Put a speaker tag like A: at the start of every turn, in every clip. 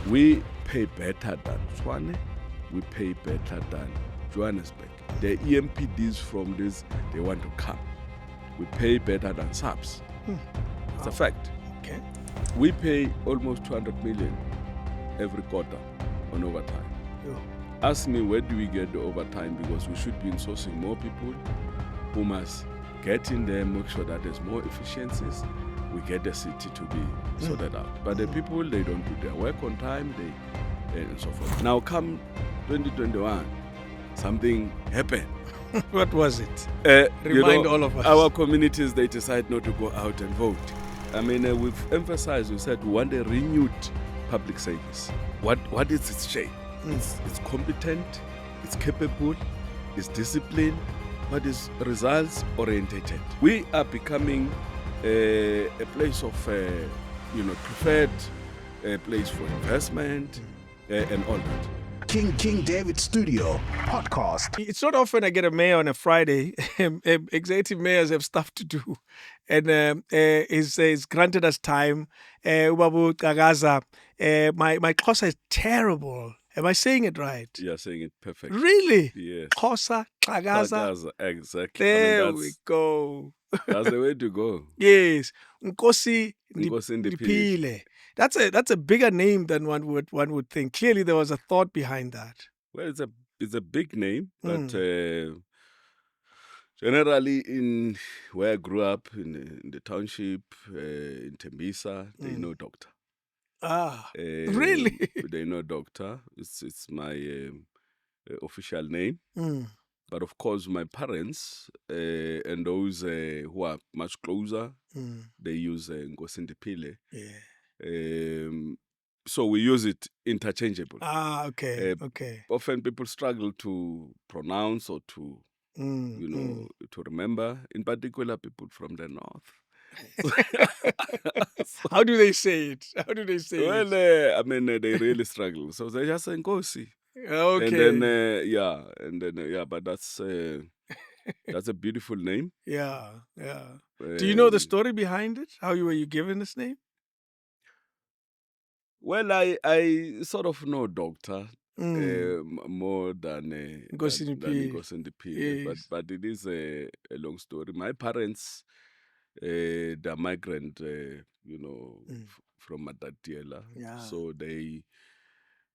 A: We pay better than Tshwane. We pay better than Johannesburg. The EMPDs from this, they want to come. We pay better than SAPS. It's a fact.
B: Okay.
A: We pay almost 200 million every quarter on overtime.
B: Yo.
A: Ask me, where do we get the overtime? Because we should be sourcing more people who must get in there, make sure that there's more efficiencies. We get the city to be sorted out. But the people, they don't do their work on time, and so forth. Now come 2021, something happened.
B: What was it? Remind all of us.
A: Our communities, they decide not to go out and vote. I mean, we've emphasized, we said we want a renewed public service. What is its shape? It's competent, it's capable, it's disciplined, but it's results orientated. We are becoming a place of, preferred place for investment and all that.
C: King David Studio podcast.
B: It's not often I get a mayor on a Friday. Executive mayors have stuff to do, and is granted us time. Ubabu Xhakaza, my Xhosa is terrible. Am I saying it right?
A: You're saying it perfectly.
B: Really?
A: Yes.
B: Xhosa Xhakaza.
A: Xhakaza, exactly.
B: There we go.
A: That's the way to go.
B: Yes, Nkosi
A: Nkosi
B: Ndiphile. That's a bigger name than one would think. Clearly, there was a thought behind that.
A: Well, it's a big name, but generally in where I grew up in the township in Tembisa, they know doctor.
B: Really?
A: They know doctor. It's my official name. But of course, my parents and those who are much closer, they use Nkosi Ndiphile.
B: Yeah.
A: So we use it interchangeably.
B: Okay. Okay.
A: Often people struggle to pronounce or to, to remember. In particular, people from the north.
B: How do they say it?
A: Well, they really struggle. So they just say Nkosi.
B: Okay.
A: And then, but that's a beautiful name.
B: Yeah. Do you know the story behind it? How were you given this name?
A: Well, I sort of know doctor more than
B: Nkosi
A: Ndiphile.
B: Yes.
A: But it is a long story. My parents, they're migrant, from Matatiela.
B: Yeah.
A: So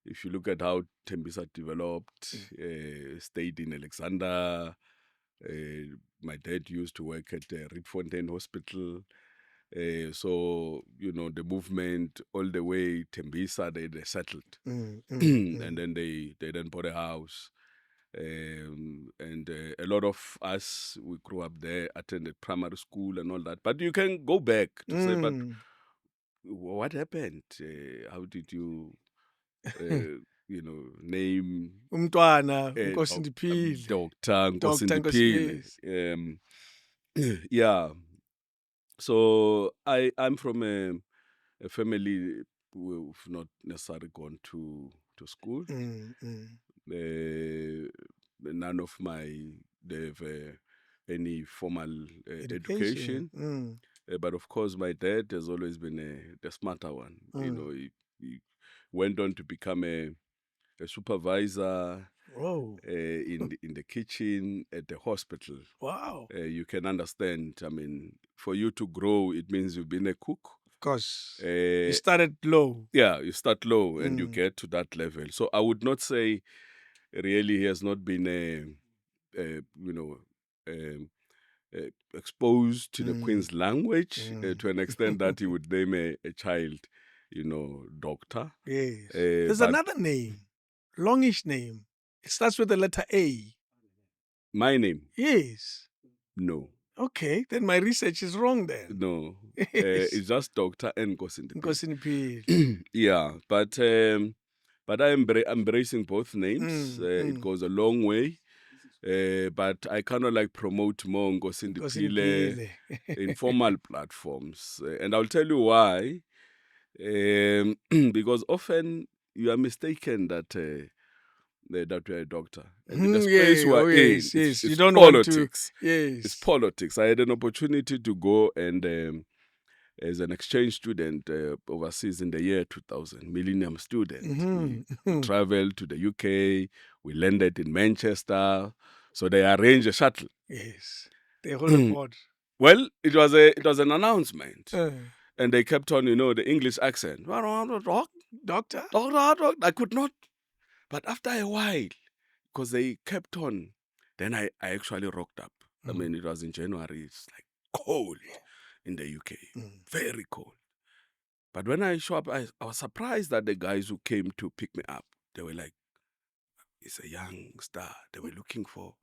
A: if you look at how Tembisa developed, stayed in Alexander. My dad used to work at Rietfontein Hospital. So, the movement all the way Tembisa, they settled. And then they then bought a house. And a lot of us, we grew up there, attended primary school and all that. But you can go back to say, but what happened? How did you... name
B: Umntwana Nkosi Ndiphile.
A: Dr. Nkosi Ndiphile. Yeah. So I'm from a family who've not necessarily gone to school. None of they've any formal education. But of course, my dad has always been the smarter one. He went on to become a supervisor in the kitchen at the hospital.
B: Wow.
A: You can understand, I mean, for you to grow, it means you've been a cook.
B: Of course. You started low.
A: Yeah, you start low and you get to that level. So I would not say really he has not been exposed to the Queen's language to an extent that he would name a child, doctor.
B: Yes. There's another name, longish name. It starts with the letter A.
A: My name?
B: Yes.
A: No.
B: Okay, then my research is wrong then.
A: No. It's just Dr. Nkosi
B: Ndiphile.
A: Yeah, but I'm embracing both names. It goes a long way. But I kind of promote more Nkosi Ndiphile in formal platforms. And I'll tell you why. Because often you are mistaken that we are a doctor. And in the space we're in, it's
B: you don't
A: politics.
B: Want to, yes.
A: It's politics. I had an opportunity to go and as an exchange student overseas in the year 2000, millennium student. We traveled to the UK. We landed in Manchester. So they arranged a shuttle.
B: Yes. They hold a board.
A: Well, it was an announcement. And they kept on, the English accent.
B: Doctor?
A: I could not. But after a while, because they kept on, then I actually rocked up. I mean, it was in January. It's like cold in the UK. Very cold. But when I show up, I was surprised that the guys who came to pick me up, they were like, it's a young star. They were looking for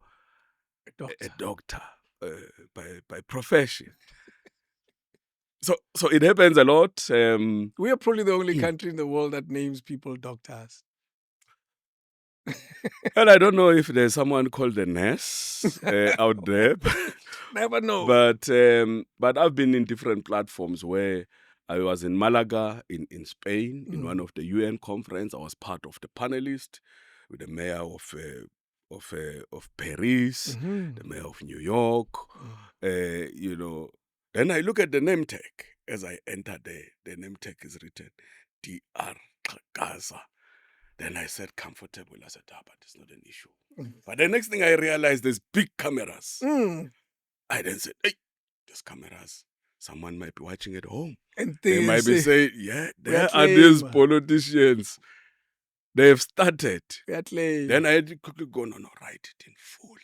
A: a doctor by profession. So it happens a lot.
B: We are probably the only country in the world that names people doctors.
A: Well, I don't know if there's someone called the nurse out there.
B: Never know.
A: But I've been in different platforms where I was in Malaga, in Spain, in one of the UN conference. I was part of the panelist with the mayor of Paris, the mayor of New York. Then I look at the name tag as I enter there. The name tag is written Dr. Xhakaza. Then I said comfortable. I said, but it's not an issue. But the next thing I realized, there's big cameras. I then said, hey, there's cameras. Someone might be watching at home.
B: And
A: they might be saying, yeah, there are
B: lame.
A: these politicians. They've started.
B: Lame.
A: Then I had to quickly go, no, write it in full.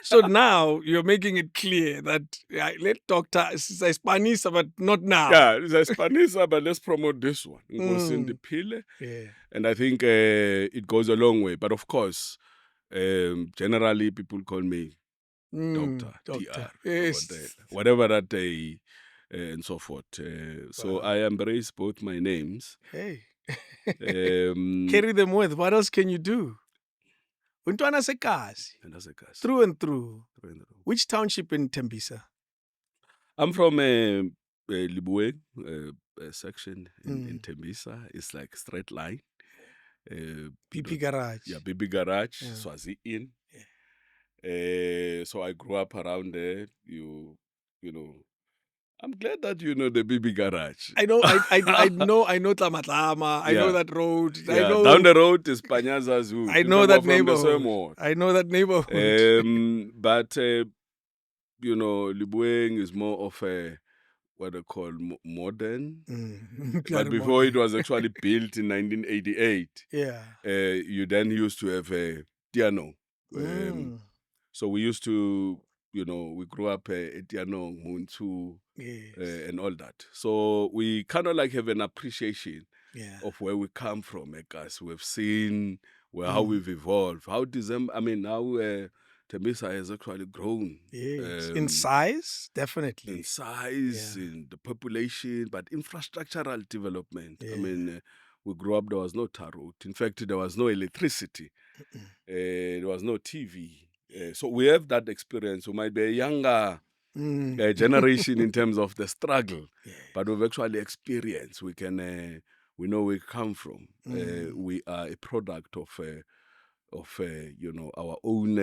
B: So now you're making it clear that let doctor Spanish, but not now.
A: Yeah, it's Spanish, but let's promote this one.
B: Yeah.
A: And I think it goes a long way. But of course, generally people call me doctor. DR,
B: yes.
A: whatever that they and so forth. So I embrace both my names.
B: Hey. Carry them with. What else can you do? Untwana Sekazi. Through and through. Which township in Tembisa?
A: I'm from Libueng, section in Tembisa. It's like straight line.
B: BP Garage.
A: Yeah, BP Garage, Swazi Inn. So I grew up around there. You know. I'm glad that you know the BB Garage.
B: I know Tlamatlama. I know that road.
A: Yeah,
B: I know
A: down the road is Panyaza's Zoo.
B: I know that neighborhood. I know that neighborhood.
A: But Libueng is more of a what they call modern. But before it was actually built in 1988.
B: Yeah.
A: You then used to have a piano. So we used to, we grew up at Tiano, Muntu, and all that. So we kind of like have an appreciation of where we come from, because we've seen how we've evolved. How Tembisa has actually grown.
B: Yes. In size, definitely.
A: In size, in the population, but infrastructural development.
B: Yeah.
A: I mean, we grew up, there was no tar road. In fact, there was no electricity. There was no TV. So we have that experience. We might be a younger generation in terms of the struggle, but we've actually experienced. We can, we know where we come from. We are a product of our own,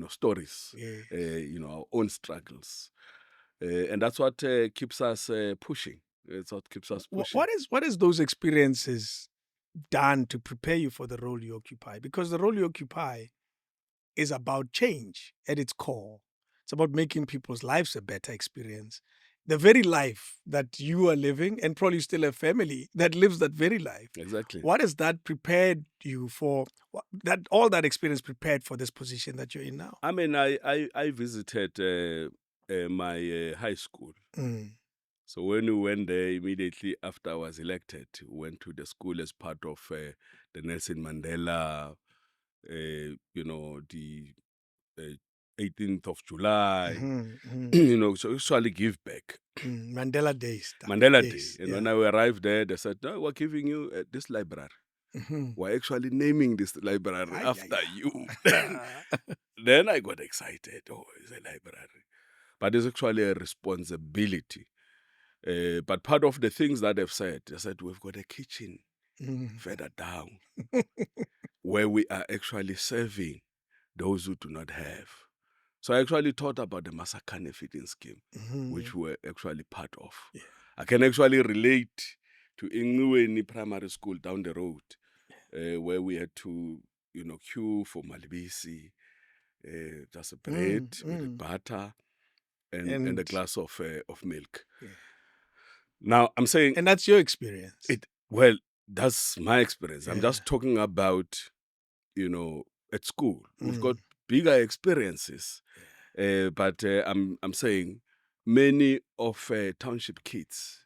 A: stories, our own struggles, and that's what keeps us pushing. It's what keeps us pushing.
B: What is those experiences done to prepare you for the role you occupy? Because the role you occupy is about change at its core. It's about making people's lives a better experience. The very life that you are living, and probably still a family that lives that very life.
A: Exactly.
B: What has that prepared you for? All that experience prepared for this position that you're in now?
A: I mean, I visited my high school. So when we went there, immediately after I was elected, we went to the school as part of the Nelson Mandela, the 18th of July, so usually give back.
B: Mandela Day stuff.
A: Mandela Day. And when I arrived there, they said, no, we're giving you this library. We're actually naming this library after you. Then I got excited. Oh, it's a library. But it's actually a responsibility. But part of the things that they've said, they said, we've got a kitchen further down where we are actually serving those who do not have. So I actually thought about the Masakane feeding scheme, which we were actually part of.
B: Yeah.
A: I can actually relate to Ekurhuleni Primary School down the road, where we had to, queue for malibisi, just a bread with butter and a glass of milk.
B: Yeah.
A: Now, I'm saying
B: And that's your experience.
A: that's my experience. I'm just talking about, at school. We've got bigger experiences. But I'm saying many of township kids,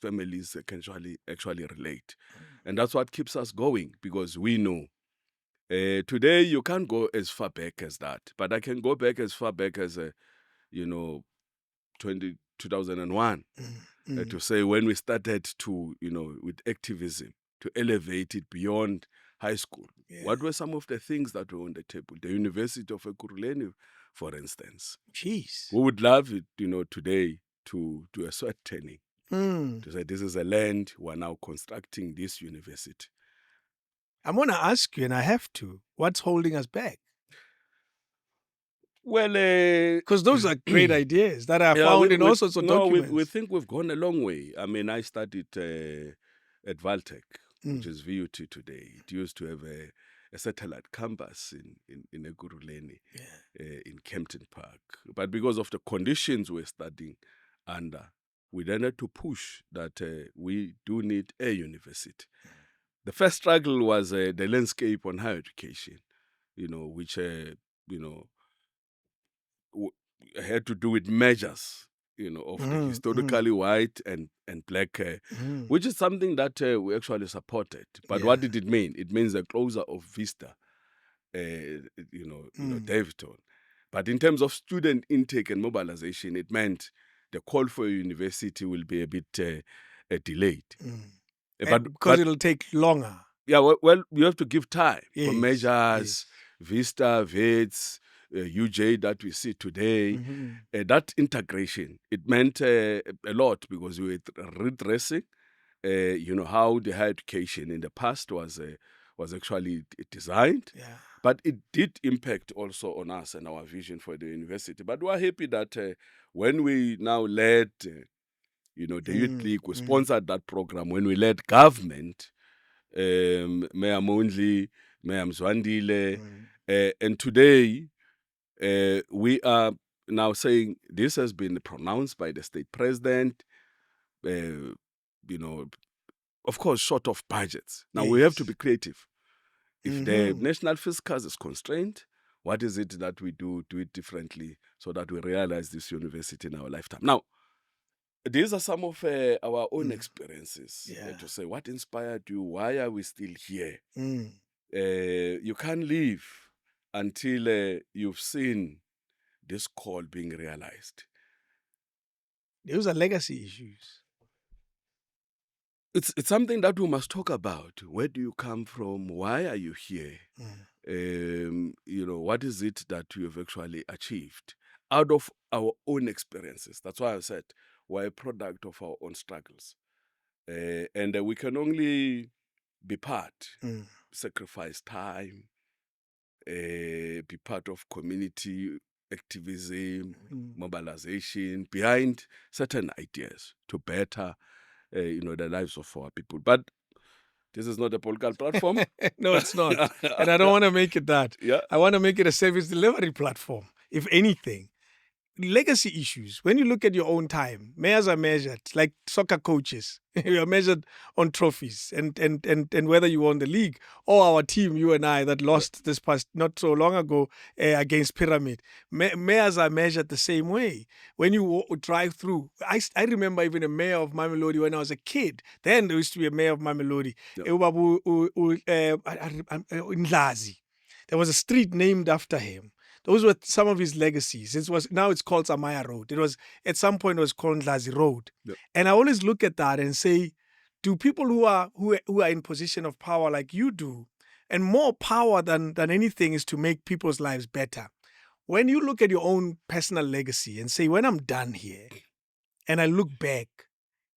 A: families can actually relate. And that's what keeps us going, because we know today you can't go as far back as that. But I can go back as far back as, 2001 to say when we started to, with activism, to elevate it beyond high school.
B: Yeah.
A: What were some of the things that were on the table? The University of Ekurhuleni, for instance.
B: Jeez.
A: We would love it, today to do a sweat turning. To say this is a land, we're now constructing this university.
B: I'm going to ask you, and I have to, what's holding us back?
A: Well,
B: because those are great ideas that are found in all sorts of documents.
A: We think we've gone a long way. I mean, I studied at Valtech, which is VUT today. It used to have a satellite campus in Ekurhuleni, in Kempton Park. But because of the conditions we're studying under, we then had to push that we do need a university. The first struggle was the landscape on higher education, which, had to do with measures, of the historically white and black, which is something that we actually supported. But what did it mean? It means a closure of Vista, Davidton. But in terms of student intake and mobilization, it meant the call for a university will be a bit delayed.
B: Because it'll take longer.
A: Yeah, well, you have to give time for measures, Vista, VETS, UJ that we see today. That integration, it meant a lot, because we were redressing, how the higher education in the past was actually designed.
B: Yeah.
A: But it did impact also on us and our vision for the university. But we're happy that when we now led, the Youth League, we sponsored that program. When we led government, Mayor Mondli, Mayor Mzwandile, and today we are now saying this has been pronounced by the state president, of course, short of budgets. Now we have to be creative. If the national fiscus is constrained, what is it that we do it differently so that we realize this university in our lifetime? Now, these are some of our own experiences. To say, what inspired you? Why are we still here? You can't leave until you've seen this call being realized.
B: Those are legacy issues.
A: It's something that we must talk about. Where do you come from? Why are you here? What is it that you have actually achieved out of our own experiences? That's why I said we're a product of our own struggles. And we can only be part, sacrifice time, be part of community activism, mobilization behind certain ideas to better, the lives of our people. But this is not a political platform.
B: No, it's not. And I don't want to make it that.
A: Yeah.
B: I want to make it a service delivery platform, if anything. Legacy issues. When you look at your own time, mayors are measured like soccer coaches. You are measured on trophies and whether you won the league, or our team, you and I, that lost this past not so long ago against Pyramid. Mayors are measured the same way. When you drive through, I remember even a mayor of Mamelodi when I was a kid. Then there used to be a mayor of Mamelodi, Ndlazi. There was a street named after him. Those were some of his legacies. Now it's called Samaya Road. It was at some point it was called Ndlazi Road. Yep. And I always look at that and say, do people who are in position of power like you do, and more power than anything is to make people's lives better. When you look at your own personal legacy and say, when I'm done here, and I look back,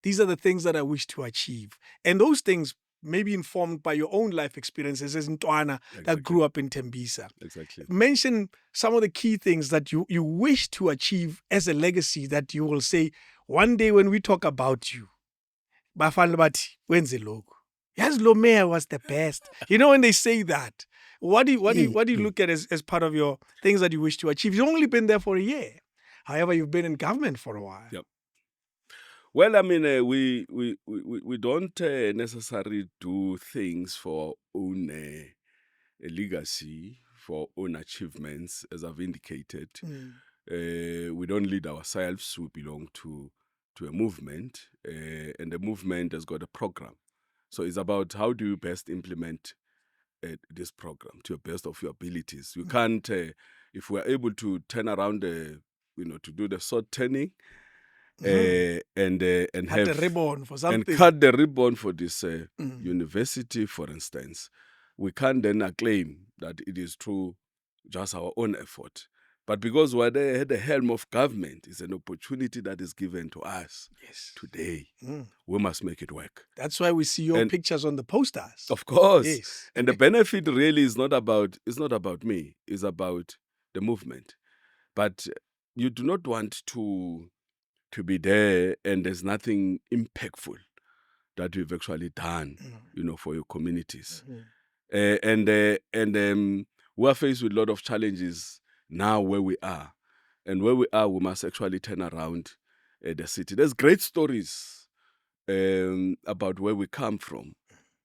B: these are the things that I wish to achieve. And those things maybe informed by your own life experiences as Ntwana that grew up in Tembisa.
A: Exactly.
B: Mention some of the key things that you wish to achieve as a legacy that you will say, one day when we talk about you, bafana bathi wenze lokhu. Yazi lo mayor was the best. You know, when they say that, what do you look at as part of your things that you wish to achieve? You've only been there for a year. However, you've been in government for a while.
A: Yep. Well, I mean, we don't necessarily do things for our own legacy, for our own achievements, as I've indicated. We don't lead ourselves. We belong to a movement, and the movement has got a program. So it's about how do you best implement this program to your best of your abilities. You can't, if we're able to turn around, to do the sword turning, and
B: Cut
A: have
B: the ribbon for something.
A: and cut the ribbon for this university, for instance, we can't then claim that it is through just our own effort. But because we're there at the helm of government, it's an opportunity that is given to us today. We must make it work.
B: That's why we see your pictures on the posters.
A: Of course.
B: Yes.
A: And the benefit really is not about me, it's about the movement. But you do not want to be there and there's nothing impactful that you've actually done, for your communities. And we are faced with a lot of challenges now where we are. And where we are, we must actually turn around the city. There's great stories about where we come from.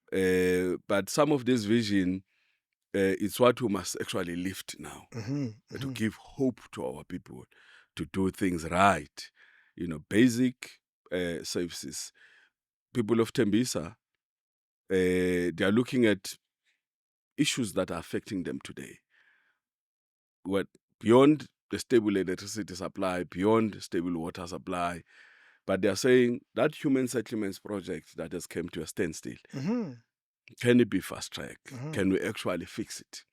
A: But some of this vision is what we must actually lift now, to give hope to our people, to do things right. Basic services. People of Tembisa, they are looking at issues that are affecting them today. What beyond the stable electricity supply, beyond stable water supply, but they are saying that human settlements project that has come to a standstill, can it be fast-tracked? Can we actually fix it?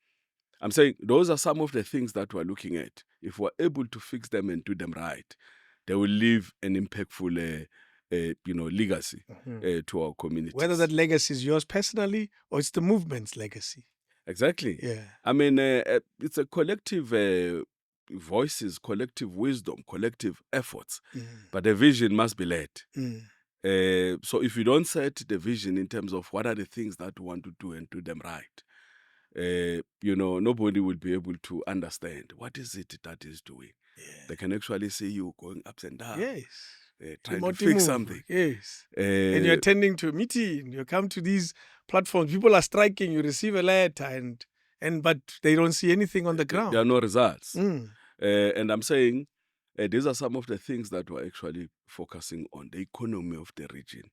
A: I'm saying those are some of the things that we're looking at. If we're able to fix them and do them right, they will leave an impactful legacy to our communities.
B: Whether that legacy is yours personally or it's the movement's legacy.
A: Exactly.
B: Yeah.
A: I mean, it's a collective voices, collective wisdom, collective efforts, but the vision must be led. So if you don't set the vision in terms of what are the things that we want to do and do them right, nobody will be able to understand what is it that is doing. They can actually see you going ups and down.
B: Yes.
A: Trying to fix something.
B: Yes. And you're attending to a meeting, you come to these platforms, people are striking, you receive a letter, but they don't see anything on the ground.
A: There are no results. And I'm saying these are some of the things that we're actually focusing on, the economy of the region.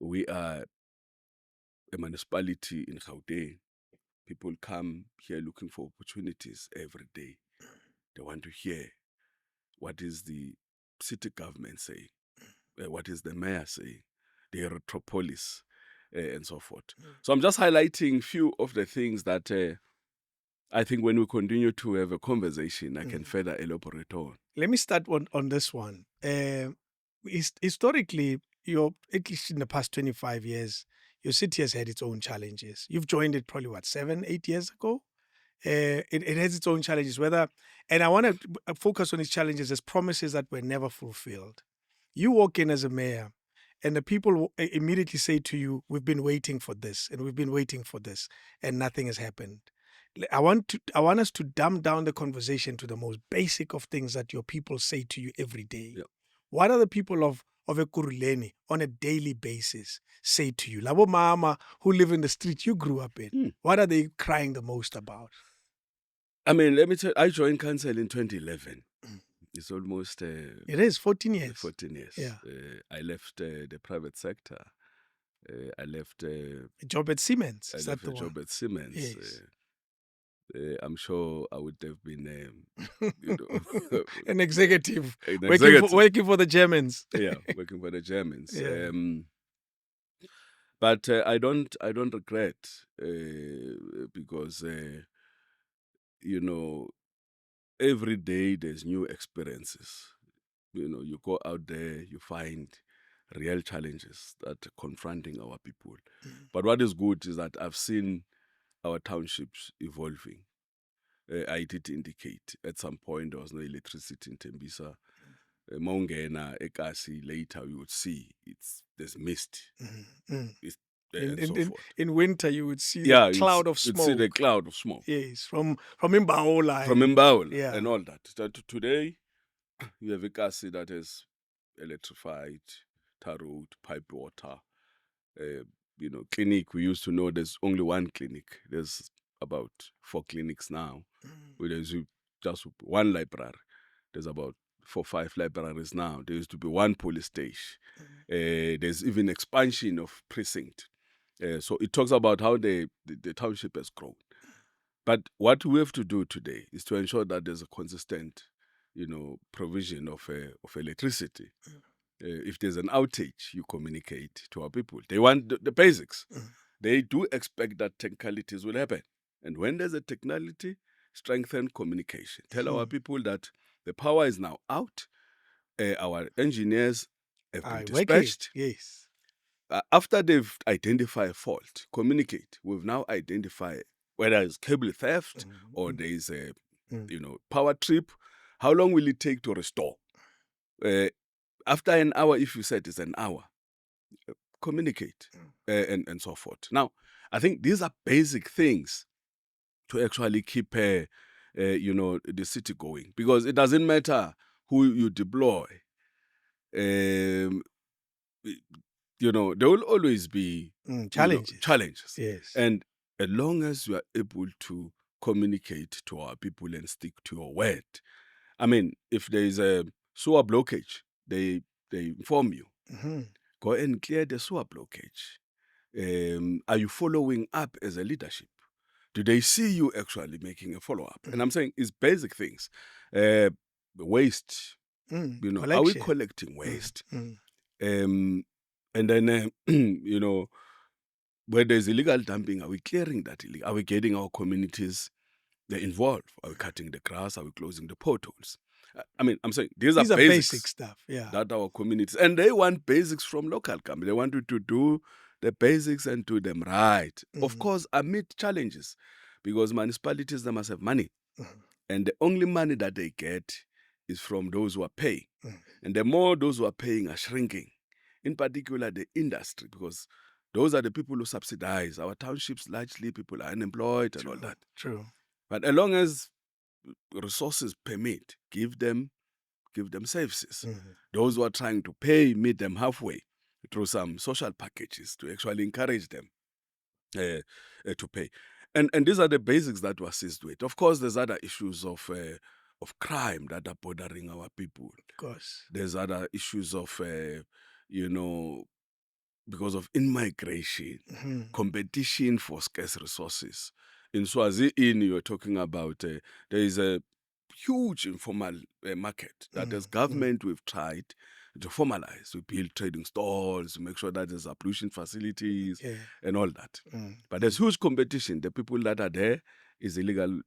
A: We are a municipality in Gauteng. People come here looking for opportunities every day. They want to hear what is the city government saying, what is the mayor saying, the Electropolis, and so forth. So I'm just highlighting few of the things that I think when we continue to have a conversation, I can further elaborate on.
B: Let me start on this one. Historically, at least in the past 25 years, your city has had its own challenges. You've joined it probably, 7, 8 years ago? It has its own challenges, and I want to focus on its challenges as promises that were never fulfilled. You walk in as a mayor, and the people immediately say to you, we've been waiting for this, and we've been waiting for this, and nothing has happened. I want us to dumb down the conversation to the most basic of things that your people say to you every day.
A: Yep.
B: What are the people of Ekurhuleni on a daily basis say to you? Labo mama who live in the street you grew up in, what are they crying the most about?
A: I mean, let me tell you, I joined council in 2011. It's almost...
B: it is 14 years.
A: 14 years.
B: Yeah.
A: I left the private sector. I left...
B: a job at Siemens.
A: I
B: Is
A: left
B: that the
A: a job
B: one?
A: at Siemens.
B: Yes.
A: I'm sure I would have been,
B: an executive,
A: executive.
B: Working for the Germans.
A: Yeah, working for the Germans.
B: Yeah.
A: But I don't regret because every day there's new experiences. You go out there, you find real challenges that are confronting our people. But what is good is that I've seen our townships evolving. I did indicate at some point there was no electricity in Tembisa. Mongena, Ekasi, later you would see there's mist. It's, and so forth.
B: In winter, you would see
A: Yeah,
B: the cloud of
A: you'd
B: smoke.
A: see the cloud of smoke.
B: Yes, from Imbaola.
A: From Imbaola
B: Yeah.
A: and all that. Today, you have Ekasi that is electrified, tar road, pipe water, clinic. We used to know there's only one clinic. There's about 4 clinics now. There's just one library. There's about 4, 5 libraries now. There used to be one police station. There's even expansion of precinct. So it talks about how the township has grown. But what we have to do today is to ensure that there's a consistent, provision of electricity. If there's an outage, you communicate to our people. They want the basics. They do expect that technicalities will happen. And when there's a technicality, strengthen communication. Tell our people that the power is now out. Our engineers have been dispatched.
B: Yes.
A: After they've identified a fault, communicate. We've now identified whether it's cable theft or there is a power trip. How long will it take to restore? After an hour, if you said it's an hour, communicate and so forth. Now, I think these are basic things to actually keep the city going, because it doesn't matter who you deploy. There will always be challenges.
B: Yes.
A: And as long as you are able to communicate to our people and stick to your word. I mean, if there is a sewer blockage, they inform you. Go and clear the sewer blockage. Are you following up as a leadership? Do they see you actually making a follow-up? And I'm saying it's basic things. Waste, are we collecting waste? And then, where there's illegal dumping, are we clearing that? Are we getting our communities involved? Are we cutting the grass? Are we closing the potholes? I mean, I'm saying these are
B: basic stuff,
A: that our communities, and they want basics from local government. They want you to do the basics and do them right. Of course, amid challenges, because municipalities, they must have money. And the only money that they get is from those who are paying. And the more those who are paying are shrinking, in particular the industry, because those are the people who subsidize. Our townships, largely people are unemployed and all that.
B: True.
A: But as long as resources permit, give them services. Those who are trying to pay, meet them halfway through some social packages to actually encourage them to pay. And these are the basics that we assist with. Of course, there's other issues of crime that are bothering our people.
B: Of course.
A: There's other issues of, because of in-migration, competition for scarce resources. In Swaziland, you're talking about there is a huge informal market that as government we've tried to formalize. We build trading stalls, make sure that there's pollution facilities and all that. But there's huge competition. The people that are there is illegal,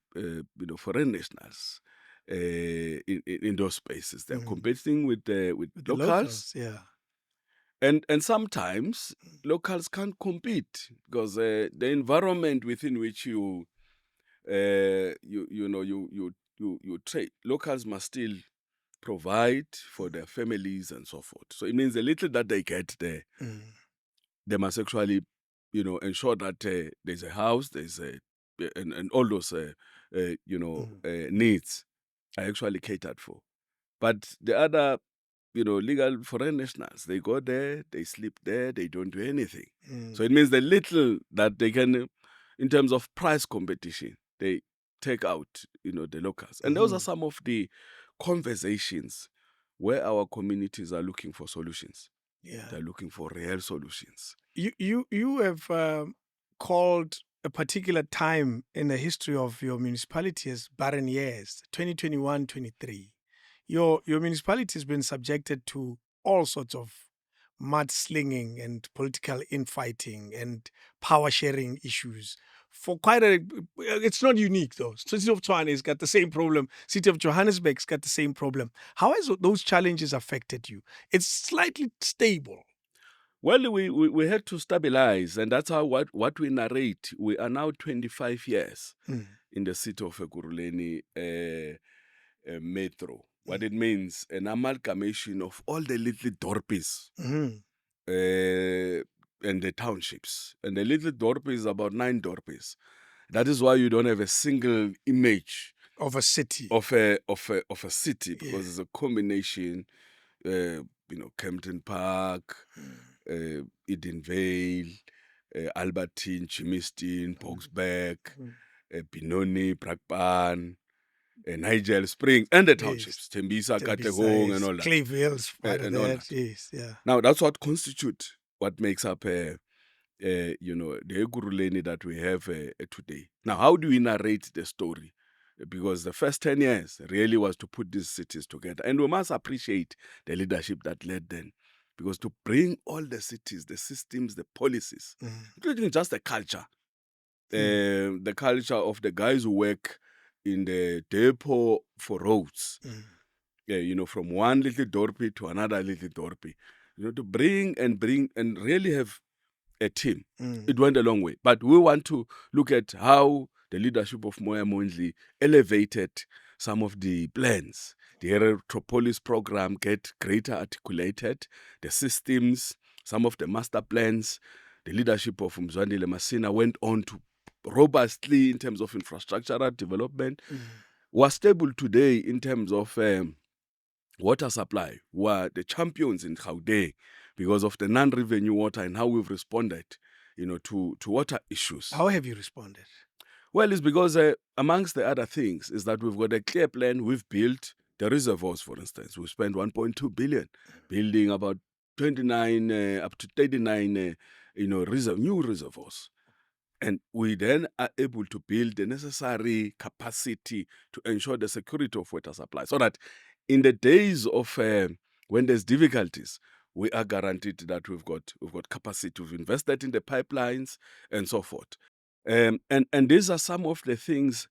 A: foreign nationals in those spaces. They're competing with the locals.
B: Yeah.
A: And sometimes locals can't compete because the environment within which you trade, locals must still provide for their families and so forth. So it means the little that they get there, they must actually, ensure that there's a house, there's and all those needs are actually catered for. But the other, legal foreign nationals, they go there, they sleep there, they don't do anything. So it means the little that they can, in terms of price competition, they take out, the locals. And those are some of the conversations where our communities are looking for solutions.
B: Yeah.
A: They're looking for real solutions.
B: You have called a particular time in the history of your municipality as barren years, 2021-23. Your municipality has been subjected to all sorts of mudslinging and political infighting and power sharing issues for quite a, it's not unique though. City of Tshwane has got the same problem. City of Johannesburg's got the same problem. How has those challenges affected you? It's slightly stable.
A: Well, we had to stabilize, and that's how what we narrate. We are now 25 years in the city of Ekurhuleni Metro. What it means, an amalgamation of all the little dorpies and the townships. And the little dorp is about 9 dorpies. That is why you don't have a single image
B: Of a city.
A: of a city, because
B: Yeah.
A: it's a combination. Kempton Park, Edenvale, Albertine, Chimiston, Boksburg, Benoni, Brakpan, Nigel Springs, and the townships, Tembisa, Katlehong, and all that.
B: Clayville's part of
A: and all
B: that.
A: that.
B: Yes, yeah.
A: Now, that's what constitutes what makes up, the Ekurhuleni that we have today. Now, how do we narrate the story? Because the first 10 years really was to put these cities together. And we must appreciate the leadership that led them. Because to bring all the cities, the systems, the policies, including just the culture, the culture of the guys who work in the depot for roads, from one little dorpy to another little dorpy, to bring and really have a team. It went a long way. But we want to look at how the leadership of Moya Mondli elevated some of the plans. The Electropolis program get greater articulated, the systems, some of the master plans. The leadership of Mzwandile Masina went on to robustly in terms of infrastructural development. Was stable today in terms of water supply. Were the champions in Gauteng because of the non-revenue water and how we've responded, to water issues.
B: How have you responded?
A: Well, it's because amongst the other things is that we've got a clear plan. We've built the reservoirs, for instance. We've spent 1.2 billion building about 29 up to 39, new reservoirs. And we then are able to build the necessary capacity to ensure the security of water supply, so that in the days of when there's difficulties, we are guaranteed that we've got capacity. We've invested in the pipelines and so forth. And these are some of the things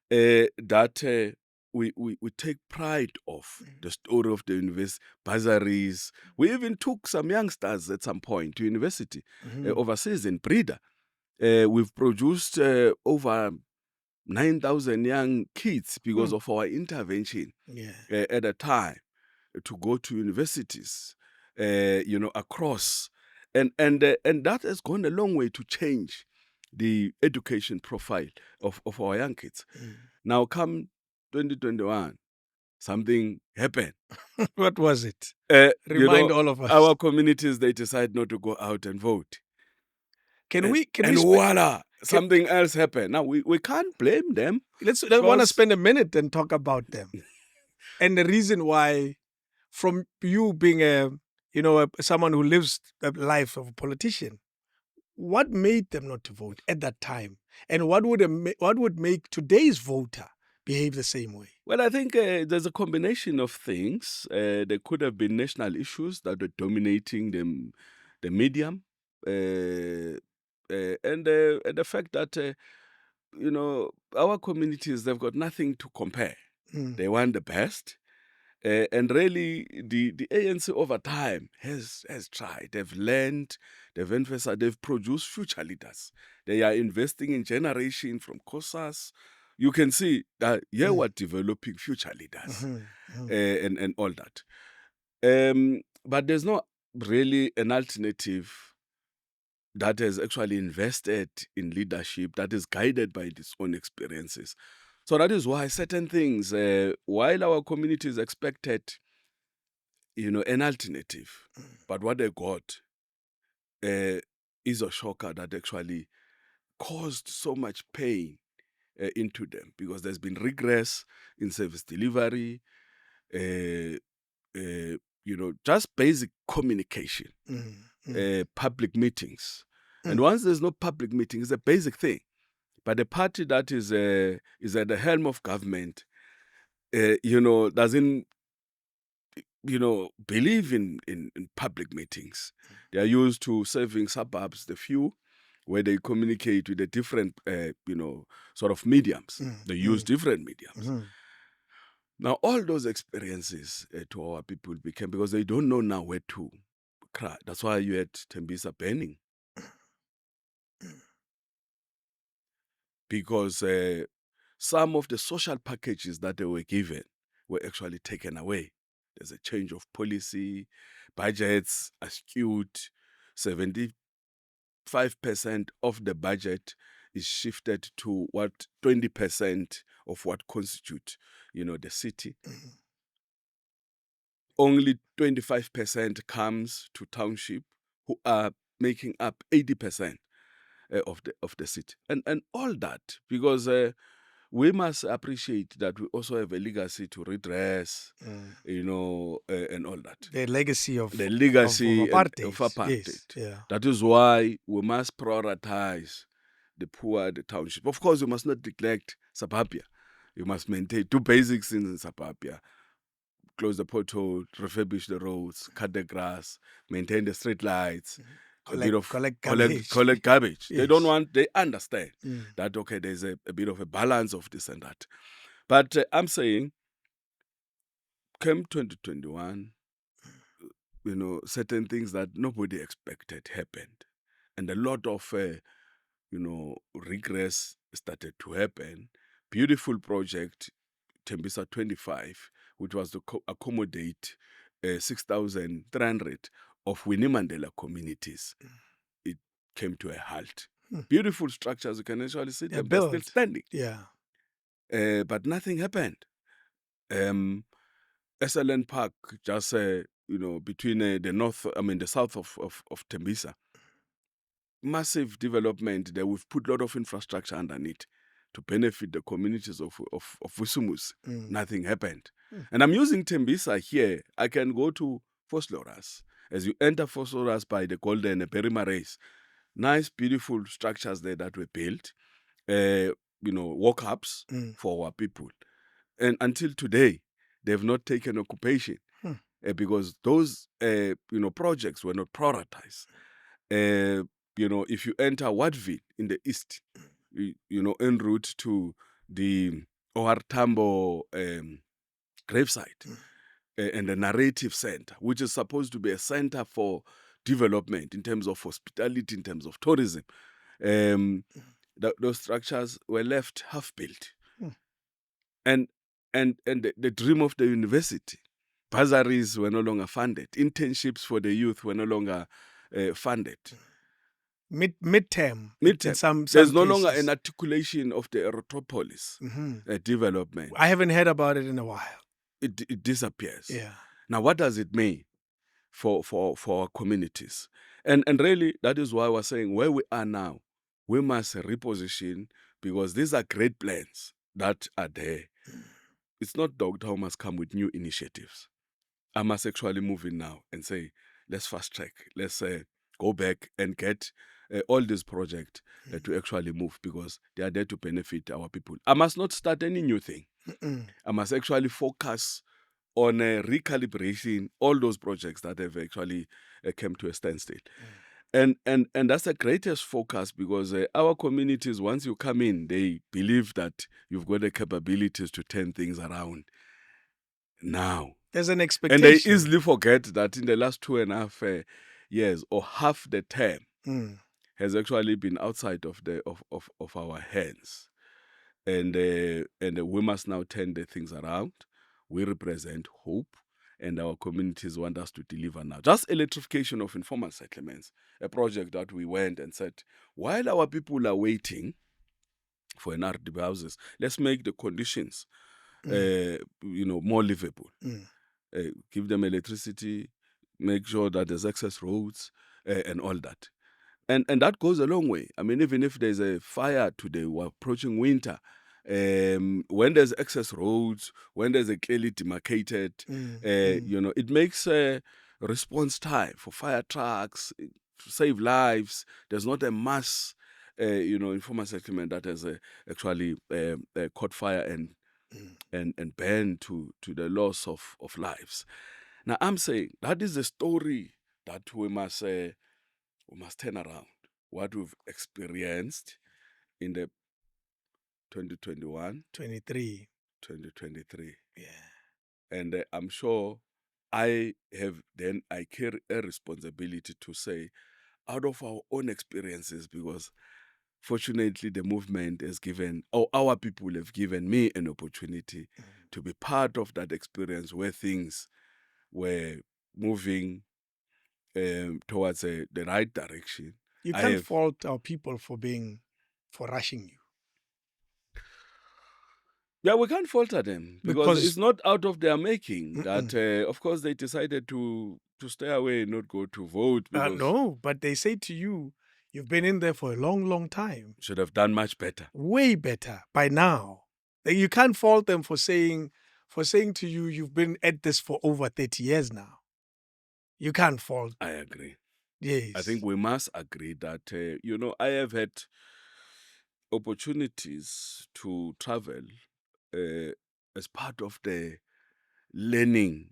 A: that we take pride of. The story of the university, bursaries. We even took some youngsters at some point to university overseas in Breda. We've produced over 9,000 young kids because of our intervention at a time to go to universities, across. And that has gone a long way to change the education profile of our young kids. Now, come 2021, something happened.
B: What was it?
A: Remind
B: all of us.
A: Our communities, they decide not to go out and vote.
B: Can we
A: voila, something else happened. Now, we can't blame them.
B: Let's want to spend a minute and talk about them. And the reason why, from you being someone who lives the life of a politician, what made them not to vote at that time? And what would make today's voter behave the same way?
A: Well, I think there's a combination of things. There could have been national issues that were dominating the medium. And the fact that, our communities, they've got nothing to compare. They want the best. And really, the ANC over time has tried. They've learned, they've emphasized, they've produced future leaders. They are investing in generation from COSAS. You can see that we're developing future leaders and all that. But there's not really an alternative that has actually invested in leadership, that is guided by its own experiences. So that is why certain things, while our communities expected, an alternative, but what they got is a shocker that actually caused so much pain into them, because there's been regress in service delivery, just basic communication, public meetings. And once there's no public meeting, it's a basic thing. But the party that is at the helm of government, doesn't, believe in public meetings. They are used to serving suburbs, the few, where they communicate with the different, sort of mediums. They use different mediums. Now, all those experiences to our people became, because they don't know now where to cry. That's why you had Tembisa burning. Because some of the social packages that they were given were actually taken away. There's a change of policy, budgets are skewed, 75% of the budget is shifted to what 20% of what constitute, the city. Only 25% comes to township, who are making up 80% of the city, and all that, because we must appreciate that we also have a legacy to redress, and all that.
B: The legacy of
A: The legacy
B: of apartheid.
A: of apartheid.
B: Yes, yeah.
A: That is why we must prioritize the poor, the township. Of course, we must not neglect Sapapia. You must maintain two basics in Sapapia: close the pothole, refurbish the roads, cut the grass, maintain the street lights.
B: Collect garbage.
A: Collect garbage.
B: Yes.
A: They don't want, they understand that, okay, there's a bit of a balance of this and that. But I'm saying, came 2021, certain things that nobody expected happened. And a lot of, regress started to happen. Beautiful project, Tembisa 25, which was to accommodate 6,300 of Winnie Mandela communities. It came to a halt. Beautiful structures, you can actually see them, they're still standing.
B: Yeah.
A: But nothing happened. SLN Park, just between the south of Tembisa, massive development there. We've put a lot of infrastructure underneath to benefit the communities of Vusumus. Nothing happened. And I'm using Tembisa here. I can go to Vosloorus. As you enter Vosloorus by the Golden Perima Race, nice, beautiful structures there that were built, walk-ups for our people. And until today, they've not taken occupation because those, projects were not prioritized. If you enter Watville in the east, en route to the OR Tambo gravesite and the narrative center, which is supposed to be a center for development in terms of hospitality, in terms of tourism, those structures were left half-built. And the dream of the university, bursaries were no longer funded, internships for the youth were no longer funded.
B: Midterm. Some
A: There's no
B: cases.
A: longer an articulation of the Erotropolis development.
B: I haven't heard about it in a while.
A: It disappears.
B: Yeah.
A: Now, what does it mean for our communities? And really, that is why we're saying where we are now, we must reposition, because these are great plans that are there. It's not Dr. who must come with new initiatives. I must actually move in now and say, let's fast track. Let's go back and get all these projects to actually move, because they are there to benefit our people. I must not start any new thing. I must actually focus on recalibration all those projects that have actually come to a standstill. And that's the greatest focus, because our communities, once you come in, they believe that you've got the capabilities to turn things around now.
B: There's an expectation.
A: And they easily forget that in the last 2.5 years, or half the term, has actually been outside of our hands. And we must now turn the things around. We represent hope, and our communities want us to deliver now. Just electrification of informal settlements, a project that we went and said, while our people are waiting for an RDB houses, let's make the conditions more livable. Give them electricity, make sure that there's access roads, and all that. And that goes a long way. I mean, even if there's a fire today, we're approaching winter. When there's access roads, when there's a clearly demarcated, it makes a response time for fire trucks, to save lives. There's not a mass, informal settlement that has actually caught fire and burned to the loss of lives. Now, I'm saying that is a story that we must turn around. what we've experienced in the 2021,
B: 23.
A: 2023.
B: Yeah.
A: And I'm sure I carry a responsibility to say, out of our own experiences, because fortunately the movement has given, or our people have given me an opportunity to be part of that experience where things were moving towards the right direction.
B: You
A: I
B: can't
A: have,
B: fault our people for rushing you.
A: yeah, we can't falter them because it's not out of their making that, of course, they decided to stay away and not go to vote because
B: no, but they say to you, you've been in there for a long, long time.
A: should have done much better.
B: Way better by now. You can't fault them for saying to you, you've been at this for over 30 years now. You can't fault.
A: I agree.
B: Yes.
A: I think we must agree that, I have had opportunities to travel as part of the learning,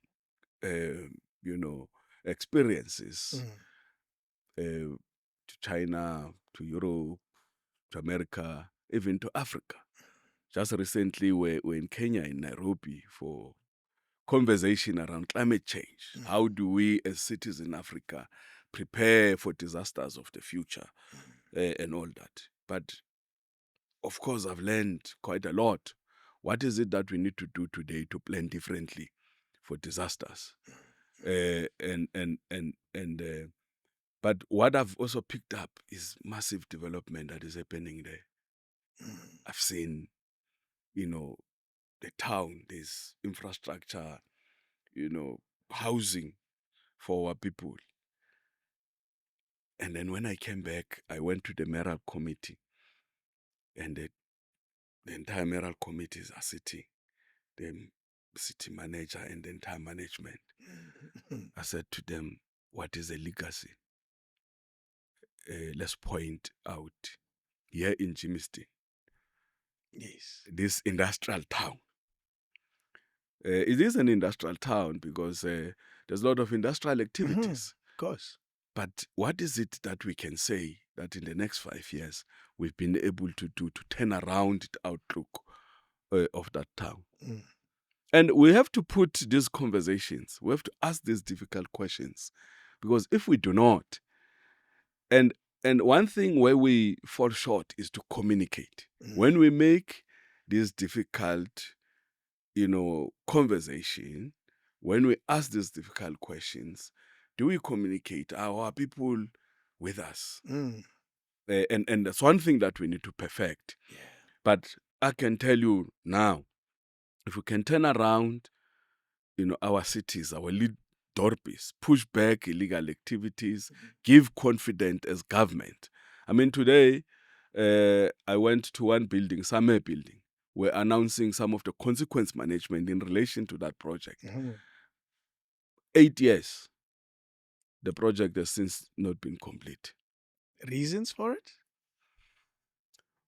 A: experiences to China, to Europe, to America, even to Africa. Just recently, we're in Kenya, in Nairobi, for conversation around climate change. How do we, as cities in Africa, prepare for disasters of the future and all that? But of course, I've learned quite a lot. What is it that we need to do today to plan differently for disasters? But what I've also picked up is massive development that is happening there. I've seen, the town, there's infrastructure, housing for our people. And then when I came back, I went to the mayoral committee, and the entire mayoral committees are sitting, the city manager and the entire management. I said to them, what is a legacy? Let's point out here in Jimiston,
B: Yes.
A: this industrial town. It is an industrial town because there's a lot of industrial activities.
B: Of course.
A: But what is it that we can say that in the next 5 years we've been able to do to turn around the outlook of that town? And we have to put these conversations, we have to ask these difficult questions, because if we do not, and one thing where we fall short is to communicate. When we make this difficult, conversation, when we ask these difficult questions, do we communicate? Are our people with us? And that's one thing that we need to perfect.
B: Yeah.
A: But I can tell you now, if we can turn around, our cities, our lead dorpies, push back illegal activities, give confidence as government. I mean, today, I went to one building, Same building. We're announcing some of the consequence management in relation to that project. 8 years, the project has since not been complete.
B: Reasons for it?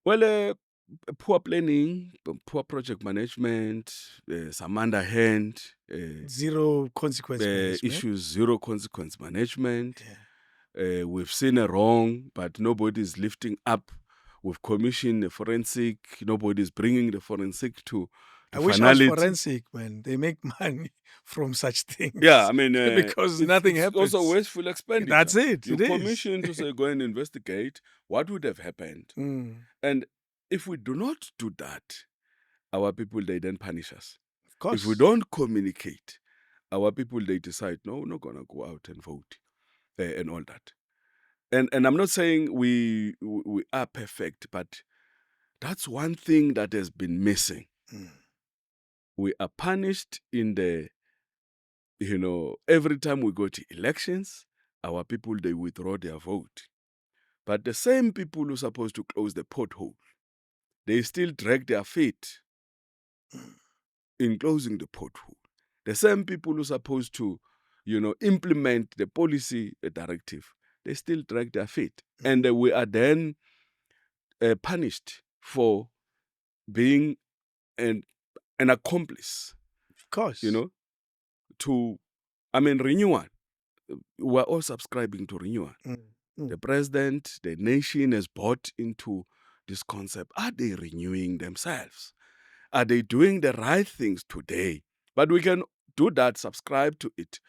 A: Well, poor planning, poor project management, some underhand.
B: Zero consequence management.
A: Issues, zero consequence management.
B: Yeah.
A: We've seen a wrong, but nobody's lifting up. We've commissioned a forensic. Nobody's bringing the forensic to
B: I wish I was forensic, man. They make money from such things.
A: Yeah, I mean,
B: because nothing happens.
A: It's also wasteful expenditure.
B: That's it.
A: You commission to say, go and investigate what would have happened. And if we do not do that, our people, they then punish us.
B: Of course.
A: If we don't communicate, our people, they decide, no, we're not going to go out and vote and all that. And I'm not saying we are perfect, but that's one thing that has been missing. We are punished in the, every time we go to elections, our people, they withdraw their vote. But the same people who are supposed to close the pothole, they still drag their feet in closing the pothole. The same people who are supposed to, implement the policy directive, they still drag their feet. And we are then punished for being an accomplice.
B: Of course.
A: Renewal. We're all subscribing to renewal. The president, the nation has bought into this concept. Are they renewing themselves? Are they doing the right things today? But we can do that, subscribe to it.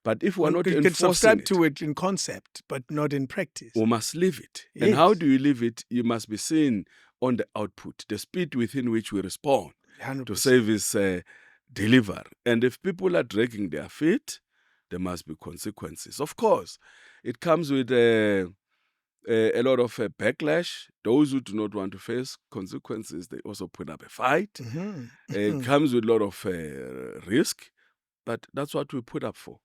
A: But if we're not
B: You can
A: enforcing
B: subscribe
A: it,
B: to it in concept, but not in practice.
A: we must live it. And
B: Yes.
A: how do you live it? You must be seen on the output, the speed within which we respond
B: 100%.
A: to service deliver. And if people are dragging their feet, there must be consequences. Of course, it comes with a lot of backlash. Those who do not want to face consequences, they also put up a fight.
B: Mhm.
A: It comes with a lot of risk, but that's what we put up for.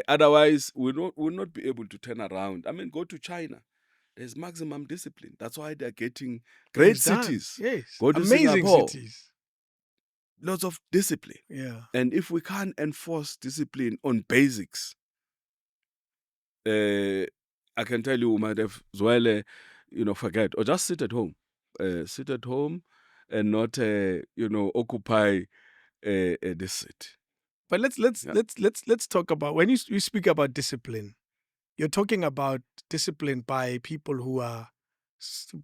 A: Otherwise, we'll not be able to turn around. I mean, go to China. There's maximum discipline. That's why they're getting great
B: It's done.
A: cities.
B: Yes.
A: Go to
B: Amazing
A: Singapore.
B: cities.
A: Lots of discipline.
B: Yeah.
A: And if we can't enforce discipline on basics, I can tell you, we might have as well, forget, or just sit at home. Sit at home and not, occupy this seat.
B: But let's talk about, when you speak about discipline, you're talking about discipline by people who are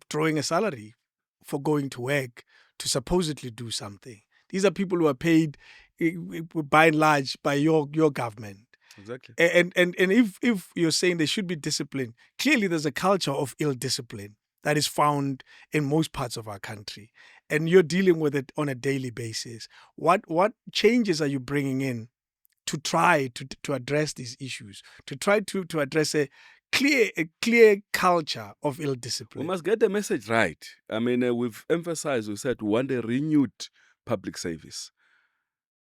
B: drawing a salary for going to work to supposedly do something. These are people who are paid by and large by your government.
A: Exactly.
B: And if you're saying there should be discipline, clearly there's a culture of ill discipline that is found in most parts of our country, and you're dealing with it on a daily basis. What changes are you bringing in to try to address these issues, to try to address a clear culture of ill
A: We
B: discipline?
A: must get the message right. I mean, we've emphasized, we said we want a renewed public service.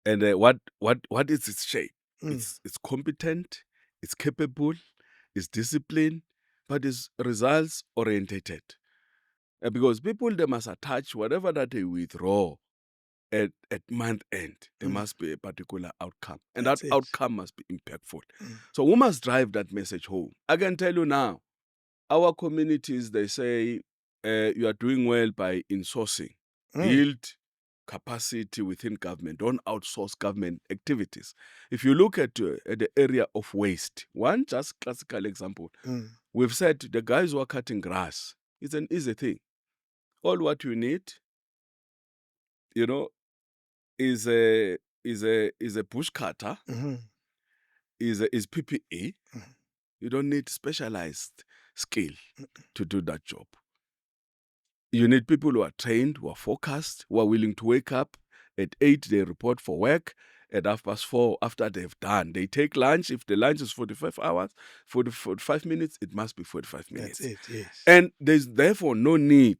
A: And what is its shape? It's competent, it's capable, it's disciplined, but it's results orientated. Because people, they must attach whatever that they withdraw at month end. There must be a particular outcome. And
B: That's
A: that
B: it.
A: outcome must be impactful. So we must drive that message home. I can tell you now, our communities, they say, you are doing well by insourcing. Build capacity within government. Don't outsource government activities. If you look at the area of waste, one just classical example, we've said the guys who are cutting grass, it's an easy thing. All what you need, is a bush cutter, is PPE. You don't need specialized skill to do that job. You need people who are trained, who are focused, who are willing to wake up at 8, they report for work. At 4:30, after they've done, they take lunch. If the lunch is 45 minutes, it must be 45 minutes.
B: That's it, yes.
A: And there's therefore no need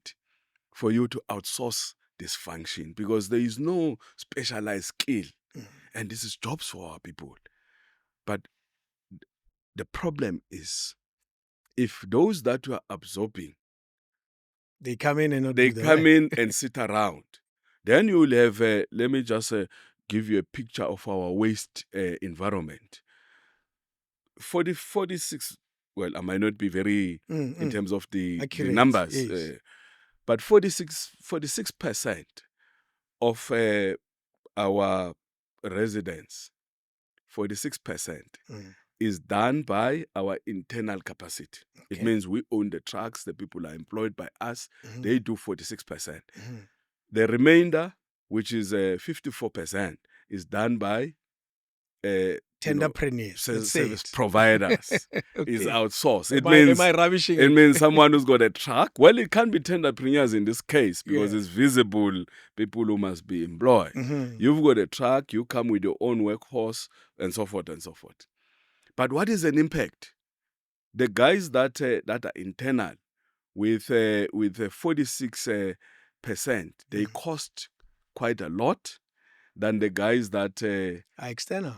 A: for you to outsource this function because there is no specialized skill. And this is jobs for our people. But the problem is, if those that you are absorbing,
B: They come in and not
A: they
B: do the
A: come
B: work.
A: in and sit around, then you will have, let me just give you a picture of our waste environment. 46, well, I might not be very in terms of the
B: Accurate,
A: numbers,
B: yes.
A: but 46% of our residents, 46% is done by our internal capacity. It
B: Okay.
A: means we own the trucks, the people are employed by us, they do 46%. The remainder, which is 54%, is done by
B: Tenderpreneurs.
A: service providers. Is outsourced. It
B: Am I ravishing
A: it means someone who's got a truck. Well, it can't be tenderpreneurs in this case because
B: Yeah.
A: it's visible people who must be employed. You've got a truck, you come with your own workhorse, and so forth and so forth. But what is an impact? The guys that are internal with 46%, they cost quite a lot than the guys that
B: are external.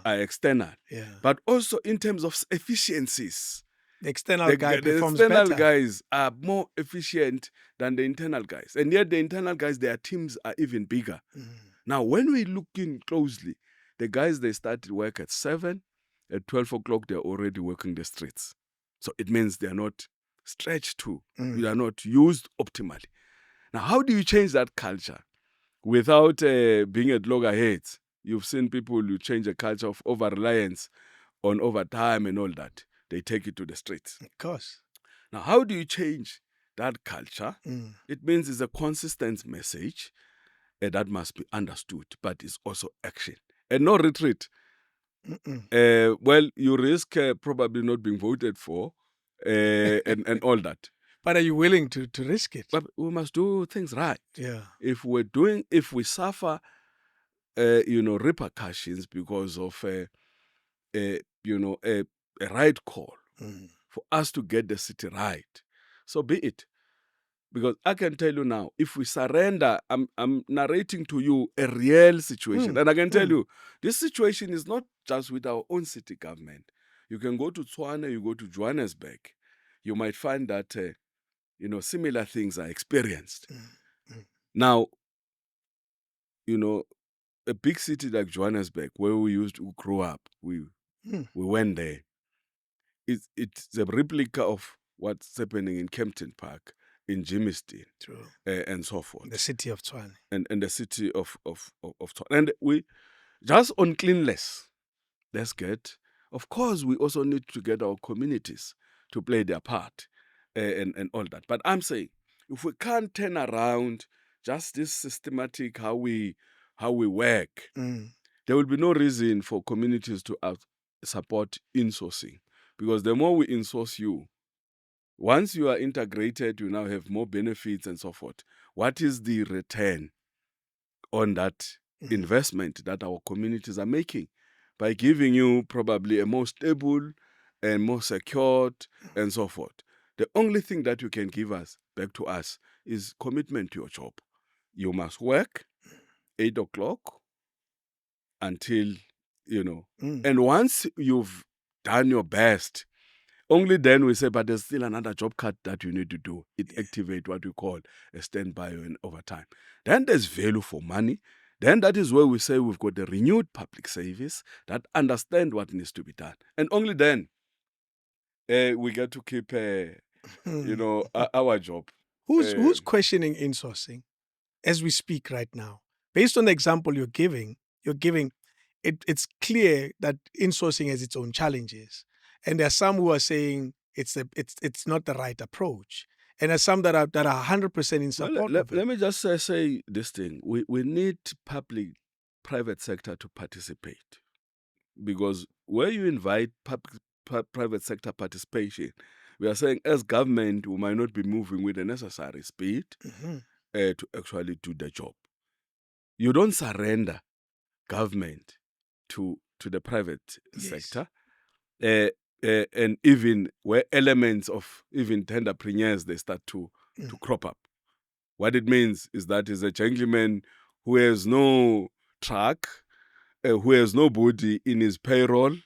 A: Yeah. But also in terms of efficiencies,
B: The external guy
A: the
B: performs
A: external
B: better.
A: guys are more efficient than the internal guys. And yet the internal guys, their teams are even bigger. Now, when we look in closely, the guys, they started work at 7, at 12 o'clock, they're already working the streets. So it means they're not stretched to, they are not used optimally. Now, how do you change that culture without being at loggerheads? You've seen people, you change a culture of over-reliance on overtime and all that. they take it to the streets.
B: Of course.
A: Now, how do you change that culture?
B: Mm.
A: It means it's a consistent message that must be understood, but it's also action and no retreat. Well, you risk probably not being voted for and all that.
B: But are you willing to risk it?
A: But we must do things right.
B: Yeah.
A: If we suffer, repercussions because of, a right call for us to get the city right, so be it. Because I can tell you now, if we surrender, I'm narrating to you a real situation. And I can tell you, this situation is not just with our own city government. You can go to Tshwane, you go to Johannesburg. You might find that, similar things are experienced. Now, a big city like Johannesburg, where we used to grow up, we went there. It's a replica of what's happening in Kempton Park, in Germiston,
B: True.
A: and so forth.
B: The city of Tshwane.
A: And the city of Tshwane. And we, just on cleanliness, that's good. Of course, we also need to get our communities to play their part and all that. But I'm saying, if we can't turn around just this systematic how we work, there will be no reason for communities to support insourcing. Because the more we insource you, once you are integrated, you now have more benefits and so forth. What is the return on that investment that our communities are making by giving you probably a more stable and more secured and so forth? The only thing that you can give us back to us is commitment to your job. You must work 8 o'clock until, and once you've done your best, only then we say, but there's still another job cut that you need to do. It activate what we call a standby and overtime. Then there's value for money. Then that is where we say we've got a renewed public service that understand what needs to be done. And only then we get to keep, our job.
B: Who's questioning insourcing as we speak right now? Based on the example you're giving, it's clear that insourcing has its own challenges. And there are some who are saying it's not the right approach. And there are some that are 100% in support of it.
A: Let me just say this thing. We need private sector to participate. Because where you invite private sector participation, we are saying as government, we might not be moving with the necessary speed to actually do the job. You don't surrender government to the private sector. And even where elements of even tenderpreneurs, they start to crop up. What it means is that is a gentleman who has no truck, who has nobody in his payroll,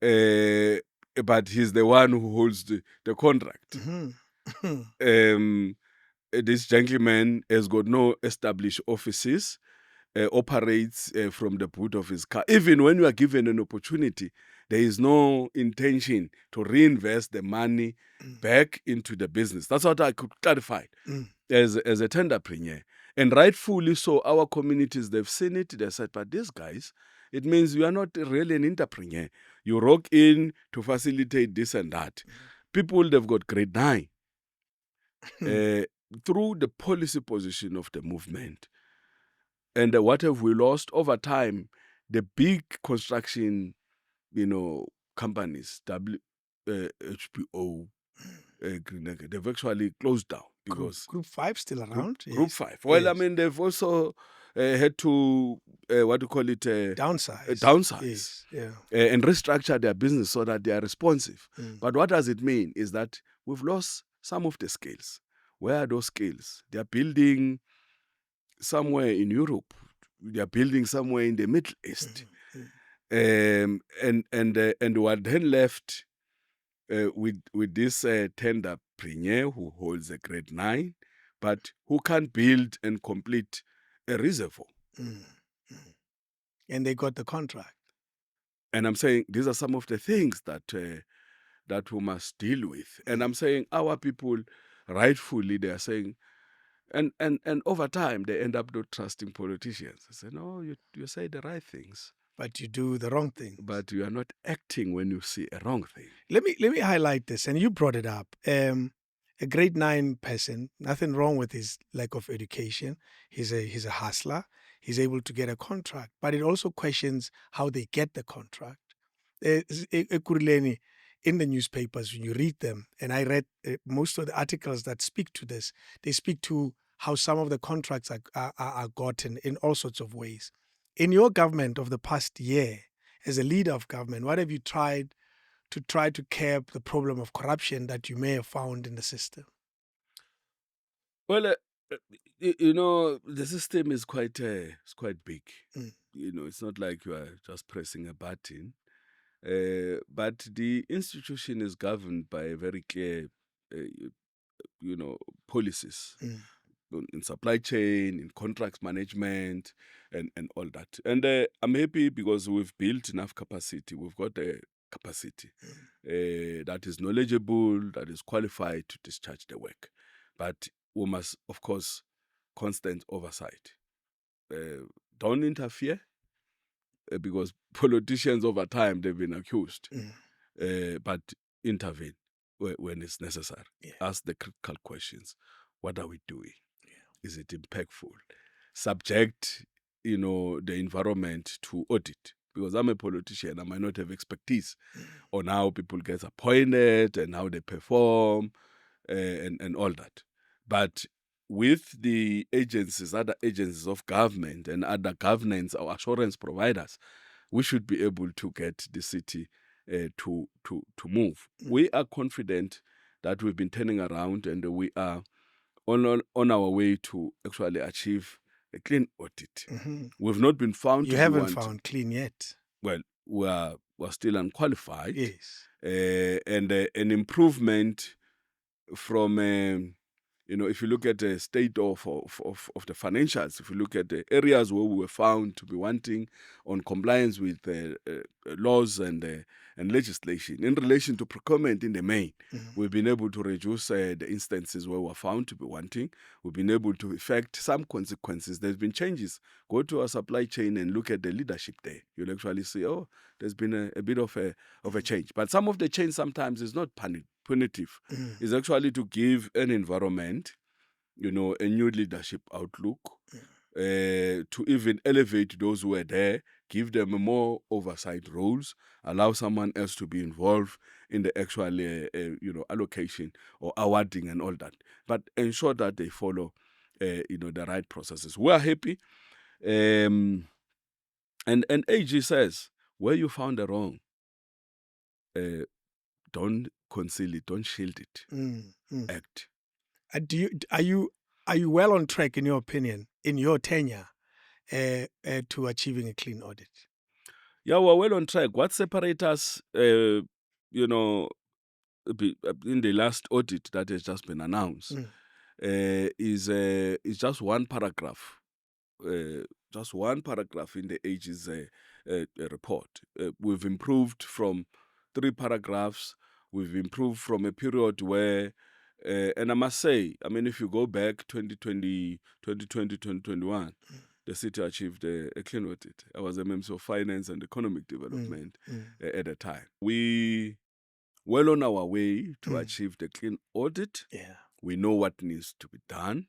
A: but he's the one who holds the contract. This gentleman has got no established offices, operates from the boot of his car. Even when you are given an opportunity, there is no intention to reinvest the money back into the business. That's what I could clarify as a tenderpreneur. And rightfully so, our communities, they've seen it. They said, but these guys, it means you are not really an entrepreneur. You rock in to facilitate this and that. People, they've got grade 9. Through the policy position of the movement. And what have we lost over time? The big construction, companies, HBO, they've actually closed down because
B: Group 5 still around.
A: Group 5. Well,
B: Yes.
A: I mean, they've also had to
B: downsize.
A: Downsize.
B: Yes.
A: And restructure their business so that they are responsive. But what does it mean is that we've lost some of the skills. Where are those skills? They are building somewhere in Europe. They are building somewhere in the Middle East. And what then left with this tenderpreneur who holds a grade 9, but who can't build and complete a reservoir.
B: And they got the contract.
A: And I'm saying these are some of the things that we must deal with. And I'm saying our people, rightfully, they are saying, and over time, they end up not trusting politicians. They say, no, you say the right things.
B: but you do the wrong thing.
A: But you are not acting when you see a wrong thing.
B: Let me highlight this, and you brought it up. A grade 9 person, nothing wrong with his lack of education. He's a hustler. He's able to get a contract, but it also questions how they get the contract. Ekurhuleni, in the newspapers, when you read them, and I read most of the articles that speak to this, they speak to how some of the contracts are gotten in all sorts of ways. In your government of the past year, as a leader of government, what have you tried to curb the problem of corruption that you may have found in the system?
A: Well, you know, the system is quite big.
B: Mm.
A: You know, it's not like you are just pressing a button. But the institution is governed by very clear, you know, policies
B: Mm.
A: in supply chain, in contracts management, and all that. And I'm happy because we've built enough capacity. We've got a capacity that is knowledgeable, that is qualified to discharge the work. But we must, of course, constant oversight. Don't interfere because politicians over time, they've been accused. But intervene when it's necessary.
B: Yeah.
A: Ask the critical questions. What are we doing? Is it impactful? Subject, you know, the environment to audit. Because I'm a politician, I might not have expertise on how people get appointed and how they perform and all that. But with the agencies, other agencies of government and other governance or assurance providers, we should be able to get the city to move. We are confident that we've been turning around and we are on our way to actually achieve a clean audit.
B: Mhm.
A: We've not been found
B: You
A: to
B: haven't
A: be
B: found clean yet.
A: well, we're still unqualified.
B: Yes.
A: And an improvement from you know, if you look at the state of the financials, if you look at the areas where we were found to be wanting on compliance with laws and legislation in relation to procurement in the main, we've been able to reduce the instances where we're found to be wanting. We've been able to effect some consequences. There's been changes. Go to our supply chain and look at the leadership there. You'll actually see, oh, there's been a bit of a change. But some of the change sometimes is not punitive. It's actually to give an environment, you know, a new leadership outlook, to even elevate those who are there, give them more oversight roles, allow someone else to be involved in the actual, you know, allocation or awarding and all that, but ensure that they follow, you know, the right processes. We are happy, and AG says where you found the wrong, don't conceal it, don't shield it, act.
B: Are you well on track, in your opinion, in your tenure, to achieving a clean audit?
A: Yeah, we're well on track. What separates us, you know, in the last audit that has just been announced, is just one paragraph. Just one paragraph in the AG's report. We've improved from 3 paragraphs. We've improved from a period where, and I must say, I mean, if you go back 2020, 2021, the city achieved a clean audit. I was a member of Finance and Economic Development at the time. We well on our way to achieve the clean audit.
B: Yeah.
A: We know what needs to be done.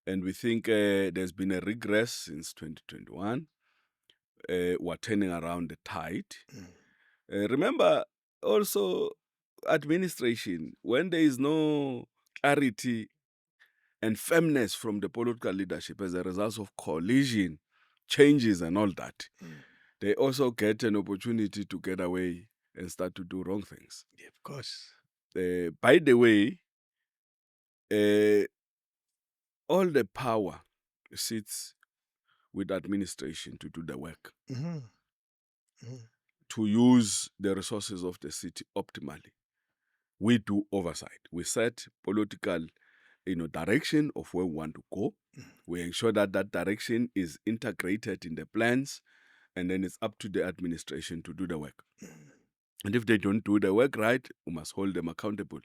A: And we think there's been a regress since 2021. We're turning around the tide. Remember, also, administration, when there is no clarity and firmness from the political leadership as a result of coalition, changes and all that, they also get an opportunity to get away and start to do wrong things.
B: Yeah, of course.
A: By the way, all the power sits with administration to do the work, to use the resources of the city optimally. We do oversight. We set political, you know, direction of where we want to go. We ensure that that direction is integrated in the plans, and then it's up to the administration to do the work. And if they don't do the work right, we must hold them accountable.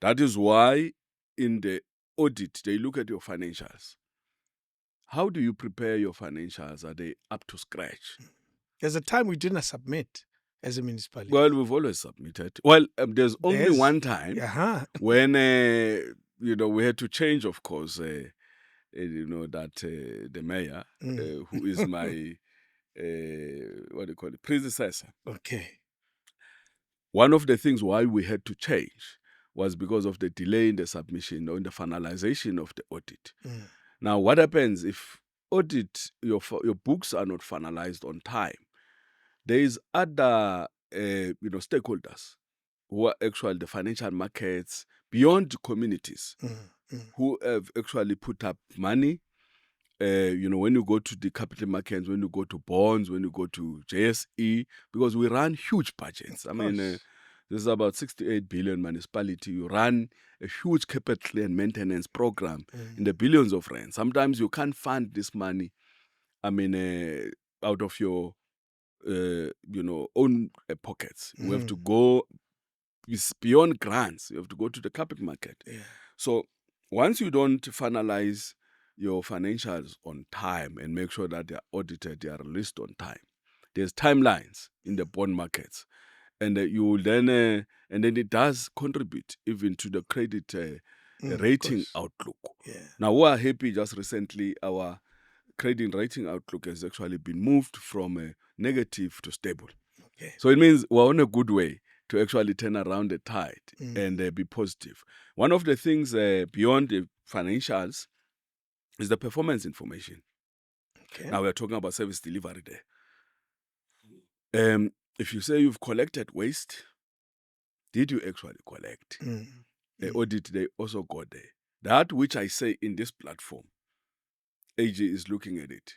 A: That is why in the audit, they look at your financials. How do you prepare your financials? Are they up to scratch?
B: There's a time we didn't submit as a municipality.
A: Well, we've always submitted. Well, there's only
B: There's-
A: one time when we had to change, of course. That the mayor, who is my predecessor.
B: Okay.
A: One of the things why we had to change was because of the delay in the submission or in the finalization of the audit. Now, what happens if your books are not finalized on time? There is other stakeholders who are actually the financial markets beyond communities who have actually put up money. When you go to the capital markets, when you go to bonds, when you go to JSE, because we run huge budgets. I mean, this is about 68 billion municipality. You run a huge capital and maintenance program in the billions of rands. Sometimes you can't fund this money, out of your, own pockets. You have to go beyond grants. You have to go to the capital market.
B: Yeah.
A: So once you don't finalize your financials on time and make sure that they are audited, they are released on time, there's timelines in the bond markets. And you will then, and then it does contribute even to the credit rating outlook.
B: Yeah.
A: Now, we are happy just recently, our credit rating outlook has actually been moved from negative to stable.
B: Okay.
A: So it means we're on a good way to actually turn around the tide and be positive. One of the things beyond the financials is the performance information.
B: Okay.
A: Now we're talking about service delivery there. If you say you've collected waste, did you actually collect? The audit, they also got there. That which I say in this platform, AG is looking at it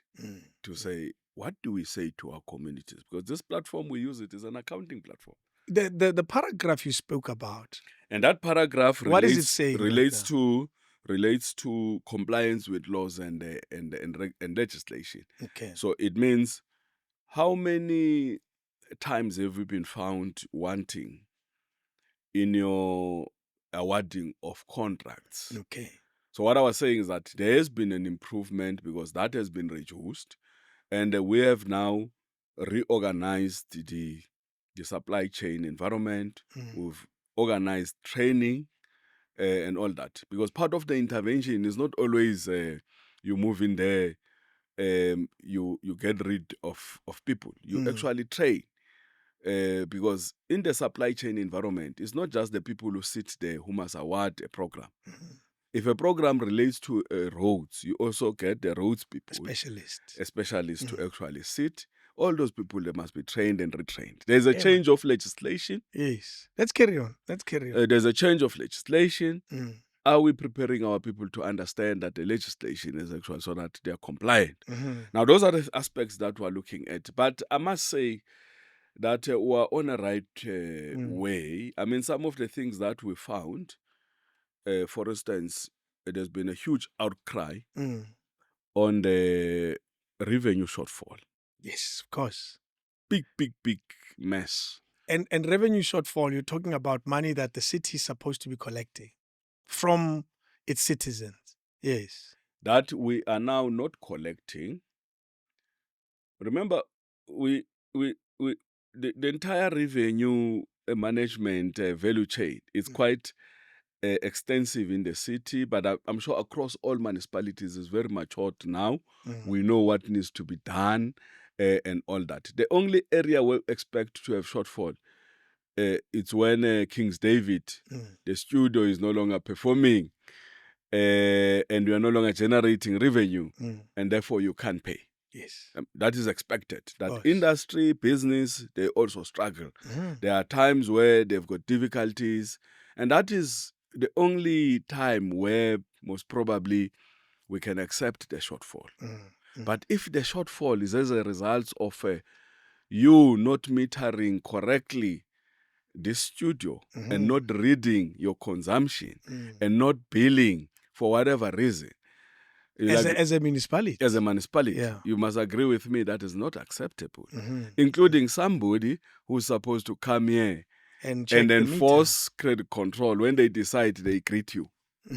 A: to say, what do we say to our communities? Because this platform, we use it as an accounting platform.
B: The paragraph you spoke about.
A: And that paragraph
B: What is it saying
A: relates to compliance with laws and legislation.
B: Okay.
A: So it means how many times have we been found wanting in your awarding of contracts?
B: Okay.
A: So what I was saying is that there has been an improvement because that has been reduced, and we have now reorganized the supply chain environment. We've organized training and all that, because part of the intervention is not always you move in there, you get rid of people. You actually train. Because in the supply chain environment, it's not just the people who sit there who must award a program. If a program relates to roads, you also get the roads people, a specialist to actually sit. All those people, they must be trained and retrained. There's a change of legislation.
B: Yes. Let's carry on.
A: There's a change of legislation. Are we preparing our people to understand that the legislation is actual so that they are compliant? Now, those are the aspects that we're looking at. But I must say that we're on a right way. I mean, some of the things that we found, for instance, there's been a huge outcry on the revenue shortfall.
B: Yes, of course.
A: Big mess.
B: And revenue shortfall, you're talking about money that the city is supposed to be collecting from its citizens. Yes.
A: That we are now not collecting. Remember, the entire revenue management value chain is quite extensive in the city, but I'm sure across all municipalities is very matured now. We know what needs to be done and all that. The only area we expect to have shortfall, it's when King's David, the studio is no longer performing and we are no longer generating revenue, and therefore you can't pay.
B: Yes.
A: That is expected. That industry, business, they also struggle. There are times where they've got difficulties, and that is the only time where most probably we can accept the shortfall. But if the shortfall is as a result of you not metering correctly this studio and not reading your consumption and not billing for whatever reason,
B: as a municipality.
A: As a municipality,
B: Yeah.
A: you must agree with me that is not acceptable, including somebody who's supposed to come here
B: and
A: and enforce credit control when they decide they greet you.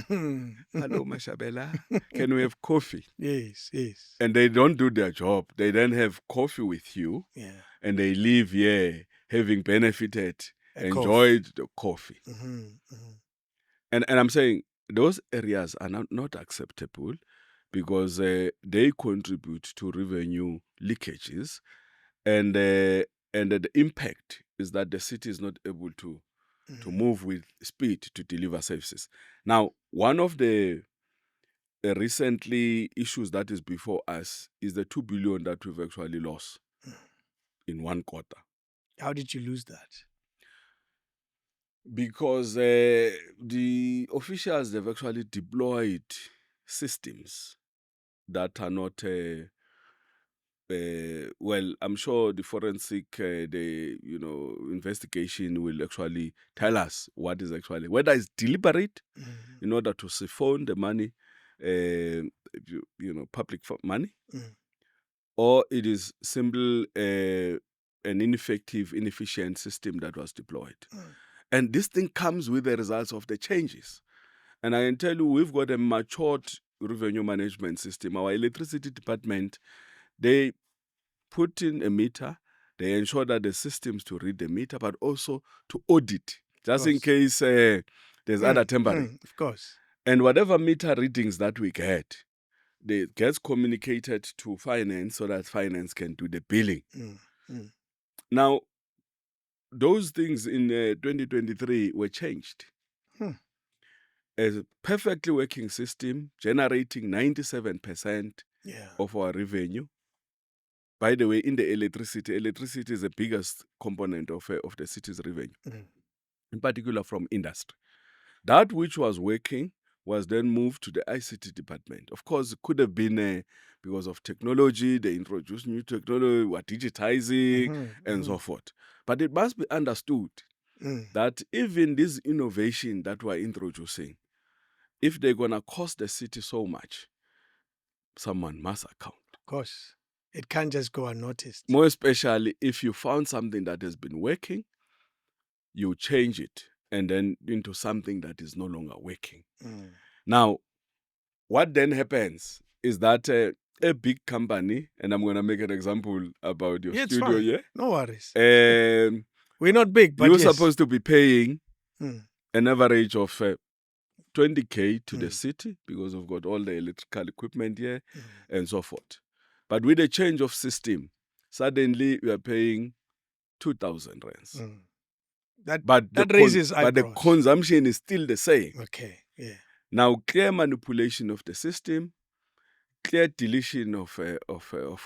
A: Hello, Mashabela. Can we have coffee?
B: Yes, yes.
A: And they don't do their job. They then have coffee with you,
B: Yeah.
A: and they leave here having benefited,
B: A
A: enjoyed the coffee.
B: Mm-hmm.
A: And I'm saying those areas are not acceptable because they contribute to revenue leakages, and the impact is that the city is not able to move with speed to deliver services. Now, one of the recently issues that is before us is the 2 billion that we've actually lost in one quarter.
B: How did you lose that?
A: Because the officials, they've actually deployed systems that are not well, I'm sure the forensic investigation will actually tell us what is actually, whether it's deliberate in order to siphon the money, public money, or it is simple an inefficient system that was deployed. And this thing comes with the results of the changes. And I can tell you, we've got a matured revenue management system. Our electricity department, they put in a meter, they ensure that the systems to read the meter, but also to audit, just in case there's other tampering.
B: Of course.
A: And whatever meter readings that we get, they gets communicated to finance so that finance can do the billing. Now, those things in 2023 were changed. A perfectly working system generating 97% of our revenue. By the way, in the electricity is the biggest component of the city's revenue, in particular from industry. That which was working was then moved to the ICT department. Of course, it could have been because of technology, they introduced new technology, were digitizing, and so forth. But it must be understood that even this innovation that we're introducing, if they're going to cost the city so much, someone must account.
B: Of course. It can't just go unnoticed.
A: More especially if you found something that has been working, you change it and then into something that is no longer working. Now, what then happens is that a big company, and I'm going to make an example about your studio
B: fine.
A: here.
B: No worries.
A: We're
B: not big, but
A: you're
B: yes.
A: supposed to be paying an average of 20K to the city because we've got all the electrical equipment here and so forth. But with a change of system, suddenly we are paying 2,000 rands.
B: That raises eyebrows.
A: But the consumption is still the same.
B: Okay, yeah.
A: Now, clear manipulation of the system, clear deletion of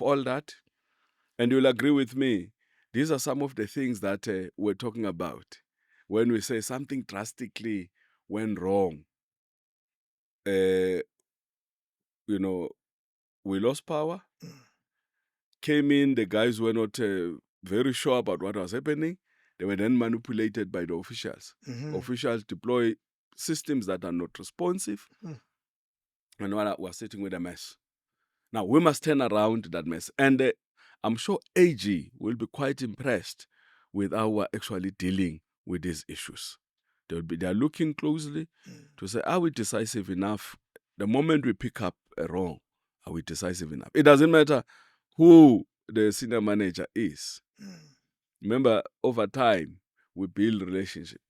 A: all that, and you'll agree with me, these are some of the things that we're talking about when we say something drastically went wrong. We lost power, came in, the guys were not very sure about what was happening. They were then manipulated by the officials. Officials deploy systems that are not responsive, and we're sitting with a mess. Now, we must turn around that mess. And I'm sure AG will be quite impressed with how we're actually dealing with these issues. They're looking closely to say, are we decisive enough? The moment we pick up a wrong, are we decisive enough? It doesn't matter who the senior manager is. Remember, over time, we build relationship.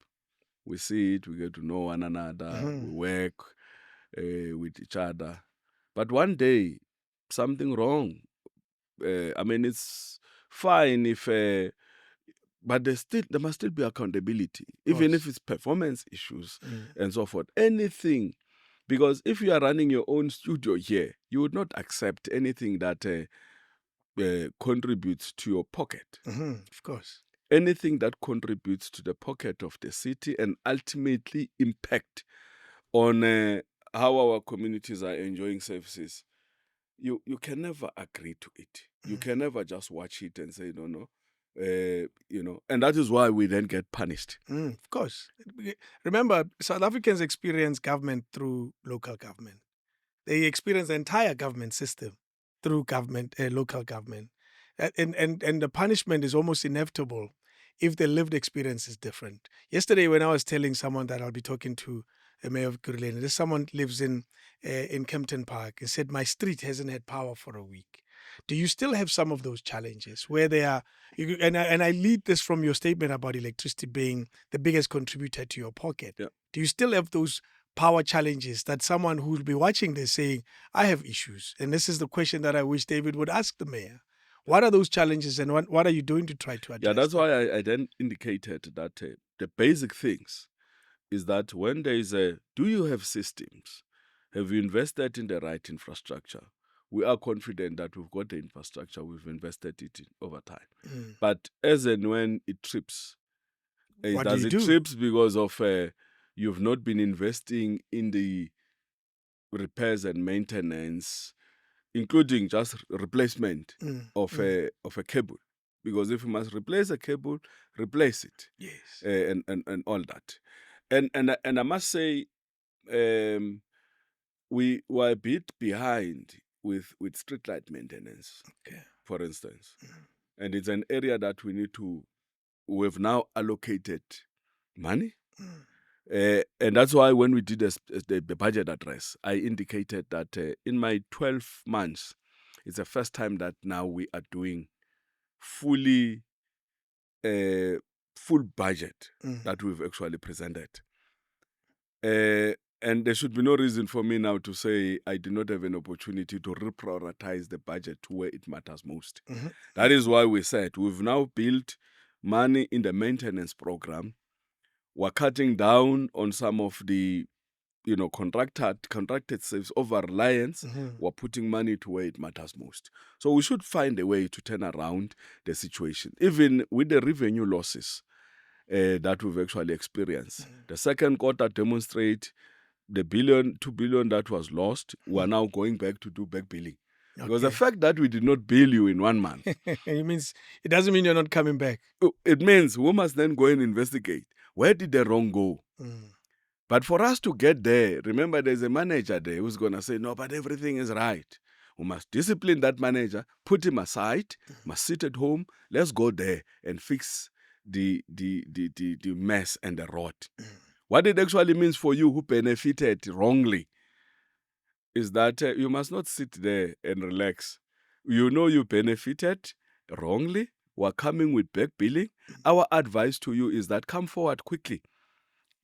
A: We see it, we get to know one another, we work with each other. But one day, something wrong. It's fine if, but there must still be accountability, even if it's performance issues and so forth. Anything, because if you are running your own studio here, you would not accept anything that contributes to your pocket.
B: Of course.
A: Anything that contributes to the pocket of the city and ultimately impact on how our communities are enjoying services, you can never agree to it. You can never just watch it and say, no. And that is why we then get punished.
B: Of course. Remember, South Africans experience government through local government. They experience the entire government system through government, local government. And the punishment is almost inevitable if the lived experience is different. Yesterday, when I was telling someone that I'll be talking to Mayor of Ekurhuleni. There's someone lives in Kempton Park and said, my street hasn't had power for a week. Do you still have some of those challenges where they are? And I lead this from your statement about electricity being the biggest contributor to your pocket.
A: Yeah.
B: Do you still have those power challenges that someone who will be watching this saying, I have issues? And this is the question that I wish David would ask the mayor. What are those challenges and what are you doing to try to address
A: Yeah, that's
B: them?
A: why I then indicated that the basic things is that when there is do you have systems? Have you invested in the right infrastructure? We are confident that we've got the infrastructure, we've invested it in over time.
B: Mm.
A: But as and when it trips,
B: What
A: does
B: do you
A: it
B: do?
A: trips because of you've not been investing in the repairs and maintenance, including just replacement of a cable? Because if you must replace a cable, replace it.
B: Yes.
A: And all that. And I must say, we were a bit behind with streetlight maintenance,
B: Okay.
A: for instance. And it's an area that we've now allocated money. And that's why when we did the budget address, I indicated that in my 12 months, it's the first time that now we are doing full budget that we've actually presented. And there should be no reason for me now to say I do not have an opportunity to reprioritize the budget to where it matters most. That is why we said we've now built money in the maintenance program. We're cutting down on some of the contracted saves over reliance. We're putting money to where it matters most. So we should find a way to turn around the situation, even with the revenue losses that we've actually experienced. The second quarter demonstrate the 2 billion that was lost. We're now going back to do back billing. Because the fact that we did not bill you in 1 month,
B: it doesn't mean you're not coming back.
A: it means we must then go and investigate. Where did the wrong go? But for us to get there, remember there's a manager there who's going to say, no, but everything is right. We must discipline that manager, put him aside, must sit at home. Let's go there and fix the mess and the rot. What it actually means for you who benefited wrongly is that you must not sit there and relax. You know you benefited wrongly. We're coming with back billing. Our advice to you is that come forward quickly.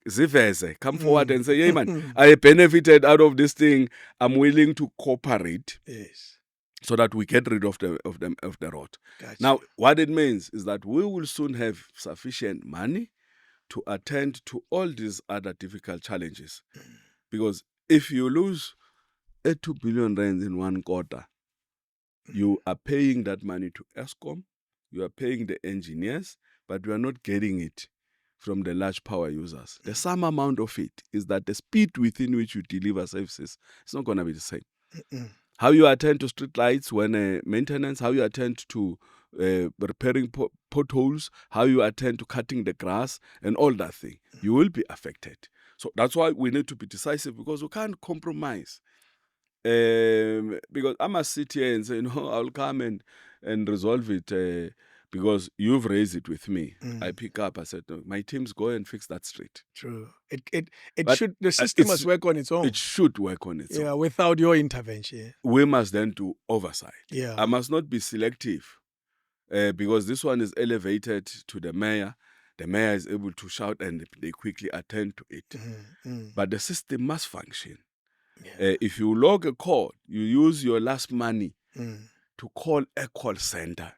A: Ziveze, come forward and say, hey man, I benefited out of this thing. I'm willing to cooperate.
B: Yes.
A: So that we get rid of the rot.
B: Gotcha.
A: Now, what it means is that we will soon have sufficient money to attend to all these other difficult challenges. Because if you lose 2 billion rands in 1 quarter, you are paying that money to Eskom, you are paying the engineers, but you are not getting it from the large power users. The sum amount of it is that the speed within which you deliver services is not going to be the same. How you attend to street lights when maintenance, how you attend to repairing potholes, how you attend to cutting the grass and all that thing, you will be affected. So that's why we need to be decisive, because we can't compromise. Because I must sit here and say, no, I'll come and resolve it because you've raised it with me. I pick up, I said, no, my teams go and fix that street.
B: True. The system must work on its own.
A: It should work on its own.
B: Yeah, without your intervention.
A: We must then do oversight.
B: Yeah.
A: I must not be selective because this one is elevated to the mayor. The mayor is able to shout and they quickly attend to it. But the system must function. Yeah. If you log a call, you use your last money to call a call center.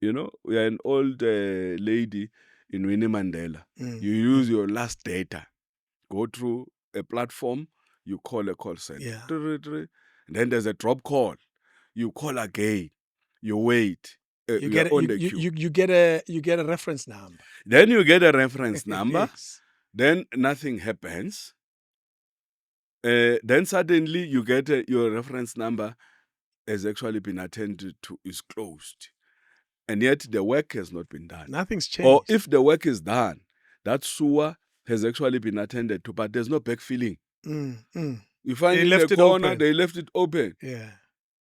A: You know, we are an old lady in Winnie Mandela. You use your last data. Go through a platform, you call a call center.
B: Yeah.
A: And then there's a drop call. You call again. You wait.
B: You get a reference number.
A: Then you get a reference number.
B: Yes.
A: Then nothing happens. Then suddenly you get your reference number has actually been attended to, is closed. And yet the work has not been done.
B: Nothing's changed.
A: Or if the work is done, that sewer has actually been attended to, but there's no backfilling. You find in the corner, they left it open.
B: Yeah.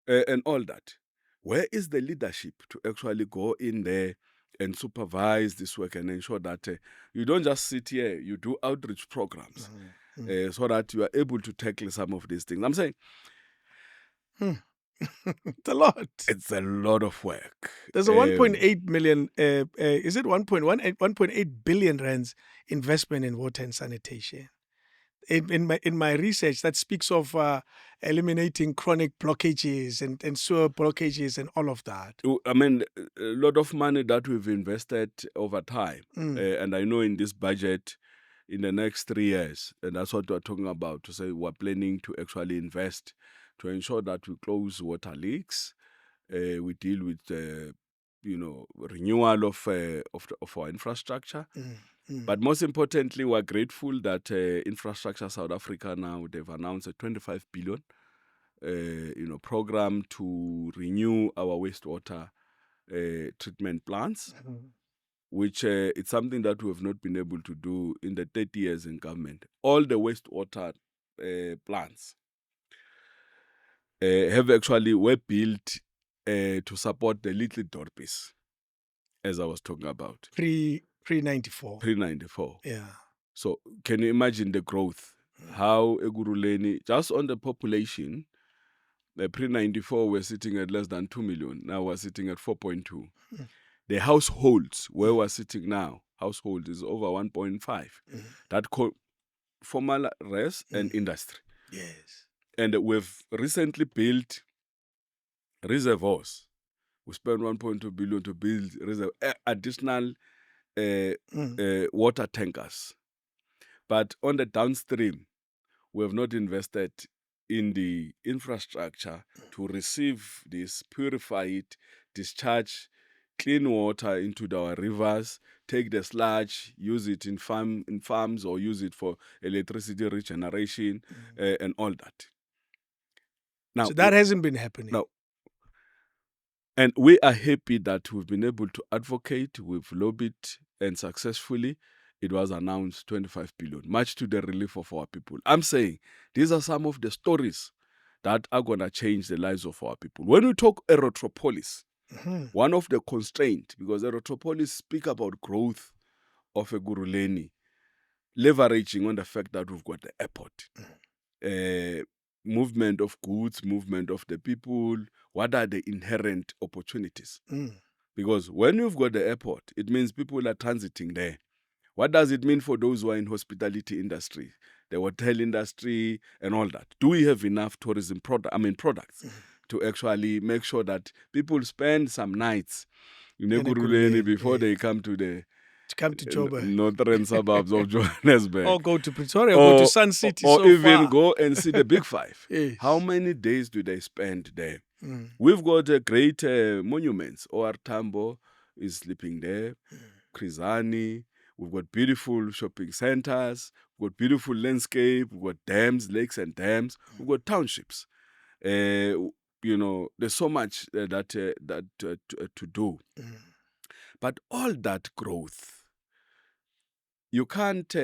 A: And all that. Where is the leadership to actually go in there and supervise this work and ensure that you don't just sit here, you do outreach programs. so that you are able to tackle some of these things. I'm saying
B: It's a lot.
A: it's a lot of work.
B: There's a 1.8 million, is it 1.8 billion rands investment in water and sanitation? In my research, that speaks of eliminating chronic blockages and sewer blockages and all of that.
A: I mean, a lot of money that we've invested over time. And I know in this budget, in the next 3 years, and that's what we're talking about, to say we're planning to actually invest to ensure that we close water leaks, we deal with, renewal of our infrastructure. But most importantly, we're grateful that Infrastructure South Africa now, they've announced a 25 billion program to renew our wastewater treatment plants, which it's something that we have not been able to do in the 30 years in government. All the wastewater plants were built to support the little Dorpes, as I was talking about.
B: Pre-94.
A: Pre-94.
B: Yeah.
A: So can you imagine the growth? How Ekurhuleni, just on the population, pre-94 we're sitting at less than 2 million. Now we're sitting at 4.2. The households, where we're sitting now, household is over 1.5. That formal rest and industry.
B: Yes.
A: And we've recently built reservoirs. We spent 1.2 billion to build additional water tankers. But on the downstream, we have not invested in the infrastructure to receive this purified, discharge clean water into our rivers, take the sludge, use it in farms or use it for electricity regeneration and all that. Now,
B: so that hasn't been happening.
A: No. And we are happy that we've been able to advocate, we've lobbied, and successfully it was announced 25 billion, much to the relief of our people. I'm saying these are some of the stories that are going to change the lives of our people. When we talk Erotropolis, one of the constraints, because Erotropolis speak about growth of Ekurhuleni, leveraging on the fact that we've got the airport, movement of goods, movement of the people, what are the inherent opportunities? Because when you've got the airport, it means people are transiting there. What does it mean for those who are in hospitality industry, the hotel industry, and all that? Do we have enough tourism products to actually make sure that people spend some nights in Ekurhuleni before they come to the
B: Joburg,
A: northern suburbs of Johannesburg,
B: or go to Pretoria, or go to Sun City,
A: or
B: so
A: even
B: far.
A: go and see the Big Five?
B: Yes.
A: How many days do they spend there? We've got great monuments. OR Tambo is sleeping there. Krizani. We've got beautiful shopping centers. We've got beautiful landscape. We've got dams, lakes and dams. We've got townships. There's so much to do. But all that growth, you can't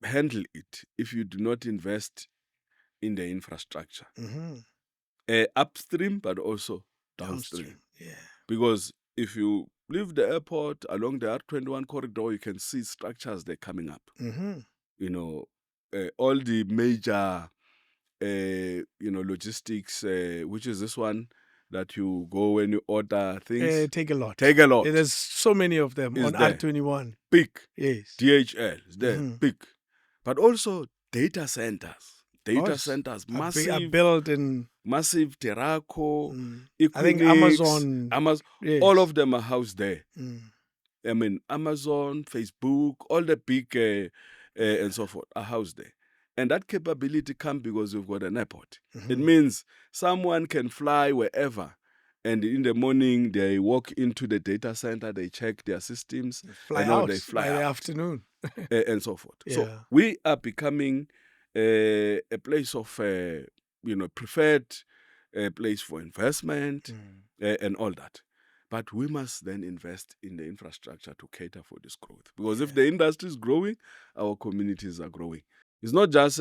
A: handle it if you do not invest in the infrastructure. Upstream, but also downstream.
B: Yeah.
A: Because if you leave the airport along the R21 corridor, you can see structures they're coming up. All the major, logistics, which is this one that you go when you order things.
B: Take a lot. There's so many of them on
A: there.
B: R21.
A: Big.
B: Yes.
A: DHL is there. Big. But also data centers. Massive.
B: Are built in
A: massive Terraco,
B: I think Amazon.
A: Yes. All of them are housed there. I mean, Amazon, Facebook, all the big and so forth are housed there. And that capability comes because we've got an airport. It means someone can fly wherever. And in the morning, they walk into the data center, they check their systems.
B: They fly out by the afternoon.
A: And so forth.
B: Yeah.
A: So we are becoming a place of, preferred place for investment and all that. But we must then invest in the infrastructure to cater for this growth. Because if the industry is growing, our communities are growing. It's not just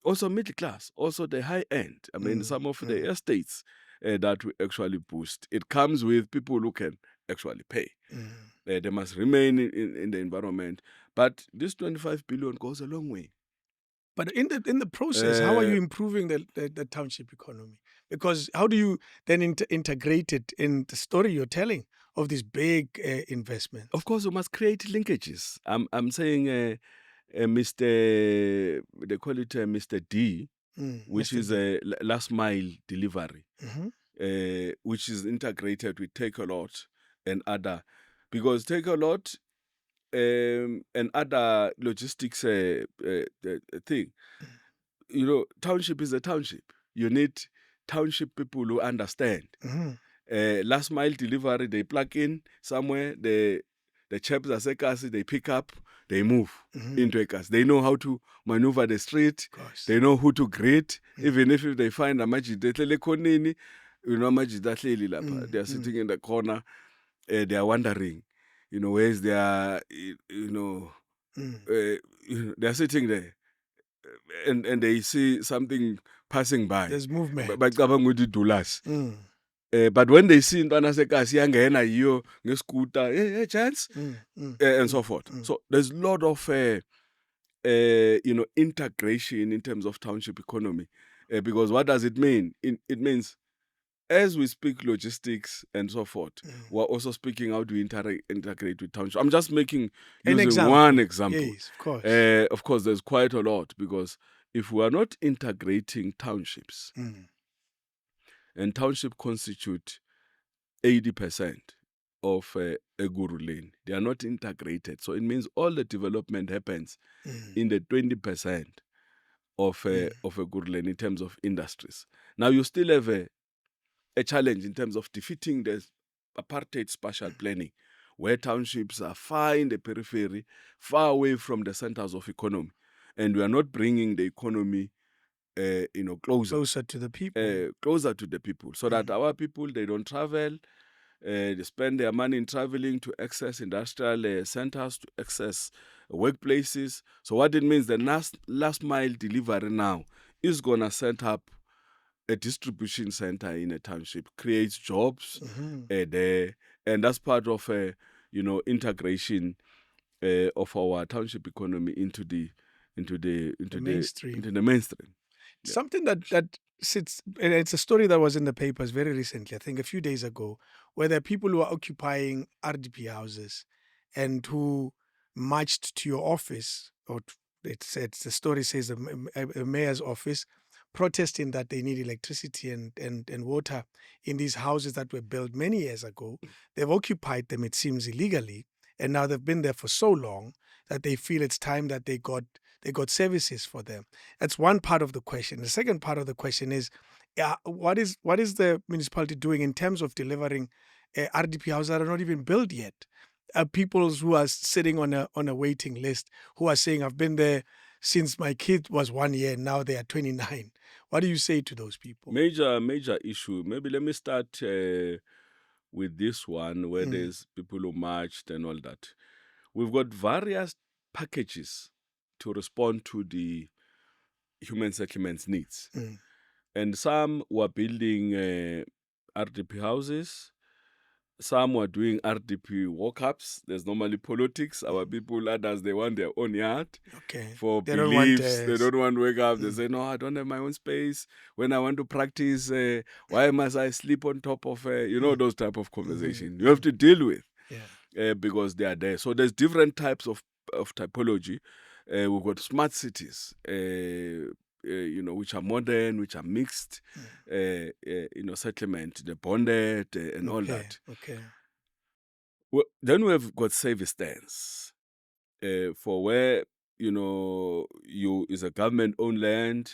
A: also middle class, also the high end. I mean, some of the estates that we actually boost. It comes with people who can actually pay. They must remain in the environment. But this 25 billion goes a long way.
B: But in the process, how are you improving the township economy? Because how do you then integrate it in the story you're telling of these big investments?
A: Of course, we must create linkages. I'm saying Mr. They call it Mr. D, which
B: Mr.
A: is
B: D.
A: a last mile delivery,
B: Mhm.
A: which is integrated with Take a Lot and other. Because Take a Lot and other logistics thing, township is a township. You need township people who understand.
B: Mhm.
A: Last mile delivery, they plug in somewhere, the chaps are sekasi, they pick up, they move into a cars. They know how to maneuver the street,
B: Of course.
A: they know who to greet, even if they find a majidetlele konini, majidatleli lapha, they are sitting in the corner, they are wondering, where's their, they are sitting there. And they see something passing by.
B: There's movement.
A: Bacabanga ukuthi dulas.
B: Mm.
A: But when they see intwana sekasi yangena yiyo ngescooter, hey chance, and so forth. So there's a lot of integration in terms of township economy. Because what does it mean? It means as we speak logistics and so forth, we're also speaking how do we integrate with township. I'm just using one example.
B: Yes, of course.
A: Of course, there's quite a lot, because if we are not integrating townships, and township constitute 80% of Ekurhuleni, they are not integrated. So it means all the development happens in the 20% of Ekurhuleni in terms of industries. Now you still have a challenge in terms of defeating the apartheid spatial planning, where townships are far in the periphery, far away from the centers of economy, and we are not bringing the economy, closer
B: to the people.
A: closer to the people, so that our people, they don't travel. They spend their money in traveling to access industrial centers, to access workplaces. So what it means, the last mile delivery now is gonna set up a distribution center in a township, creates jobs there, and that's part of integration of our township economy into the
B: mainstream.
A: Yeah.
B: Something that sits, and it's a story that was in the papers very recently, I think a few days ago, where there are people who are occupying RDP houses and who marched to your office, or the story says a mayor's office, protesting that they need electricity and water in these houses that were built many years ago. They've occupied them, it seems, illegally, and now they've been there for so long that they feel it's time that they got services for them. That's one part of the question. The second part of the question is, what is the municipality doing in terms of delivering RDP houses that are not even built yet? People who are sitting on a waiting list, who are saying, I've been there since my kid was 1 year, and now they are 29. What do you say to those people?
A: Major issue. Maybe let me start with this one, where there's people who marched and all that. We've got various packages to respond to the human settlements needs. And some were building RDP houses. Some were doing RDP walk-ups. There's normally politics. Our people, others, they want their own yard.
B: Okay.
A: For beliefs. They don't want to wake up. They say, no, I don't have my own space. When I want to practice, why must I sleep on top of, those type of conversation. You have to deal with. Because they are there. So there's different types of typology. We've got smart cities, which are modern, which are mixed, settlement, the bonded, and all that.
B: Okay.
A: Well, then we've got service stands for where, you is a government-owned land.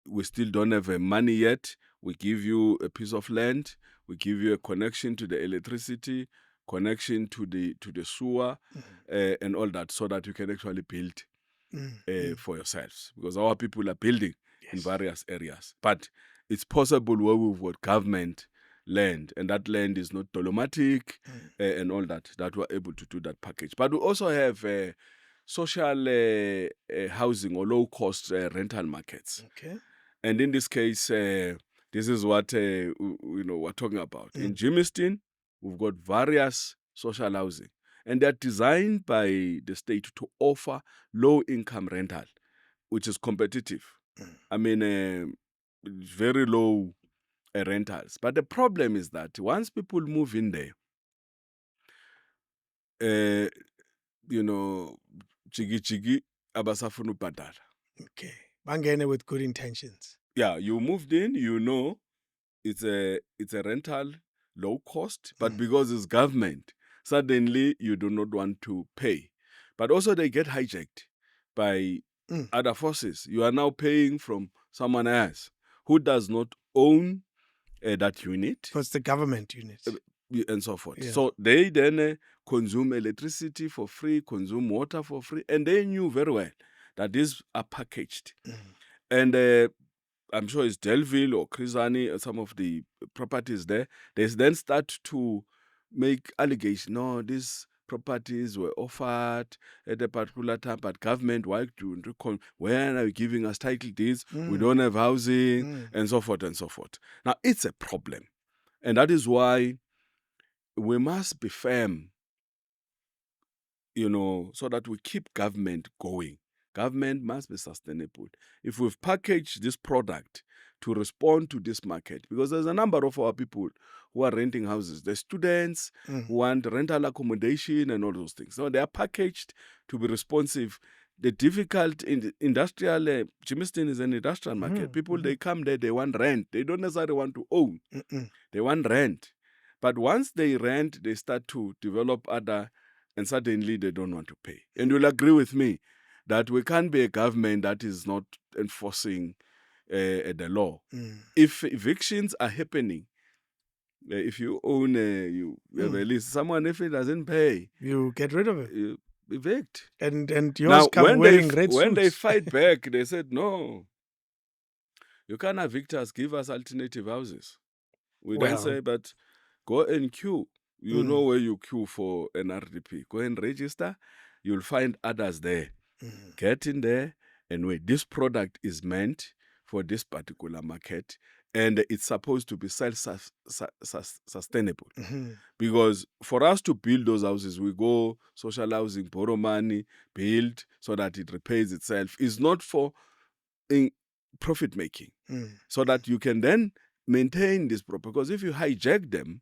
A: We still don't have money yet. We give you a piece of land. We give you a connection to the electricity, connection to the sewer, and all that, so that you can actually build for yourselves. Because our people are building in various areas. But it's possible where we've got government land, and that land is not dolomatic and all that we're able to do that package. But we also have social housing or low-cost rental markets.
B: Okay.
A: And in this case, this is what we're talking about. In Jimiston, we've got various social housing. And they're designed by the state to offer low-income rental, which is competitive. I mean, very low rentals. But the problem is that once people move in there, chigi abasafuna ubhadala.
B: Okay. Bangene with good intentions.
A: Yeah, you moved in, it's a rental, low cost, but because it's government, suddenly you do not want to pay. But also they get hijacked by other forces. You are now paying from someone else who does not own that unit.
B: Because the government unit.
A: And so forth.
B: Yeah.
A: So they then consume electricity for free, consume water for free, and they knew very well that these are packaged. And I'm sure it's Delville or Krizani, some of the properties there. They then start to make allegations. No, these properties were offered at a particular time, but government, why when are you giving us title deeds? We don't have housing, and so forth and so forth. Now, it's a problem. And that is why we must be firm, so that we keep government going. Government must be sustainable. If we've packaged this product to respond to this market, because there's a number of our people who are renting houses, the students who want rental accommodation and all those things. So they are packaged to be responsive. The difficult industrial, Jimiston is an industrial market. People, they come there, they want rent. They don't necessarily want to own. They want rent. But once they rent, they start to develop other, and suddenly they don't want to pay. And you'll agree with me that we can't be a government that is not enforcing the law. If evictions are happening, if you own, you have a lease, someone, if it doesn't pay,
B: you get rid of it.
A: You evict.
B: And yours
A: now,
B: come wearing red
A: when
B: suits.
A: they fight back, they said, no, you can't evict us, give us alternative houses. We then say, but go and queue. You know where you queue for an RDP. Go and register. You'll find others there. Get in there and wait. This product is meant for this particular market, and it's supposed to be self-sustainable. Because for us to build those houses, we go social housing, borrow money, build so that it repays itself. It's not for profit making. So that you can then maintain this property. Because if you hijack them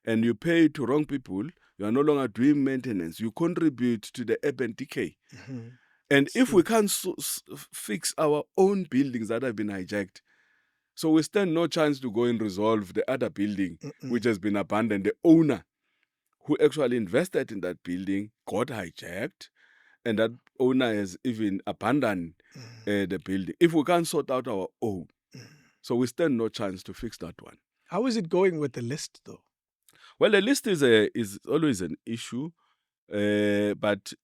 A: and you pay to wrong people, you are no longer doing maintenance. You contribute to the urban decay. And if we can't fix our own buildings that have been hijacked, so we stand no chance to go and resolve the other building which has been abandoned. The owner who actually invested in that building got hijacked, and that owner has even abandoned the building. If we can't sort out our own, so we stand no chance to fix that one.
B: How is it going with the list, though?
A: Well, the list is always an issue, but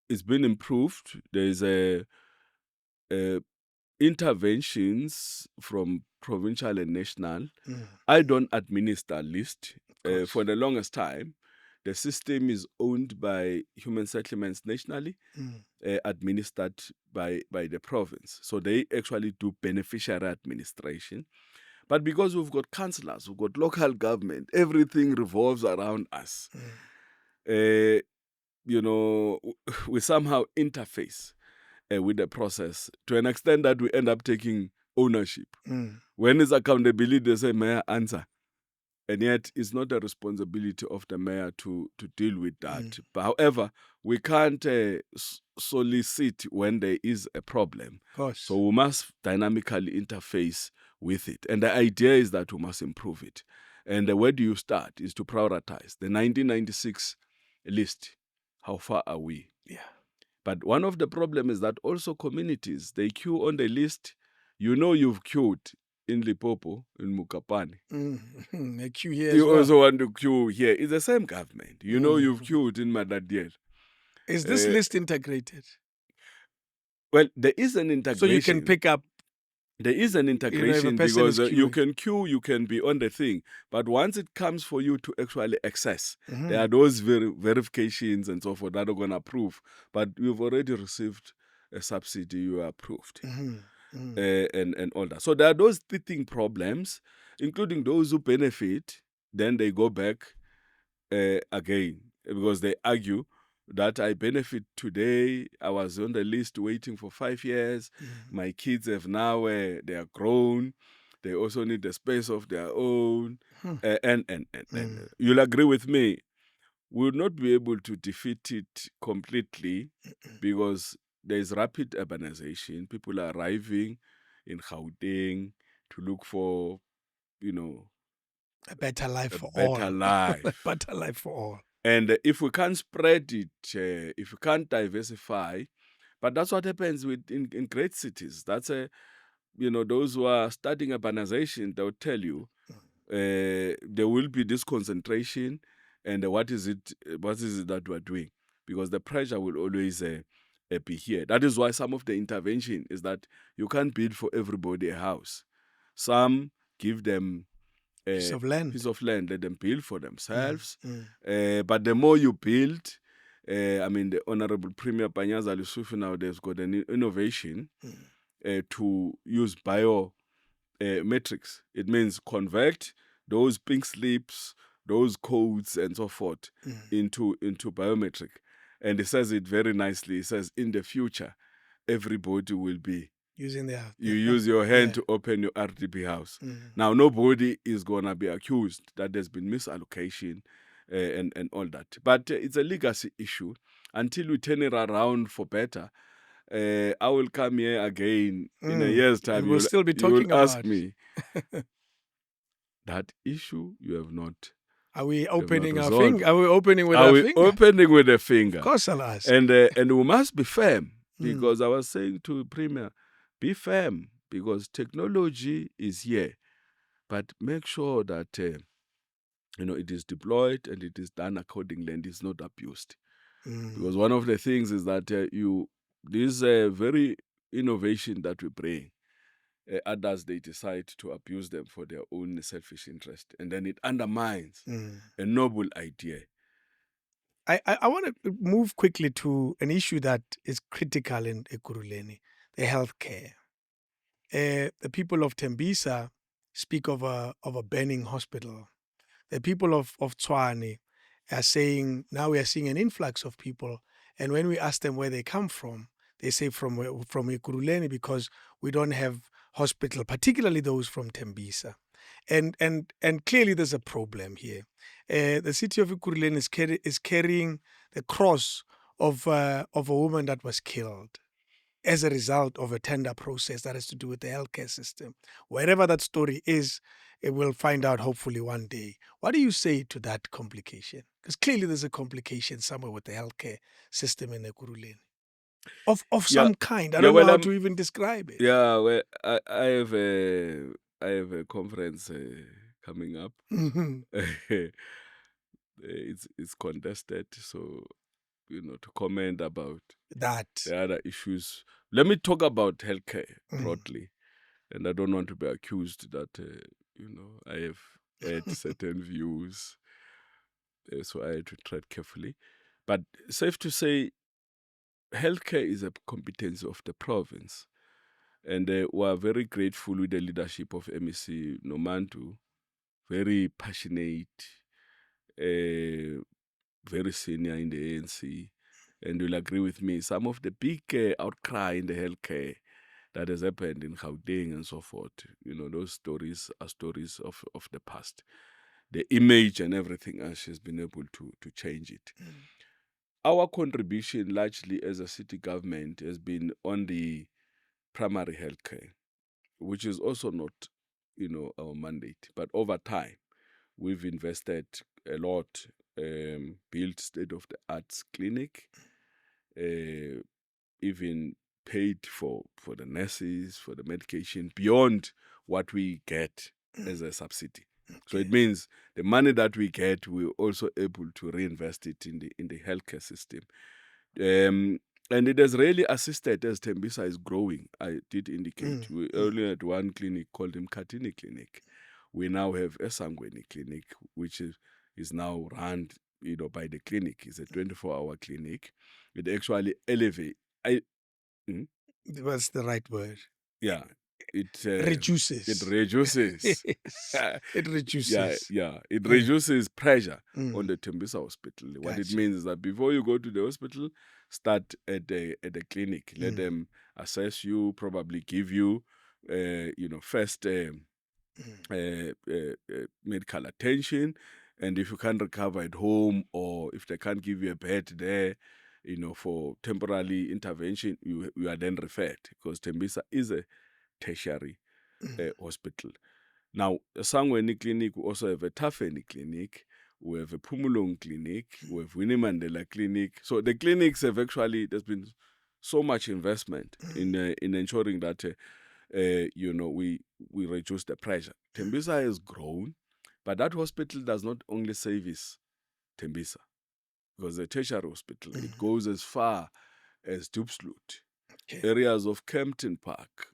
A: it's been improved. There is interventions from provincial and national. I don't administer list. For the longest time, the system is owned by Human Settlements nationally, administered by the province. So they actually do beneficiary administration. But because we've got councillors, we've got local government, everything revolves around us. We somehow interface with the process to an extent that we end up taking ownership. When it's accountability, they say, Mayor, answer. And yet, it's not a responsibility of the mayor to deal with that. But however, we can't solicit when there is a problem.
B: Of course.
A: So we must dynamically interface with it. And the idea is that we must improve it. And where do you start? Is to prioritize. The 1996 list, how far are we?
B: Yeah.
A: But one of the problems is that also communities, they queue on the list. You've queued in Limpopo, in Mukapani.
B: A queue here
A: You
B: as well.
A: also want to queue here. It's the same government. You've queued in Madadiel.
B: Is this list integrated?
A: Well, there is an integration.
B: So you can pick up.
A: There is an integration because you can queue, you can be on the thing. But once it comes for you to actually access, there are those verifications and so forth that are going to approve. But you've already received a subsidy, you are approved. And all that. So there are those teething problems, including those who benefit, then they go back again. because they argue that I benefit today. I was on the list waiting for 5 years. My kids have now, they are grown. They also need a space of their own. And you'll agree with me, we will not be able to defeat it completely because there is rapid urbanization. People are arriving in Gauteng to look for,
B: A better life
A: a
B: for
A: better
B: all.
A: life.
B: A better life for all.
A: And if we can't spread it, if we can't diversify, but that's what happens in great cities. That's those who are studying urbanization, they'll tell you there will be this concentration, and what is it that we're doing? Because the pressure will always be here. That is why some of the intervention is that you can't build for everybody a house. Some give them
B: Piece of land.
A: let them build for themselves. But the more you build, the Honorable Premier Panyaza Lusufu nowadays got an innovation to use bio metrics. It means convert those pink slips, those codes, and so forth into biometric. And he says it very nicely. He says, in the future, everybody will be
B: using their
A: you use your hand to open your RDP house. Now, nobody is going to be accused that there's been misallocation and all that. But it's a legacy issue. Until we turn it around for better, I will come here again in a year's time.
B: And we'll still be
A: you will
B: talking
A: ask
B: about
A: me, that issue you have not.
B: Are we opening our
A: resolved.
B: finger? Are we opening with
A: Are
B: our
A: we
B: finger?
A: opening with a finger?
B: Of course I'll ask.
A: And we must be firm, because I was saying to Premier, be firm, because technology is here, but make sure that it is deployed and it is done accordingly and it's not abused. Because one of the things is that this very innovation that we bring, others, they decide to abuse them for their own selfish interest, and then it undermines a noble idea.
B: I want to move quickly to an issue that is critical in Ekurhuleni, the healthcare. The people of Tembisa speak of a burning hospital. The people of Tshwane are saying now we are seeing an influx of people, and when we ask them where they come from, they say from Ekurhuleni because we don't have hospital, particularly those from Tembisa. And clearly there's a problem here. The city of Ekurhuleni is carrying the cross of a woman that was killed as a result of a tender process that has to do with the healthcare system. Wherever that story is, we'll find out hopefully one day. What do you say to that complication? Because clearly there's a complication somewhere with the healthcare system in Ekurhuleni. Of some kind. I don't know how to even describe it.
A: Yeah, well, I have a conference coming up. It's contested, so to comment about
B: that
A: the other issues. Let me talk about healthcare broadly, and I don't want to be accused that I have had certain views, so I had to tread carefully. But safe to say, healthcare is a competence of the province. And we are very grateful with the leadership of MEC Nomantu, very passionate, very senior in the ANC. And you'll agree with me, some of the big outcry in the healthcare that has happened in Gauteng and so forth, those stories are stories of the past. The image and everything else has been able to change it. Our contribution largely as a city government has been on the primary healthcare, which is also not, our mandate. But over time, we've invested a lot, built state-of-the-art clinic, even paid for the nurses, for the medication, beyond what we get as a subsidy. Okay. So it means the money that we get, we're also able to reinvest it in the healthcare system. And it has really assisted as Tembisa is growing. I did indicate. We earlier had one clinic called Mkhatini Clinic. We now have a Sangweni Clinic, which is now run by the clinic. It's a 24-hour clinic. It actually elevates.
B: What's the right word?
A: Yeah. it
B: reduces.
A: It reduces.
B: It reduces.
A: It reduces pressure
B: Mm.
A: on the Tembisa hospital. What it
B: Gotcha.
A: means is that before you go to the hospital, start at the clinic. Let
B: Mm.
A: them assess you, probably give you, first medical attention. And if you can't recover at home, or if they can't give you a bed there, for temporary intervention, you are then referred, because Tembisa is a tertiary hospital. Now, Sangweni Clinic, we also have a Tafeni Clinic, we have a Pumulong Clinic, we have Winnie Mandela Clinic. So the clinics have actually, there's been so much investment in ensuring that, we reduce the pressure. Tembisa has grown, but that hospital does not only service Tembisa, because the tertiary hospital, it goes as far as Dupsloot,
B: Okay.
A: areas of Kempton Park,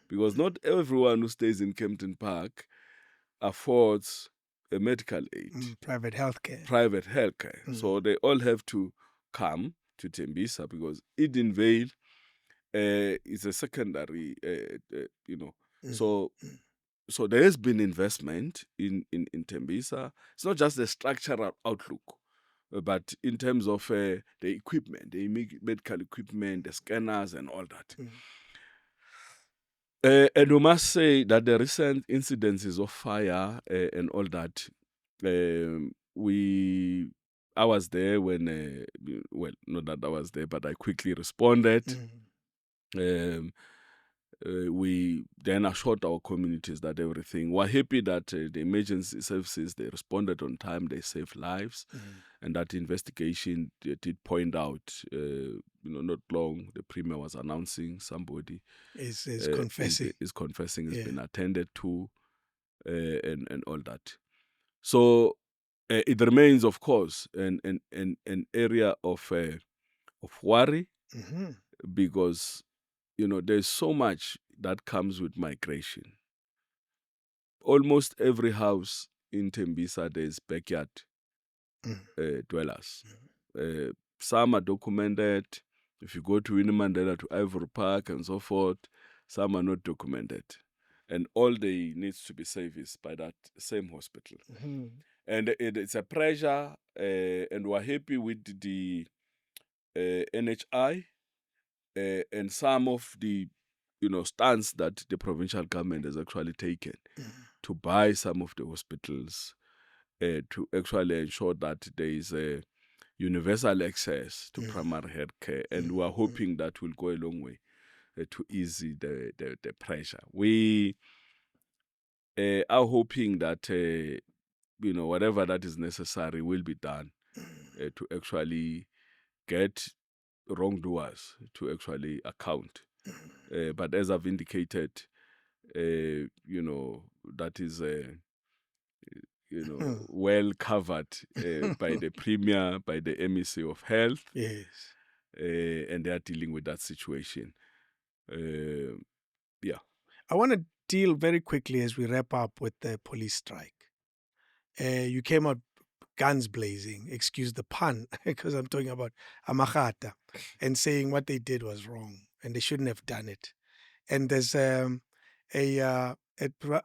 A: because not everyone who stays in Kempton Park affords a medical aid,
B: Private healthcare.
A: So they all have to come to Tembisa, because Eden Vale is a secondary, So there has been investment in Tembisa. It's not just the structural outlook, but in terms of the equipment, the medical equipment, the scanners, and all that. And we must say that the recent incidences of fire and all that, I was there when, not that I was there, but I quickly responded. We then assured our communities that everything. We're happy that the emergency services, they responded on time, they saved lives, and that investigation did point out, not long, the Premier was announcing somebody
B: Is confessing.
A: Is confessing, has been attended to, and all that. So it remains, of course, an area of worry, because there's so much that comes with migration. Almost every house in Tembisa, there's backyard dwellers. Some are documented. If you go to Winnie Mandela, to Ivory Park, and so forth, some are not documented. And all they needs to be serviced by that same hospital. And it's a pressure, and we're happy with the NHI and some of the stance that the provincial government has actually taken to buy some of the hospitals, to actually ensure that there is a universal access to primary health care, and we are hoping that will go a long way to ease the pressure. We are hoping that whatever that is necessary will be done to actually get wrongdoers to actually account. But as I've indicated, that is well covered by the Premier, by the MEC of Health.
B: Yes.
A: And they are dealing with that situation.
B: I want to deal very quickly as we wrap up with the police strike. You came out guns blazing, excuse the pun, because I'm talking about Amagata, and saying what they did was wrong and they shouldn't have done it. And there's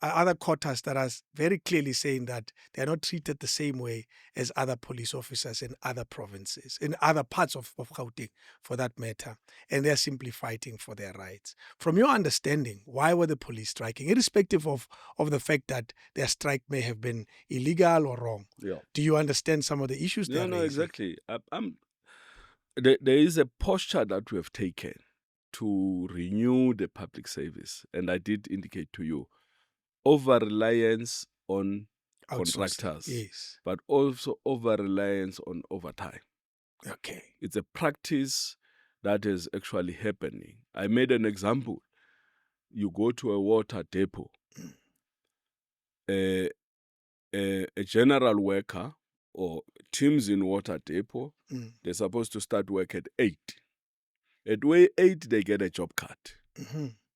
B: other quarters that are very clearly saying that they're not treated the same way as other police officers in other provinces, in other parts of Gauteng, for that matter, and they're simply fighting for their rights. From your understanding, why were the police striking, irrespective of the fact that their strike may have been illegal or wrong?
A: Yeah.
B: Do you understand some of the issues they're raising?
A: Exactly. There is a posture that we have taken to renew the public service, and I did indicate to you, over-reliance on contractors,
B: yes,
A: but also over-reliance on overtime.
B: Okay.
A: It's a practice that is actually happening. I made an example. You go to a water depot, a general worker or teams in water depot, they're supposed to start work at 8. At 8, they get a job cut.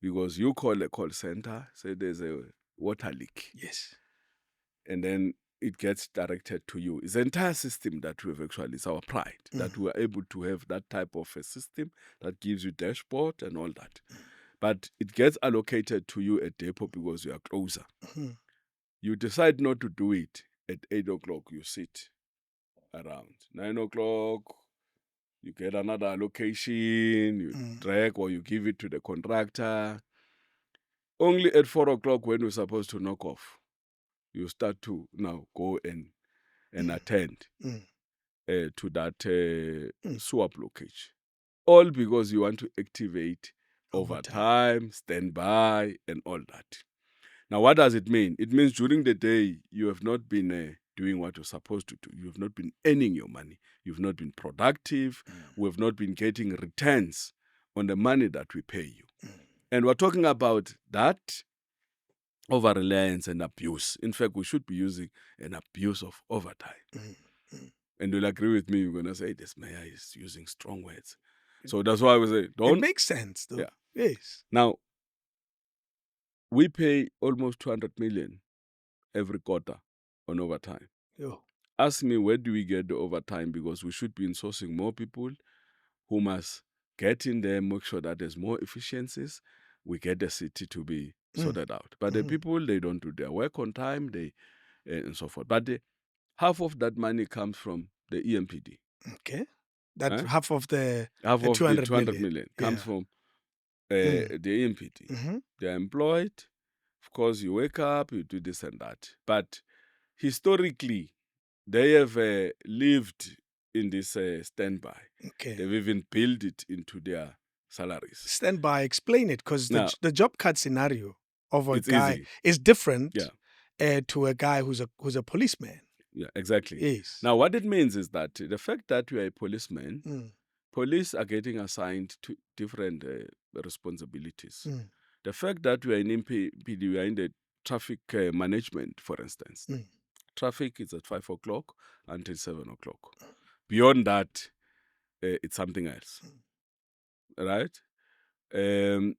A: Because you call a call center, say there's a water leak.
B: Yes.
A: And then it gets directed to you. It's the entire system that we've actually, it's our pride that we're able to have that type of a system that gives you dashboard and all that. but it gets allocated to you at depot because you are closer. You decide not to do it at 8 o'clock, you sit around. 9 o'clock, you get another allocation, you drag or you give it to the contractor. Only at 4 o'clock, when you're supposed to knock off, you start to now go and attend to that swap blockage. All because you want to activate overtime, standby, and all that. Now, what does it mean? It means during the day, you have not been doing what you're supposed to do. You have not been earning your money. You've not been productive. We have not been getting returns on the money that we pay you. And we're talking about that over-reliance and abuse. In fact, we should be using an abuse of overtime. And you'll agree with me, you're going to say, this mayor is using strong words. So that's why I was saying,
B: It makes sense, though.
A: Yeah.
B: Yes.
A: Now, we pay almost 200 million every quarter on overtime.
B: Yo.
A: Ask me, where do we get the overtime? Because we should be sourcing more people who must get in there, make sure that there's more efficiencies. We get the city to be sorted out. But the people, they don't do their work on time, and so forth. But half of that money comes from the EMPD.
B: Okay. That half of the
A: Half
B: the
A: of
B: 200
A: the 200
B: million.
A: million comes from the EMPD. They're employed. Of course, you wake up, you do this and that. But historically, they have lived in this standby.
B: Okay.
A: They've even built it into their salaries.
B: Standby, explain it, because the job cut scenario of a guy
A: easy.
B: is different to a guy who's a policeman.
A: Yeah, exactly.
B: Yes.
A: Now, what it means is that the fact that you are a policeman, police are getting assigned to different responsibilities. The fact that you are in MPD, you are in the traffic management, for instance. Traffic is at 5 o'clock until 7 o'clock. Beyond that, it's something else. Right?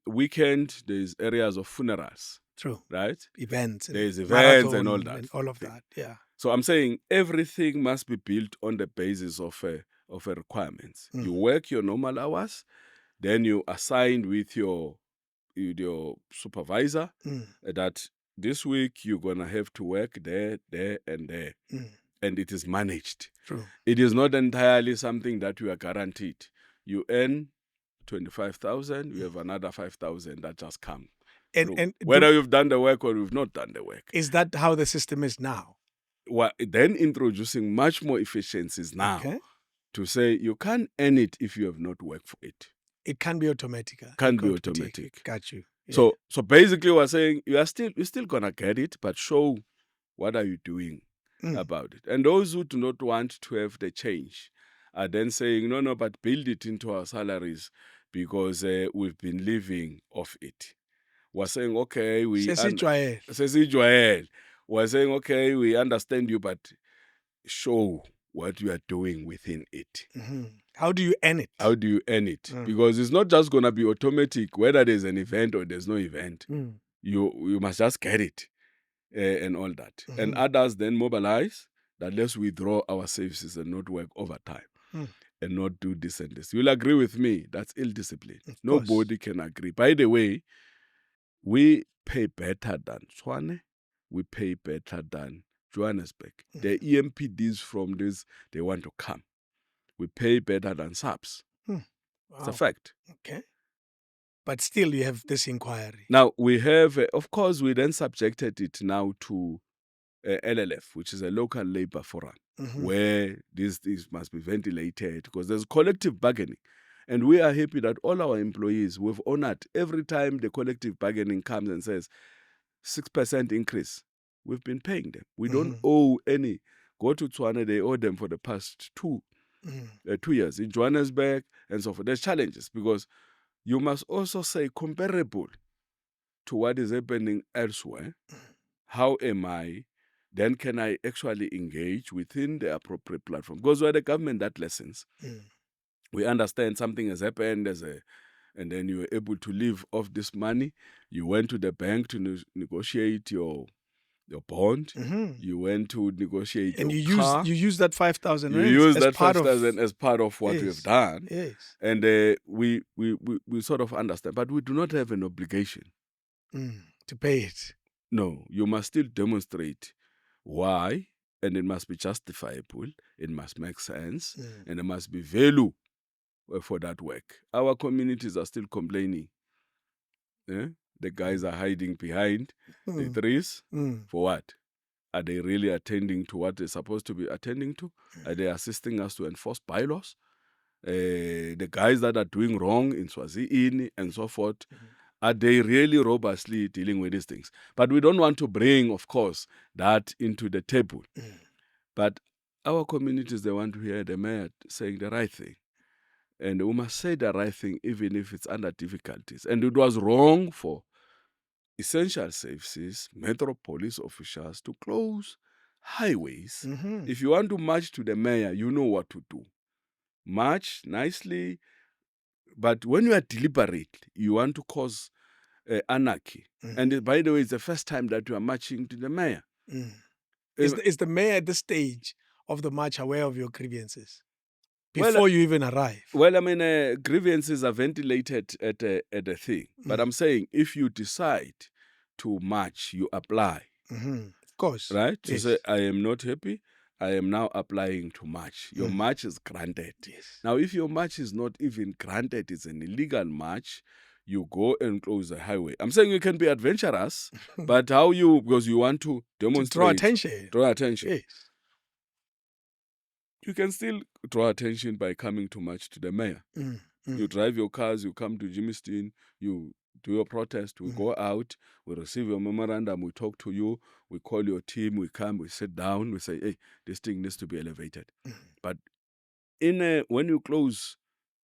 A: Weekend, there's areas of funerals.
B: True.
A: Right?
B: Events.
A: There's events and all
B: marathon
A: that.
B: And all of that, yeah.
A: So I'm saying everything must be built on the basis of a requirements. You work your normal hours, then you assign with your supervisor that this week you're going to have to work there, and there. And it is managed.
B: True.
A: It is not entirely something that you are guaranteed. You earn 25,000, you have another 5,000 that just come.
B: And
A: whether you've done the work or you've not done the work.
B: Is that how the system is now?
A: Well, then introducing much more efficiencies now to say you can't earn it if you have not worked for it.
B: It can be automatic.
A: Can be automatic.
B: Got you.
A: Yeah. So basically we're saying you're still gonna get it, but show what are you doing about it. And those who do not want to have the change are then saying, no, but build it into our salaries because we've been living off it. We're saying, okay, we're saying, okay, we understand you, but show what you are doing within it.
B: How do you earn it?
A: How do you earn it? Because it's not just going to be automatic, whether there's an event or there's no event. You must just get it and all that. And others then mobilize that let's withdraw our services and not work overtime and not do this and this. You'll agree with me, that's ill-discipline. Nobody can agree. By the way, we pay better than Tshwane. We pay better than Johannesburg. The EMPDs from this, they want to come. We pay better than SAPS.
B: Wow.
A: It's a fact.
B: Okay. But still you have this inquiry.
A: Now, we have, of course, we then subjected it now to LLF, which is a local labor forum, where these must be ventilated because there's collective bargaining. And we are happy that all our employees, we've honored every time the collective bargaining comes and says 6% increase. We've been paying them. We don't owe any. Go to Tshwane, they owe them for the past 2 years. In Johannesburg and so forth. There's challenges because you must also say comparable to what is happening elsewhere. How am I? Then can I actually engage within the appropriate platform? Because we're the government that listens. We understand something has happened and then you were able to live off this money. You went to the bank to negotiate your your bond.
B: Mhm.
A: You went to negotiate
B: And
A: your car.
B: you use that 5,000
A: You
B: rands
A: use
B: as
A: that
B: part
A: 5,000
B: of
A: as part of what we have
B: Yes.
A: done.
B: Yes.
A: And we sort of understand, but we do not have an obligation.
B: To pay it.
A: No, you must still demonstrate why, and it must be justifiable, it must make sense, and there must be value for that work. Our communities are still complaining. The guys are hiding behind the trees. For what? Are they really attending to what they're supposed to be attending to? Are they assisting us to enforce bylaws? The guys that are doing wrong in Swaziini and so forth, are they really robustly dealing with these things? But we don't want to bring, of course, that into the table. But our communities, they want to hear the mayor saying the right thing. And we must say the right thing even if it's under difficulties. And it was wrong for essential services, metro police officials to close highways. If you want to march to the mayor, you know what to do. March nicely, but when you are deliberate, you want to cause anarchy. And by the way, it's the first time that you are marching to the mayor.
B: Is the mayor at this stage of the march aware of your grievances before you even arrive?
A: Well, I mean, grievances are ventilated at a thing. But I'm saying if you decide to march, you apply.
B: Of course.
A: Right? To
B: Yes.
A: say, I am not happy, I am now applying to march. Your march is granted.
B: Yes.
A: Now, if your march is not even granted, it's an illegal march, you go and close the highway. I'm saying you can be adventurous, but how you, because you want to demonstrate.
B: To draw attention.
A: Draw attention.
B: Yes.
A: You can still draw attention by coming to march to the mayor. You drive your cars, you come to Jimmystein, you do your protest, we go out, we receive your memorandum, we talk to you, we call your team, we come, we sit down, we say, hey, this thing needs to be elevated. But when you close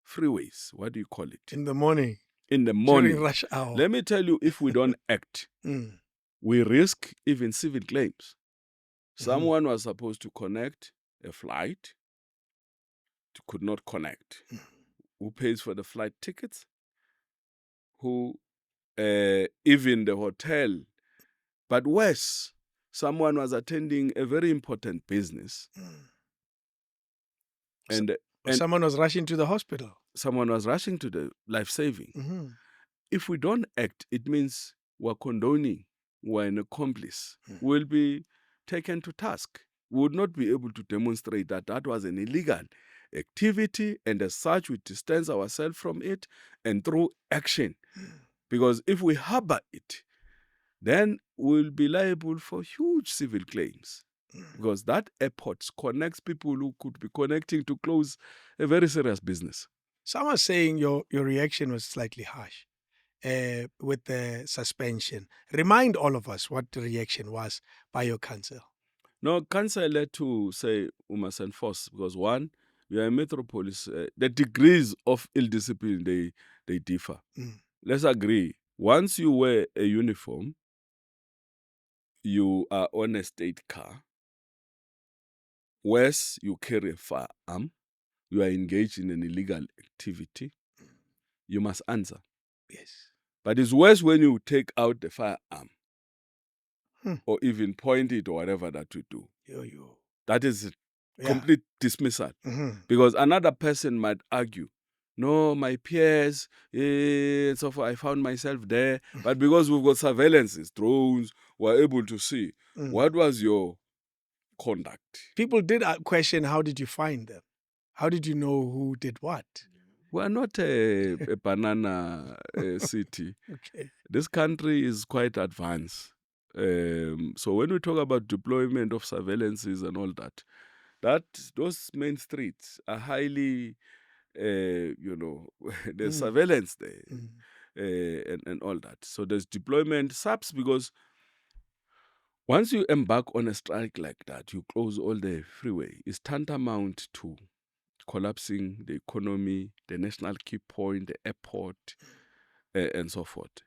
A: freeways, what do you call it?
B: In the morning.
A: In the morning.
B: During rush hour.
A: Let me tell you, if we don't act, we risk even civil claims. Someone was supposed to connect a flight, could not connect. Who pays for the flight tickets? Who, even the hotel. But worse, someone was attending a very important business. And
B: someone was rushing to the hospital.
A: Someone was rushing to the life-saving. If we don't act, it means we're condoning, we're an accomplice. We'll be taken to task. We would not be able to demonstrate that that was an illegal activity, and as such, we distance ourselves from it and through action. Because if we harbor it, then we'll be liable for huge civil claims. Because that airport connects people who could be connecting to close a very serious business.
B: Someone's saying your reaction was slightly harsh with the suspension. Remind all of us what the reaction was by your council.
A: No, council led to say we must enforce, because one, we are a metropolis. The degrees of ill discipline, they differ. Let's agree. Once you wear a uniform, you are on a state car. Worse, you carry a firearm. You are engaged in an illegal activity. You must answer.
B: Yes.
A: But it's worse when you take out the firearm or even point it or whatever that you do. That is complete dismissal. Because another person might argue, no, my peers, so far I found myself there. But because we've got surveillances, drones, we're able to see what was your conduct.
B: People did question, how did you find them? How did you know who did what?
A: We're not a banana city.
B: Okay.
A: This country is quite advanced. So when we talk about deployment of surveillances and all that, those main streets are highly, there's surveillance there and all that. So there's deployment subs, because once you embark on a strike like that, you close all the freeway. It's tantamount to collapsing the economy, the national key point, the airport, and so forth.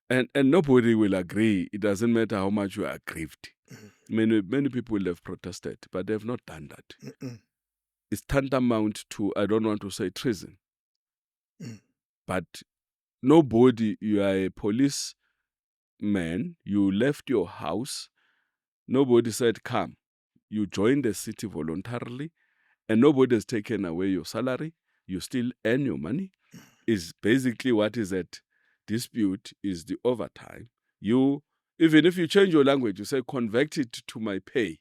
A: And nobody will agree. It doesn't matter how much you are aggrieved. Many people have protested, but they have not done that. It's tantamount to, I don't want to say treason, but nobody, you are a policeman, you left your house, Nobody said, come. You joined the city voluntarily, and nobody has taken away your salary. You still earn your money. Is basically what is at dispute is the overtime. You, even if you change your language, you say convert it to my pay.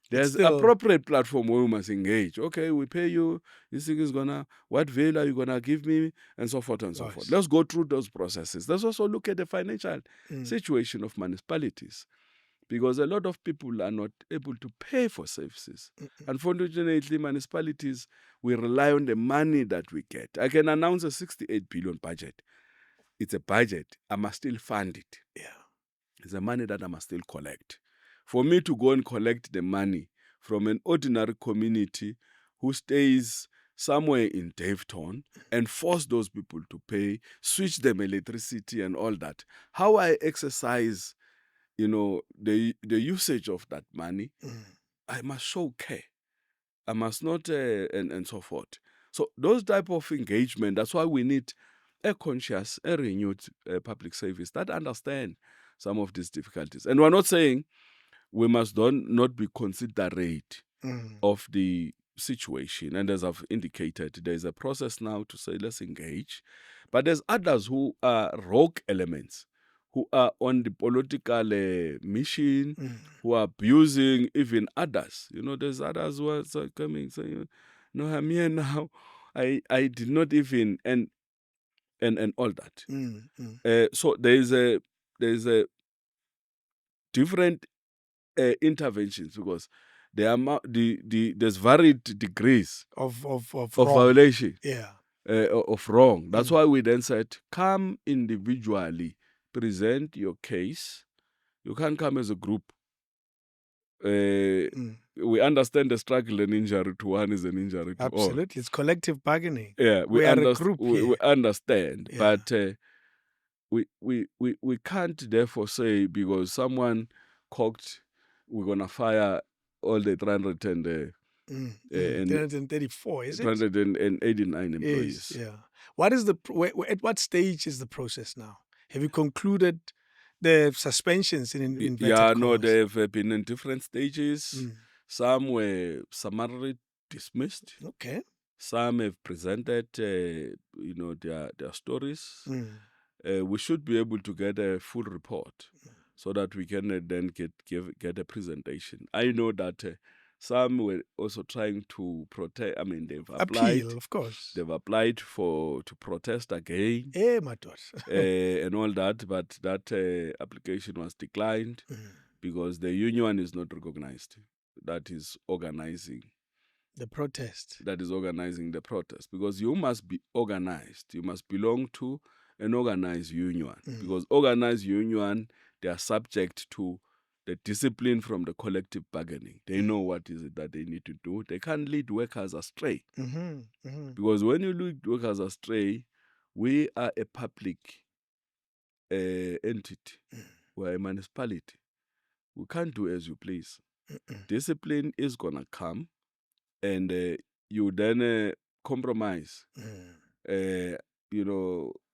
A: There's
B: still
A: appropriate platform where we must engage. Okay, we pay you. This thing is gonna. What value are you gonna give me, and so forth and so forth. Let's go through those processes. Let's also look at the financial situation of municipalities, because a lot of people are not able to pay for services. Unfortunately, municipalities, we rely on the money that we get. I can announce a 68 billion budget. It's a budget. I must still fund it.
B: Yeah.
A: It's a money that I must still collect. For me to go and collect the money from an ordinary community who stays somewhere in Daveyton and force those people to pay, switch them electricity and all that, how I exercise the usage of that money, I must show care. I must not, and so forth. So those type of engagement, that's why we need a conscious, a renewed public service that understand some of these difficulties. And we're not saying we must not be considerate of the situation. And as I've indicated, there's a process now to say, let's engage. But there's others who are rogue elements, who are on the political mission, who are abusing even others. There's others who are coming saying, no, I'm here now. I did not even, and all that. So there's a different interventions, because there's varied degrees
B: of wrong.
A: violation,
B: of
A: wrong. That's why we then said, come individually, present your case. You can't come as a group. We understand the struggle and injury to one is an injury to all.
B: Absolutely. It's collective bargaining.
A: Yeah,
B: we are a group here.
A: We understand,
B: Yeah.
A: but we can't therefore say because someone cocked, we're gonna fire all the
B: 334, is it?
A: 389 employees.
B: Yes, yeah. What is at what stage is the process now? Have you concluded the suspensions in inverted commas?
A: No, they've been in different stages. Some were summarily dismissed.
B: Okay.
A: Some have presented, their stories. We should be able to get a full report so that we can then get a presentation. I know that some were also trying to protest. I mean, they've applied.
B: Appeal, of course.
A: They've applied to protest again.
B: My daughter.
A: And all that, but that application was declined because the union is not recognized. That is organizing
B: the protest.
A: That is organizing the protest, because you must be organized. You must belong to an organized union, because organized union, they are subject to the discipline from the collective bargaining. They know what is it that they need to do. They can't lead workers astray. Because when you lead workers astray, we are a public entity. We're a municipality. We can't do as you please. Discipline is going to come, and you then compromise.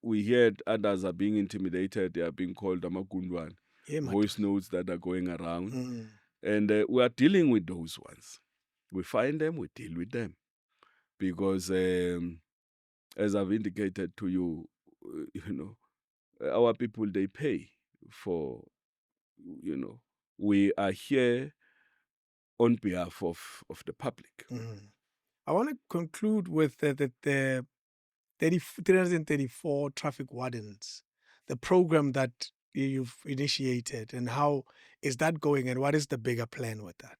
A: We heard others are being intimidated. They are being called amagundwan. Voice notes that are going around. And we are dealing with those ones. We find them, we deal with them. Because as I've indicated to you, our people, they pay for, we are here on behalf of the public.
B: I want to conclude with the 334 traffic wardens, the program that you've initiated, and how is that going, and what is the bigger plan with that?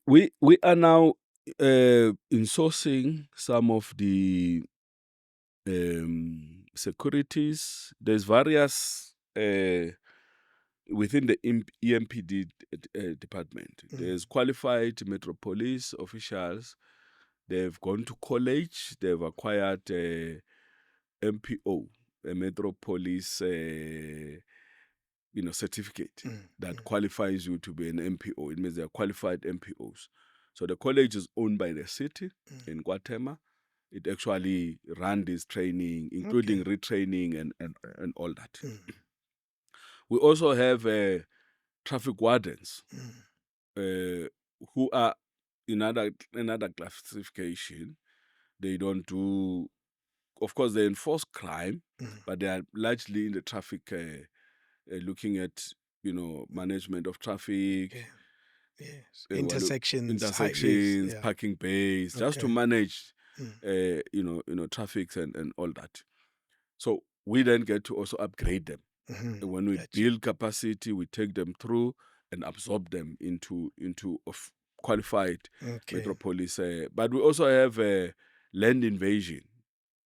A: We are now insourcing some of the securities. There's various within the EMPD department. There's qualified Metro Police officials. They've gone to college. They've acquired MPO, a Metro Police certificate that qualifies you to be an MPO. It means they are qualified MPOs. So the college is owned by the city in Guatemala. It actually runs this training, including retraining and all that. We also have traffic wardens who are in another classification. They don't do, of course, they enforce crime, but they are largely in the traffic, looking at, management of traffic,
B: Yeah. Yes.
A: intersections,
B: Intersections. Yeah.
A: parking bays, just to
B: Okay.
A: manage, traffics and all that. So we then get to also upgrade them. And when we
B: Gotcha.
A: build capacity, we take them through and absorb them into qualified
B: Okay.
A: metropolis. But we also have land invasion.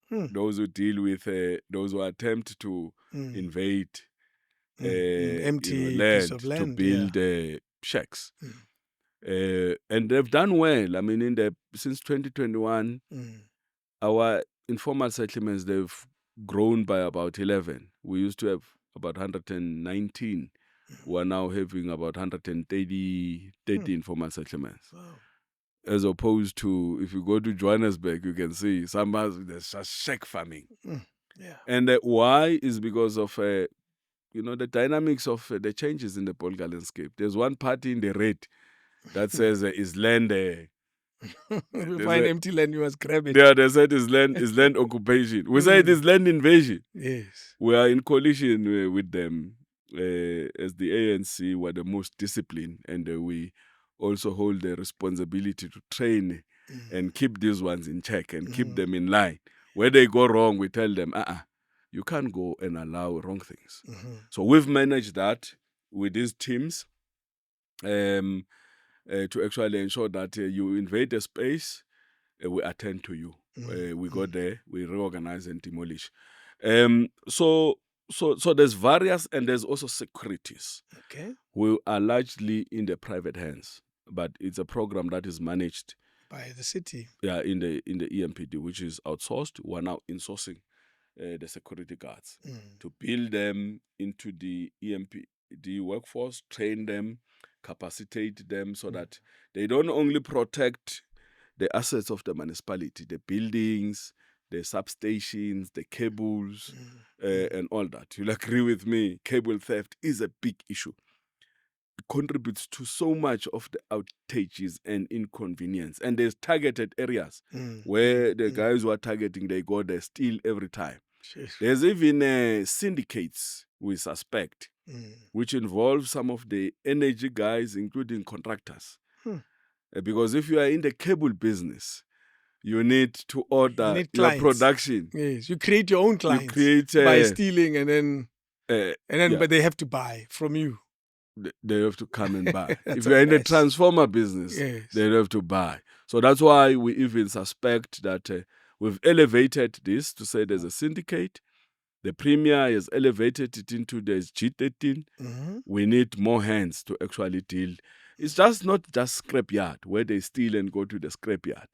A: Those who deal with those who attempt to invade
B: Empty piece
A: land
B: of
A: to
B: land.
A: build shacks. And they've done well. I mean, since 2021, our informal settlements, they've grown by about 11. We used to have about 119. We're now having about 130 informal settlements.
B: Wow.
A: As opposed to, if you go to Johannesburg, you can see there's just shack farming.
B: Yeah.
A: And why is because of the dynamics of the changes in the political landscape. There's one party in the red that says is land.
B: We find empty land, you must grab it.
A: Yeah, they said is land occupation. We say it is land invasion.
B: Yes.
A: We are in coalition with them as the ANC. We're the most disciplined, and we also hold the responsibility to train and keep these ones in check and keep them in line. Where they go wrong, we tell them, you can't go and allow wrong things. So we've managed that with these teams to actually ensure that you invade a space, we attend to you. We go there, we reorganize and demolish. So there's various, and there's also securities.
B: Okay.
A: We are largely in the private hands, but it's a program that is managed
B: by the city.
A: Yeah, in the EMPD, which is outsourced. We're now insourcing the security guards to build them into the EMPD workforce, train them, capacitate them so that they don't only protect the assets of the municipality, the buildings, the substations, the cables, and all that. You'll agree with me, cable theft is a big issue. It contributes to so much of the outages and inconvenience. And there's targeted areas where the guys who are targeting, they go there, steal every time. There's even syndicates we suspect, which involve some of the energy guys, including contractors. Because if you are in the cable business, you need to order your production.
B: Yes, you create your own clients.
A: You create
B: by stealing, and then but they have to buy from you.
A: They have to come and buy. If you're in the transformer business, they have to buy. So that's why we even suspect that we've elevated this to say there's a syndicate. The Premier has elevated it into the G13. We need more hands to actually deal. It's not just scrapyard where they steal and go to the scrapyard.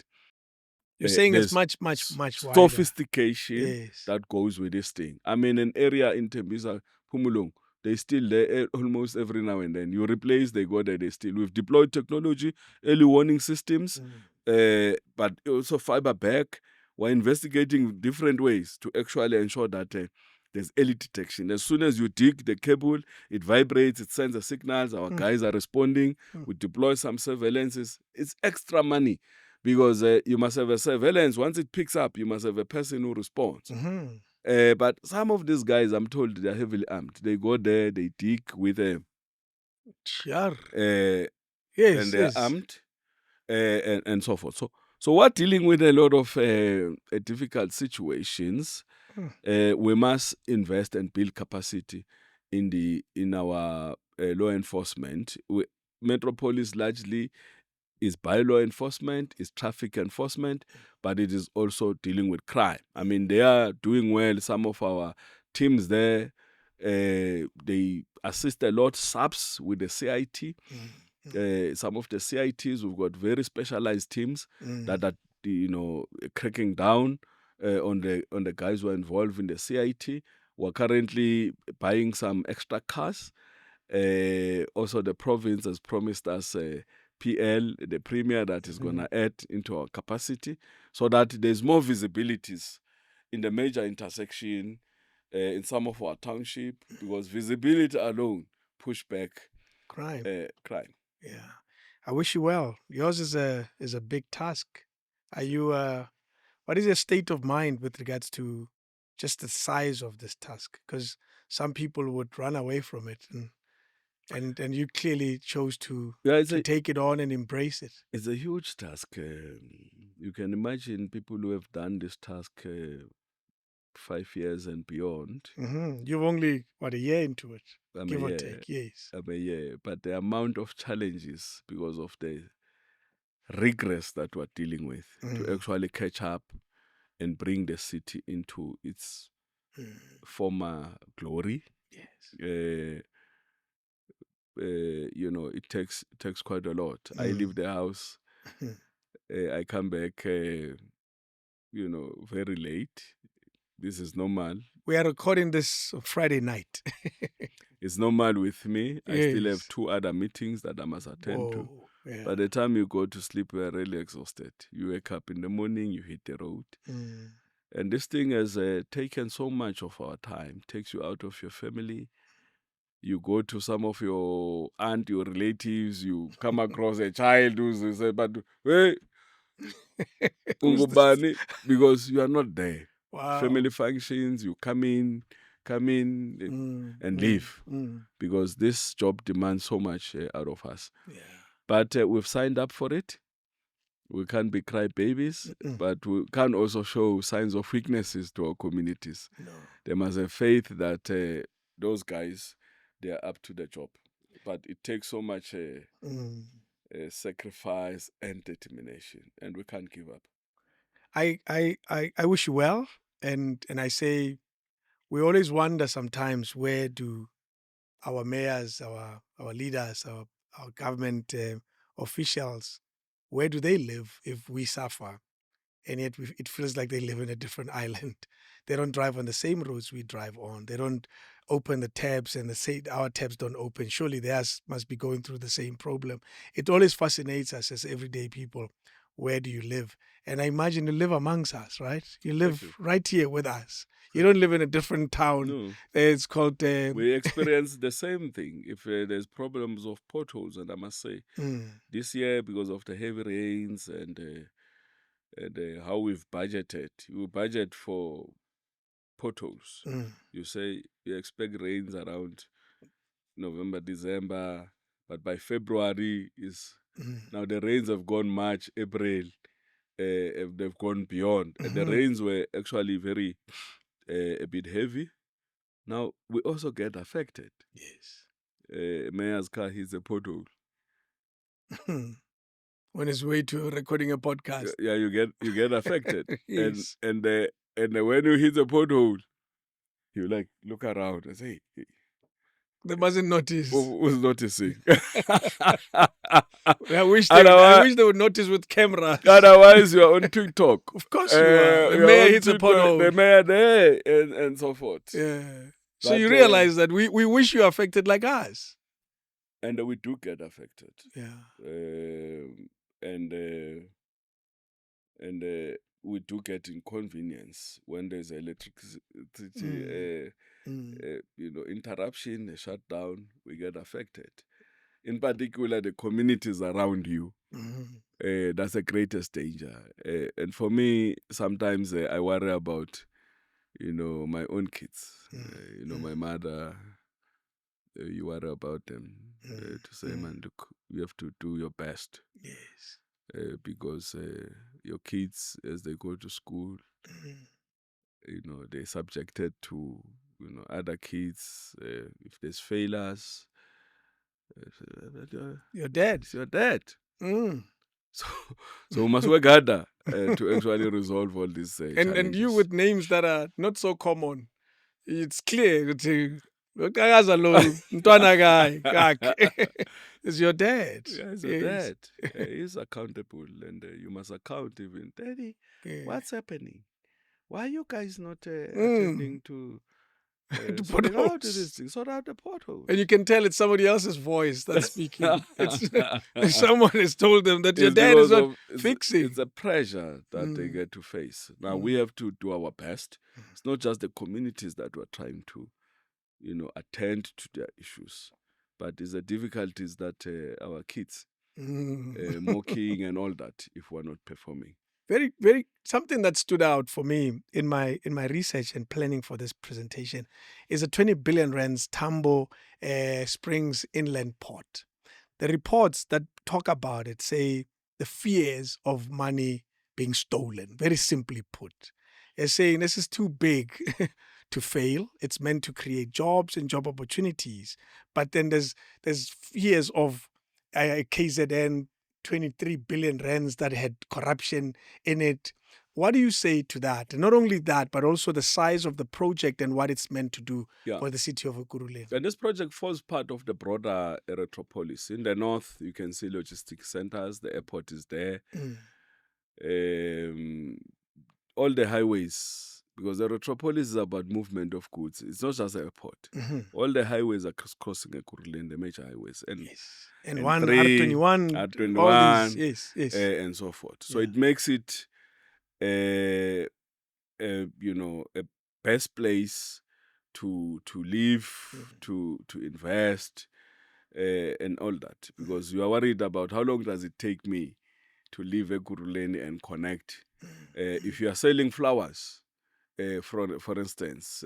B: You're saying it's much wider.
A: Sophistication that goes with this thing. I mean, an area in Tembisa, Pumulong, they steal there almost every now and then. You replace, they go there, they steal. We've deployed technology, early warning systems, but also fiber back. We're investigating different ways to actually ensure that there's early detection. As soon as you dig the cable, it vibrates, it sends the signals, our guys are responding. We deploy some surveillances. It's extra money because you must have a surveillance. Once it picks up, you must have a person who responds. But some of these guys, I'm told, they're heavily armed. They go there, they dig with a... and they're armed and so forth. So we're dealing with a lot of difficult situations. We must invest and build capacity in our law enforcement. Metropolis largely is bylaw enforcement, is traffic enforcement, but it is also dealing with crime. I mean, they are doing well. Some of our teams there, they assist a lot, subs with the CIT. Some of the CITs, we've got very specialized teams that are, cracking down on the guys who are involved in the CIT. We're currently buying some extra cars. Also, the province has promised us PL, the Premier, that is going to add into our capacity so that there's more visibilities in the major intersection in some of our township, because visibility alone push back
B: crime.
A: crime.
B: Yeah. I wish you well. Yours is a big task. Are you what is your state of mind with regards to just the size of this task? Because some people would run away from it, and you clearly chose to
A: Yeah,
B: take it on and embrace it.
A: it's a huge task. You can imagine people who have done this task 5 years and beyond.
B: You've only a year into it,
A: I'm
B: give
A: a
B: or
A: year,
B: take. Yes.
A: but the amount of challenges because of the regress that we're dealing with to actually catch up and bring the city into its former glory.
B: Yes.
A: It takes quite a lot. I leave the house, I come back, very late. This is normal.
B: We are recording this on Friday night.
A: It's normal with me. I still have
B: Yes.
A: 2 other meetings that I must attend to.
B: Oh, yeah.
A: By the time you go to sleep, you are really exhausted. You wake up in the morning, you hit the road. And this thing has taken so much of our time, takes you out of your family. You go to some of your your relatives, you come across a child who's say, but hey,
B: Who's this?
A: Ungubani, because you are not there.
B: Wow.
A: Family functions, you come in and leave because this job demands so much out of us.
B: Yeah.
A: But we've signed up for it. We can't be crybabies, but we can also show signs of weaknesses to our communities.
B: No.
A: They must have faith that those guys, they are up to the job. But it takes so much sacrifice and determination, and we can't give up.
B: I wish you well, and I say we always wonder sometimes, where do our mayors, our leaders, our government officials, where do they live if we suffer? And yet it feels like they live in a different island. They don't drive on the same roads we drive on. They don't open the tabs and our tabs don't open. Surely theirs must be going through the same problem. It always fascinates us as everyday people. Where do you live? And I imagine you live amongst us, right? You live right here with us. You don't live in a different town.
A: No.
B: It's called...
A: we experience the same thing. If there's problems of potholes, and I must say, this year, because of the heavy rains and how we've budgeted, you budget for potholes. You say you expect rains around November, December, but by February is now the rains have gone March, April, they've gone beyond, and the rains were actually very a bit heavy. Now we also get affected.
B: Yes.
A: Mayor's car hits a pothole.
B: On his way to recording a podcast.
A: Yeah, you get affected.
B: Yes.
A: And when you hit a pothole, you like look around and say, hey,
B: they mustn't notice.
A: Who's noticing?
B: I wish they would notice with cameras.
A: Otherwise, you're on TikTok.
B: Of course you are. The mayor hits a pothole.
A: The mayor there, and so forth.
B: Yeah. So you realize that we wish you affected like us.
A: And we do get affected.
B: Yeah.
A: And we do get inconvenience when there's electricity, interruption, a shutdown. We get affected. In particular, the communities around you. That's the greatest danger. And for me, sometimes I worry about, my own kids. My mother. You worry about them to say, man, look, you have to do your best.
B: Yes.
A: Because your kids, as they go to school, they're subjected to, other kids. If there's failures,
B: you're dead.
A: You're dead. So we must work harder to actually resolve all these challenges.
B: And you with names that are not so common, it's clear to Xhakaza lo mntwana kakhe is your dad.
A: Yeah, he's your dad. He's accountable, and you must account even. Daddy, what's happening? Why are you guys not attending to sorting out this thing? Sort out the potholes.
B: And you can tell it's somebody else's voice that's speaking. Someone has told them that your dad is not fixing.
A: It's a pressure that they get to face. Now we have to do our best. It's not just the communities that we're trying to attend to their issues, but it's the difficulties that our kids
B: Mm.
A: mocking and all that if we're not performing.
B: Very, very something that stood out for me in my research and planning for this presentation is a 20 billion rands Tambo Springs inland port. The reports that talk about it say the fears of money being stolen, very simply put. They're saying this is too big to fail. It's meant to create jobs and job opportunities. But then there's fears of KZN 23 billion rands that had corruption in it. What do you say to that? And not only that, but also the size of the project and what it's meant to do for the city of Ekurhuleni.
A: And this project forms part of the broader Erythropolis. In the north, you can see logistic centers. The airport is there. All the highways, because Erythropolis is about movement of goods. It's not just an airport. All the highways are crossing Ekurhuleni, the major highways. And
B: And one R21,
A: R21,
B: all these, yes.
A: And so forth. So it makes it, a best place to live, to invest, and all that. Because you are worried about how long does it take me to leave Ekurhuleni and connect. If you are selling flowers, for instance,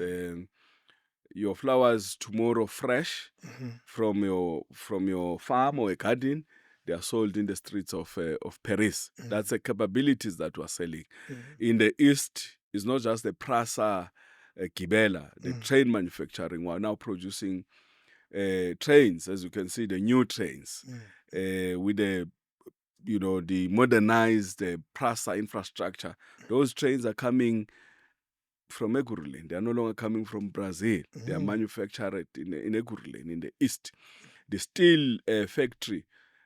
A: your flowers tomorrow fresh from your farm or a garden, they are sold in the streets of Paris. That's the capabilities that we are selling. In the east, it's not just the Prasa, Gibela, the train manufacturing. We are now producing trains, as you can see, the new trains with the modernized Prasa infrastructure. Those trains are coming from Ekurhuleni. They are no longer coming from Brazil. They are manufactured in Ekurhuleni, in the east. The steel factory,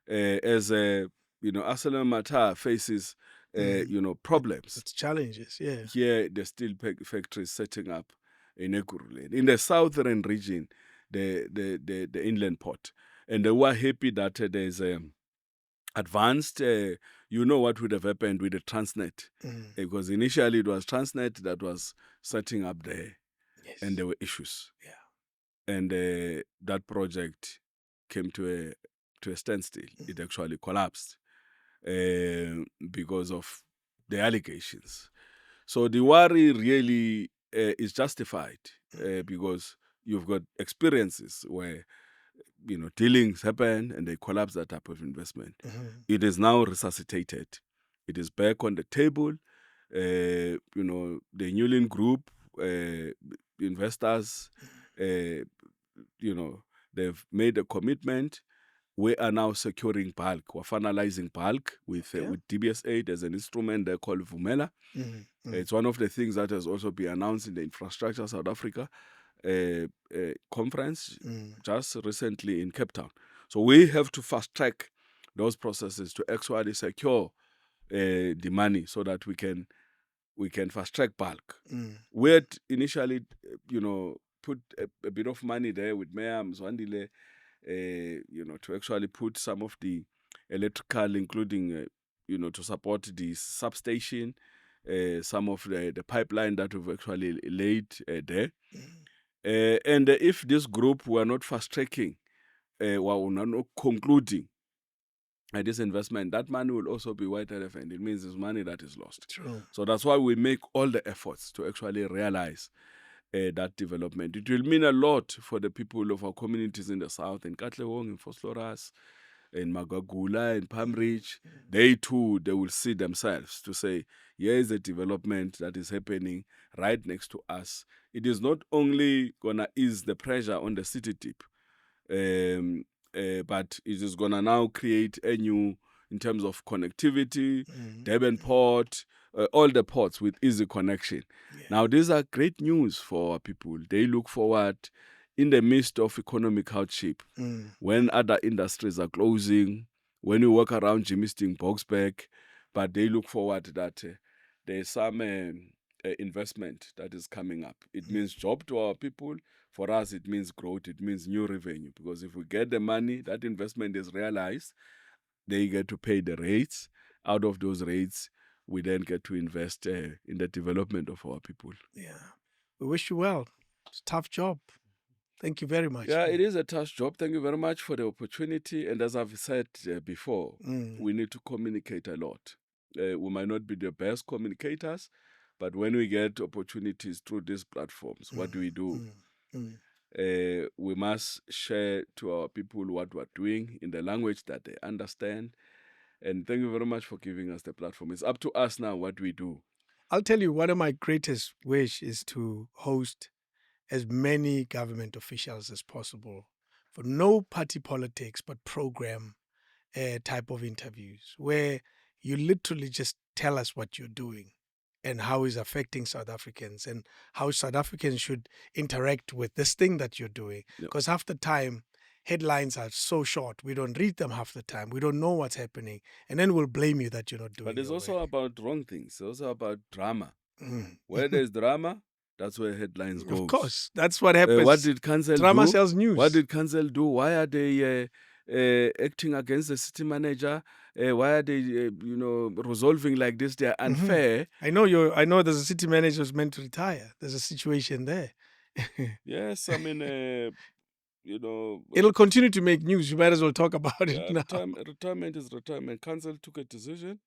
A: as Arcelor Matar faces, problems.
B: It's challenges, yeah.
A: Here, the steel factory is setting up in Ekurhuleni. In the southern region, the inland port. And they were happy that there's advanced, what would have happened with the Transnet. Because initially it was Transnet that was setting up there.
B: Yes.
A: And there were issues.
B: Yeah.
A: And that project came to a standstill. It actually collapsed because of the allegations. So the worry really is justified because you've got experiences where dealings happen and they collapse that type of investment. It is now resuscitated. It is back on the table. The Newland Group investors, they've made a commitment. We are now securing bulk. We're finalizing bulk with DBS Aid as an instrument they call Vumela. It's one of the things that has also been announced in the Infrastructure South Africa conference just recently in Cape Town. So we have to fast track those processes to actually secure the money so that we can fast track bulk. We had initially, put a bit of money there with Mayor Mzwandile, to actually put some of the electrical, including, to support the substation, some of the pipeline that we've actually laid there. And if this group were not fast-tracking, were not concluding this investment, that money will also be white elephant. It means it's money that is lost.
B: True.
A: So that's why we make all the efforts to actually realize that development. It will mean a lot for the people of our communities in the south, in Katlehong, in Vosloorus, in Magagula, in Palm Ridge. They too, they will see themselves to say, here is a development that is happening right next to us. It is not only going to ease the pressure on the city tip, but it is going to now create a new, in terms of connectivity, Durban Port, all the ports with easy connection. Yeah. Now, these are great news for our people. They look forward in the midst of economic hardship, when other industries are closing, when you walk around Jimisting, Boxburg, but they look forward that there's some investment that is coming up. It means job to our people. For us, it means growth. It means new revenue. Because if we get the money, that investment is realized, they get to pay the rates. Out of those rates, we then get to invest in the development of our people.
B: Yeah. We wish you well. It's a tough job. Thank you very much.
A: Yeah, it is a tough job. Thank you very much for the opportunity. And as I've said before, we need to communicate a lot. We might not be the best communicators, but when we get opportunities through these platforms, what do we do? We must share to our people what we're doing in the language that they understand. And thank you very much for giving us the platform. It's up to us now what we do.
B: I'll tell you, one of my greatest wish is to host as many government officials as possible for no party politics, but program type of interviews where you literally just tell us what you're doing and how it's affecting South Africans and how South Africans should interact with this thing that you're doing. Because half the time, headlines are so short, we don't read them half the time. We don't know what's happening. And then we'll blame you that you're not doing it.
A: But it's also about wrong things. It's also about drama.
B: Mm.
A: Where there's drama, that's where headlines go.
B: Of course, that's what happens.
A: What did Council do?
B: Drama sells news.
A: What did Council do? Why are they acting against the city manager? Why are they, resolving like this? They are unfair.
B: I know there's a city manager who's meant to retire. There's a situation there.
A: Yes, I mean,
B: it'll continue to make news. You might as well talk about it now.
A: Retirement is retirement. Council took a decision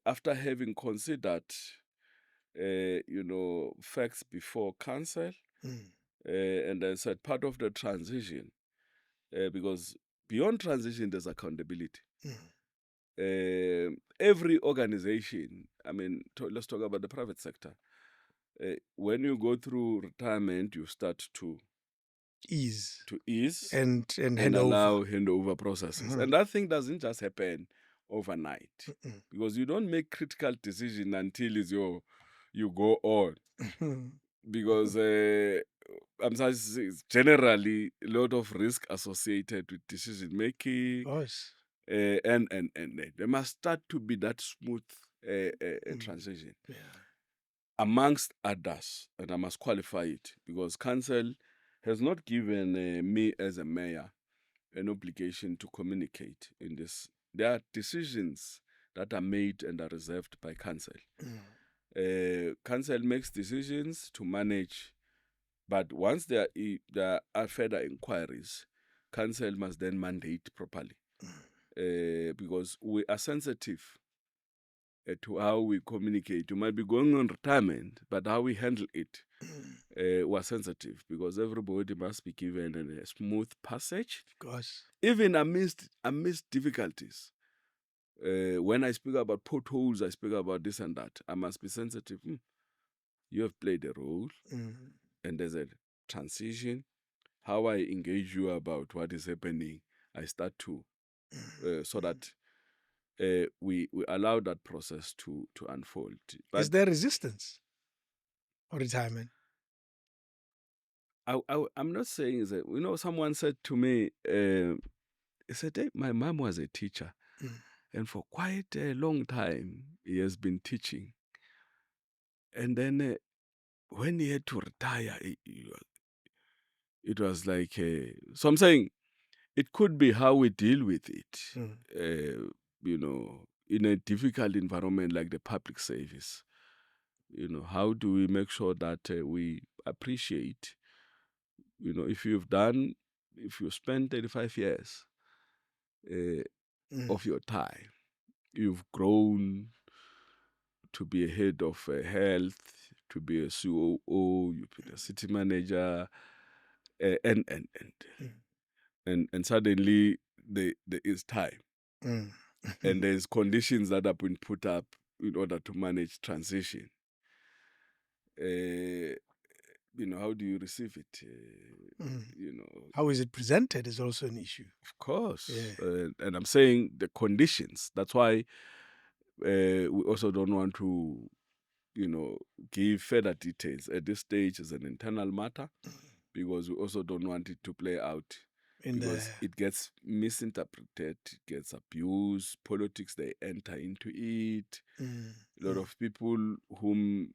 A: after having considered, facts before council, and I said part of the transition, because beyond transition there's accountability. Every organization, I mean, let's talk about the private sector. When you go through retirement, you start to ease
B: and
A: allow handover processes, and that thing doesn't just happen overnight, because you don't make critical decision until you go on, because I'm generally a lot of risk associated with decision making. And there must start to be that smooth transition. Amongst others, and I must qualify it, because council has not given me as a mayor an obligation to communicate in this. There are decisions that are made and are reserved by council. Council makes decisions to manage, but once there are further inquiries, council must then mandate properly, because we are sensitive to how we communicate. You might be going on retirement, but how we handle it, we're sensitive, because everybody must be given a smooth passage.
B: Of course.
A: Even amidst difficulties. When I speak about potholes, I speak about this and that. I must be sensitive. You have played a role, and there's a transition. How I engage you about what is happening, I start to, so that we allow that process to unfold.
B: But is there resistance for retirement?
A: I'm not saying that. Someone said to me, he said, hey, my mom was a teacher, and for quite a long time he has been teaching. And then when he had to retire, it was like, so I'm saying it could be how we deal with it, in a difficult environment like the public service. How do we make sure that we appreciate, if you spend 35 years of your time, you've grown to be a head of health, to be a COO, you've been a city manager, and suddenly there is time, and there's conditions that have been put up in order to manage transition. How do you receive it?
B: How is it presented is also an issue.
A: Of course. Yeah. And I'm saying the conditions. That's why we also don't want to, give further details at this stage as an internal matter, because we also don't want it to play out. Because it gets misinterpreted, it gets abused, politics, they enter into it. A lot of people whom,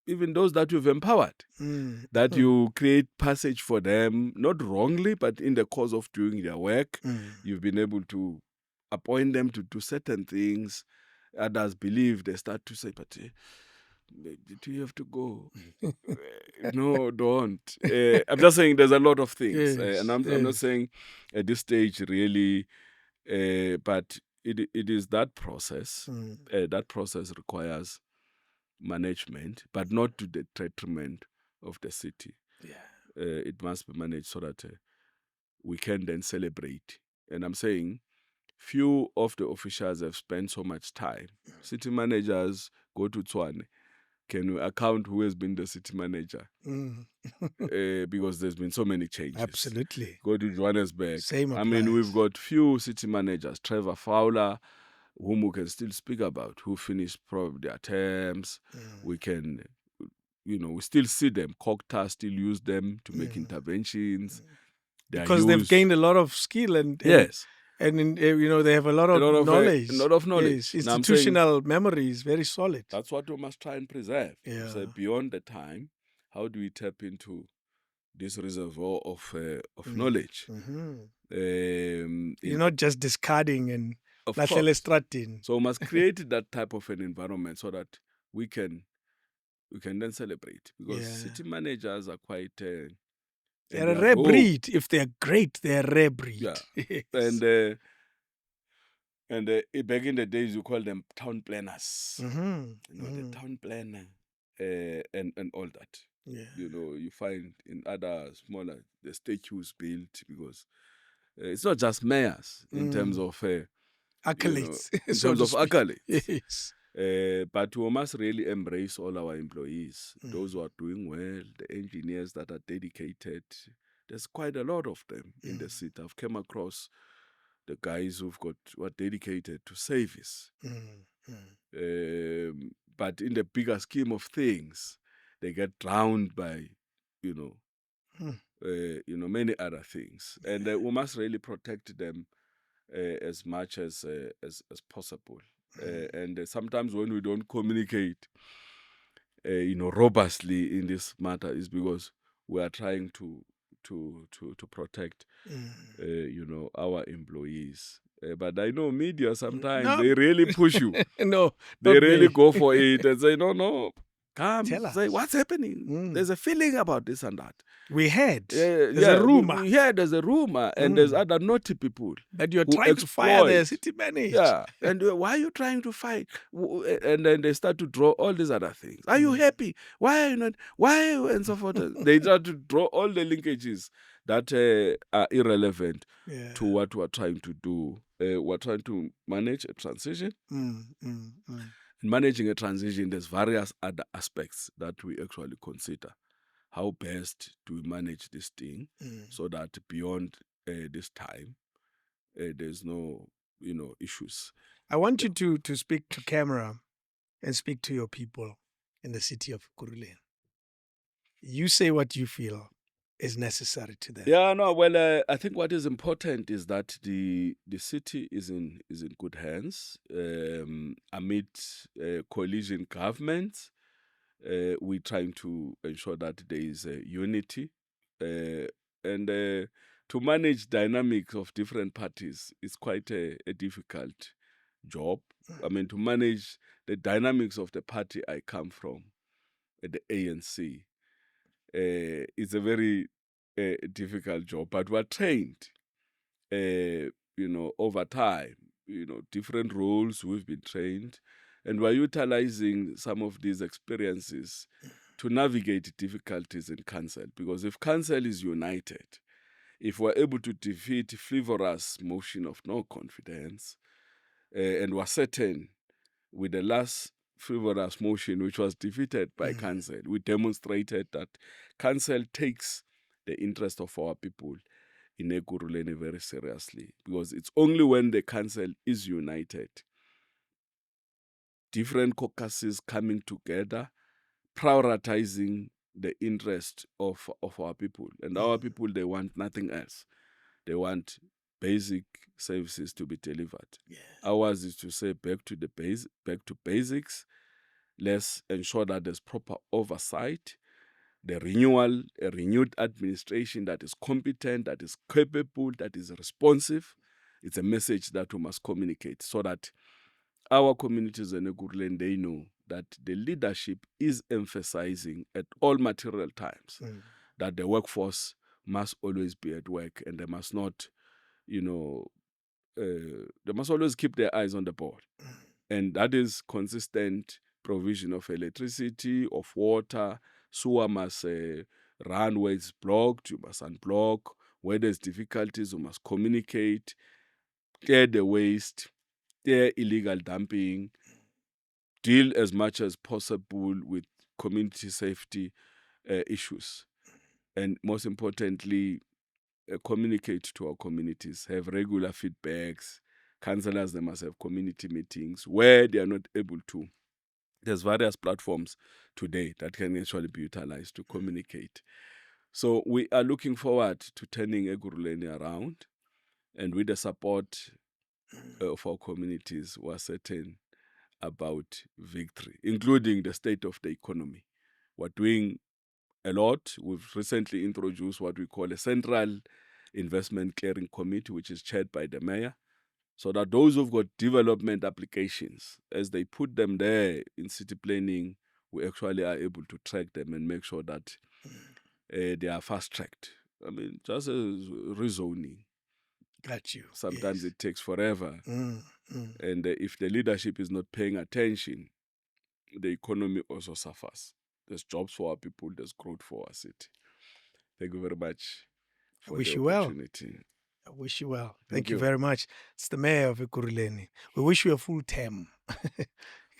A: even those that you've empowered, that you create passage for them, not wrongly, but in the course of doing their work, you've been able to appoint them to do certain things. Others believe, they start to say, but Do you have to go? No, don't. I'm just saying there's a lot of things.
B: Yes,
A: And I'm not
B: yes.
A: saying at this stage really, but it is that process. That process requires management, but not to the detriment of the city.
B: Yeah.
A: It must be managed so that we can then celebrate. And I'm saying few of the officials have spent so much time. City managers go to Tswane. Can you account who has been the city manager? Because there's been so many changes.
B: Absolutely.
A: Go to Johannesburg.
B: Same
A: I mean, we've
B: applies.
A: got few city managers. Trevor Fowler, whom we can still speak about, who finished probably their terms. We can, we still see them. Cocta still use them to make interventions. They are
B: Because they've
A: used.
B: gained a lot of skill and
A: Yes.
B: and they have a lot of knowledge.
A: A lot of knowledge.
B: Yes,
A: Now I'm saying
B: institutional memory is very solid.
A: that's what we must try and preserve.
B: Yeah.
A: So beyond the time, how do we tap into this reservoir of knowledge?
B: You're not just discarding and
A: Of
B: lahlele
A: course.
B: stratini.
A: So we must create that type of an environment so that we can then celebrate, because city managers are quite
B: They're a rare breed. If they're great, they're a rare breed.
A: Yeah.
B: Yes.
A: And back in the days, you call them town planners. The town planner and all that.
B: Yeah.
A: You find in other smaller the statues built, because it's not just mayors in terms of
B: Accolades.
A: in
B: so
A: terms
B: to
A: of
B: speak.
A: accolades.
B: Yes.
A: But we must really embrace all our employees, those who are doing well, the engineers that are dedicated. There's quite a lot of them in the city. I've come across the guys who are dedicated to service. But in the bigger scheme of things, they get drowned by, many other things, and we must really protect them as much as possible. And sometimes when we don't communicate, robustly in this matter, is because we are trying to protect, our employees. But I know media sometimes they really push you.
B: No,
A: They
B: not
A: really
B: me.
A: go for it and say, no, come,
B: Tell
A: say
B: us.
A: what's happening. There's a feeling about this and that.
B: We heard. There's a rumor.
A: There's a rumor, and there's other naughty people
B: that you're
A: who
B: trying to fire the
A: exploit.
B: city manager.
A: Yeah, and why are you trying to fight? And then they start to draw all these other things. Are you happy? Why are you not? Why? And so forth. They start to draw all the linkages that are irrelevant to what we're trying to do. We're trying to manage a transition. In managing a transition, there's various other aspects that we actually consider. How best do we manage this thing so that beyond this time, there's no, issues.
B: I want you to speak to camera and speak to your people in the city of Ekurhuleni. You say what you feel is necessary to them.
A: Yeah, no, well, I think what is important is that the city is in good hands amid coalition governments. We're trying to ensure that there is unity, and to manage dynamics of different parties is quite a difficult job. I mean, to manage the dynamics of the party I come from, the ANC, is a very difficult job. But we're trained, over time, different roles we've been trained, and we're utilizing some of these experiences to navigate difficulties in council. Because if council is united, if we're able to defeat frivolous motion of no confidence, and we're certain with the last frivolous motion, which was defeated by council, we demonstrated that council takes the interest of our people in Ekurhuleni very seriously, because it's only when the council is united, different caucuses coming together, prioritizing the interest of our people. And our people, they want nothing else. They want basic services to be delivered.
B: Yeah.
A: Ours is to say back to basics. Let's ensure that there's proper oversight, a renewed administration that is competent, that is capable, that is responsive. It's a message that we must communicate so that our communities in Ekurhuleni, they know that the leadership is emphasizing at all material times that the workforce must always be at work, and they must not, they must always keep their eyes on the board. And that is consistent provision of electricity, of water. Sewer must run where it's blocked, you must unblock. Where there's difficulties, you must communicate, clear the waste, clear illegal dumping, deal as much as possible with community safety issues. And most importantly, communicate to our communities, have regular feedbacks. Councillors, they must have community meetings where they are not able to. There's various platforms today that can actually be utilized to communicate. So we are looking forward to turning Ekurhuleni around, and with the support of our communities, we are certain about victory, including the state of the economy. We're doing a lot. We've recently introduced what we call a central investment clearing committee, which is chaired by the mayor, so that those who've got development applications, as they put them there in city planning, we actually are able to track them and make sure that they are fast-tracked. I mean, just as rezoning.
B: Got you.
A: Sometimes
B: Yes.
A: it takes forever. And if the leadership is not paying attention, the economy also suffers. There's jobs for our people, there's growth for our city. Thank you very much for
B: wish
A: the
B: you well.
A: opportunity.
B: I wish you well.
A: Thank
B: Thank you
A: you.
B: very much. It's the mayor of Ekurhuleni. We wish you a full term.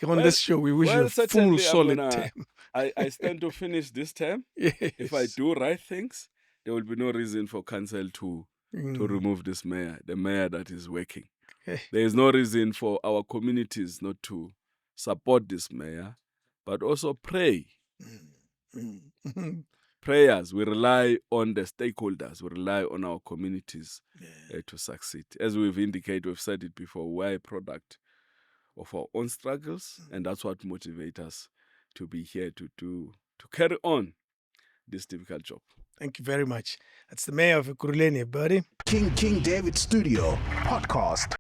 B: On
A: Well-
B: this show, we wish you
A: well,
B: a full,
A: certainly I'm
B: solid
A: gonna-
B: term.
A: I stand to finish this term.
B: Yes.
A: If I do right things, there will be no reason for council to remove this mayor, the mayor that is working.
B: Okay.
A: There is no reason for our communities not to support this mayor, but also pray. Prayers, we rely on the stakeholders, we rely on our communities to succeed. As we've indicated, we've said it before, we're a product of our own struggles, and that's what motivates us to be here to carry on this difficult job.
B: Thank you very much. That's the mayor of Ekurhuleni, buddy.
C: King David Studio Podcast.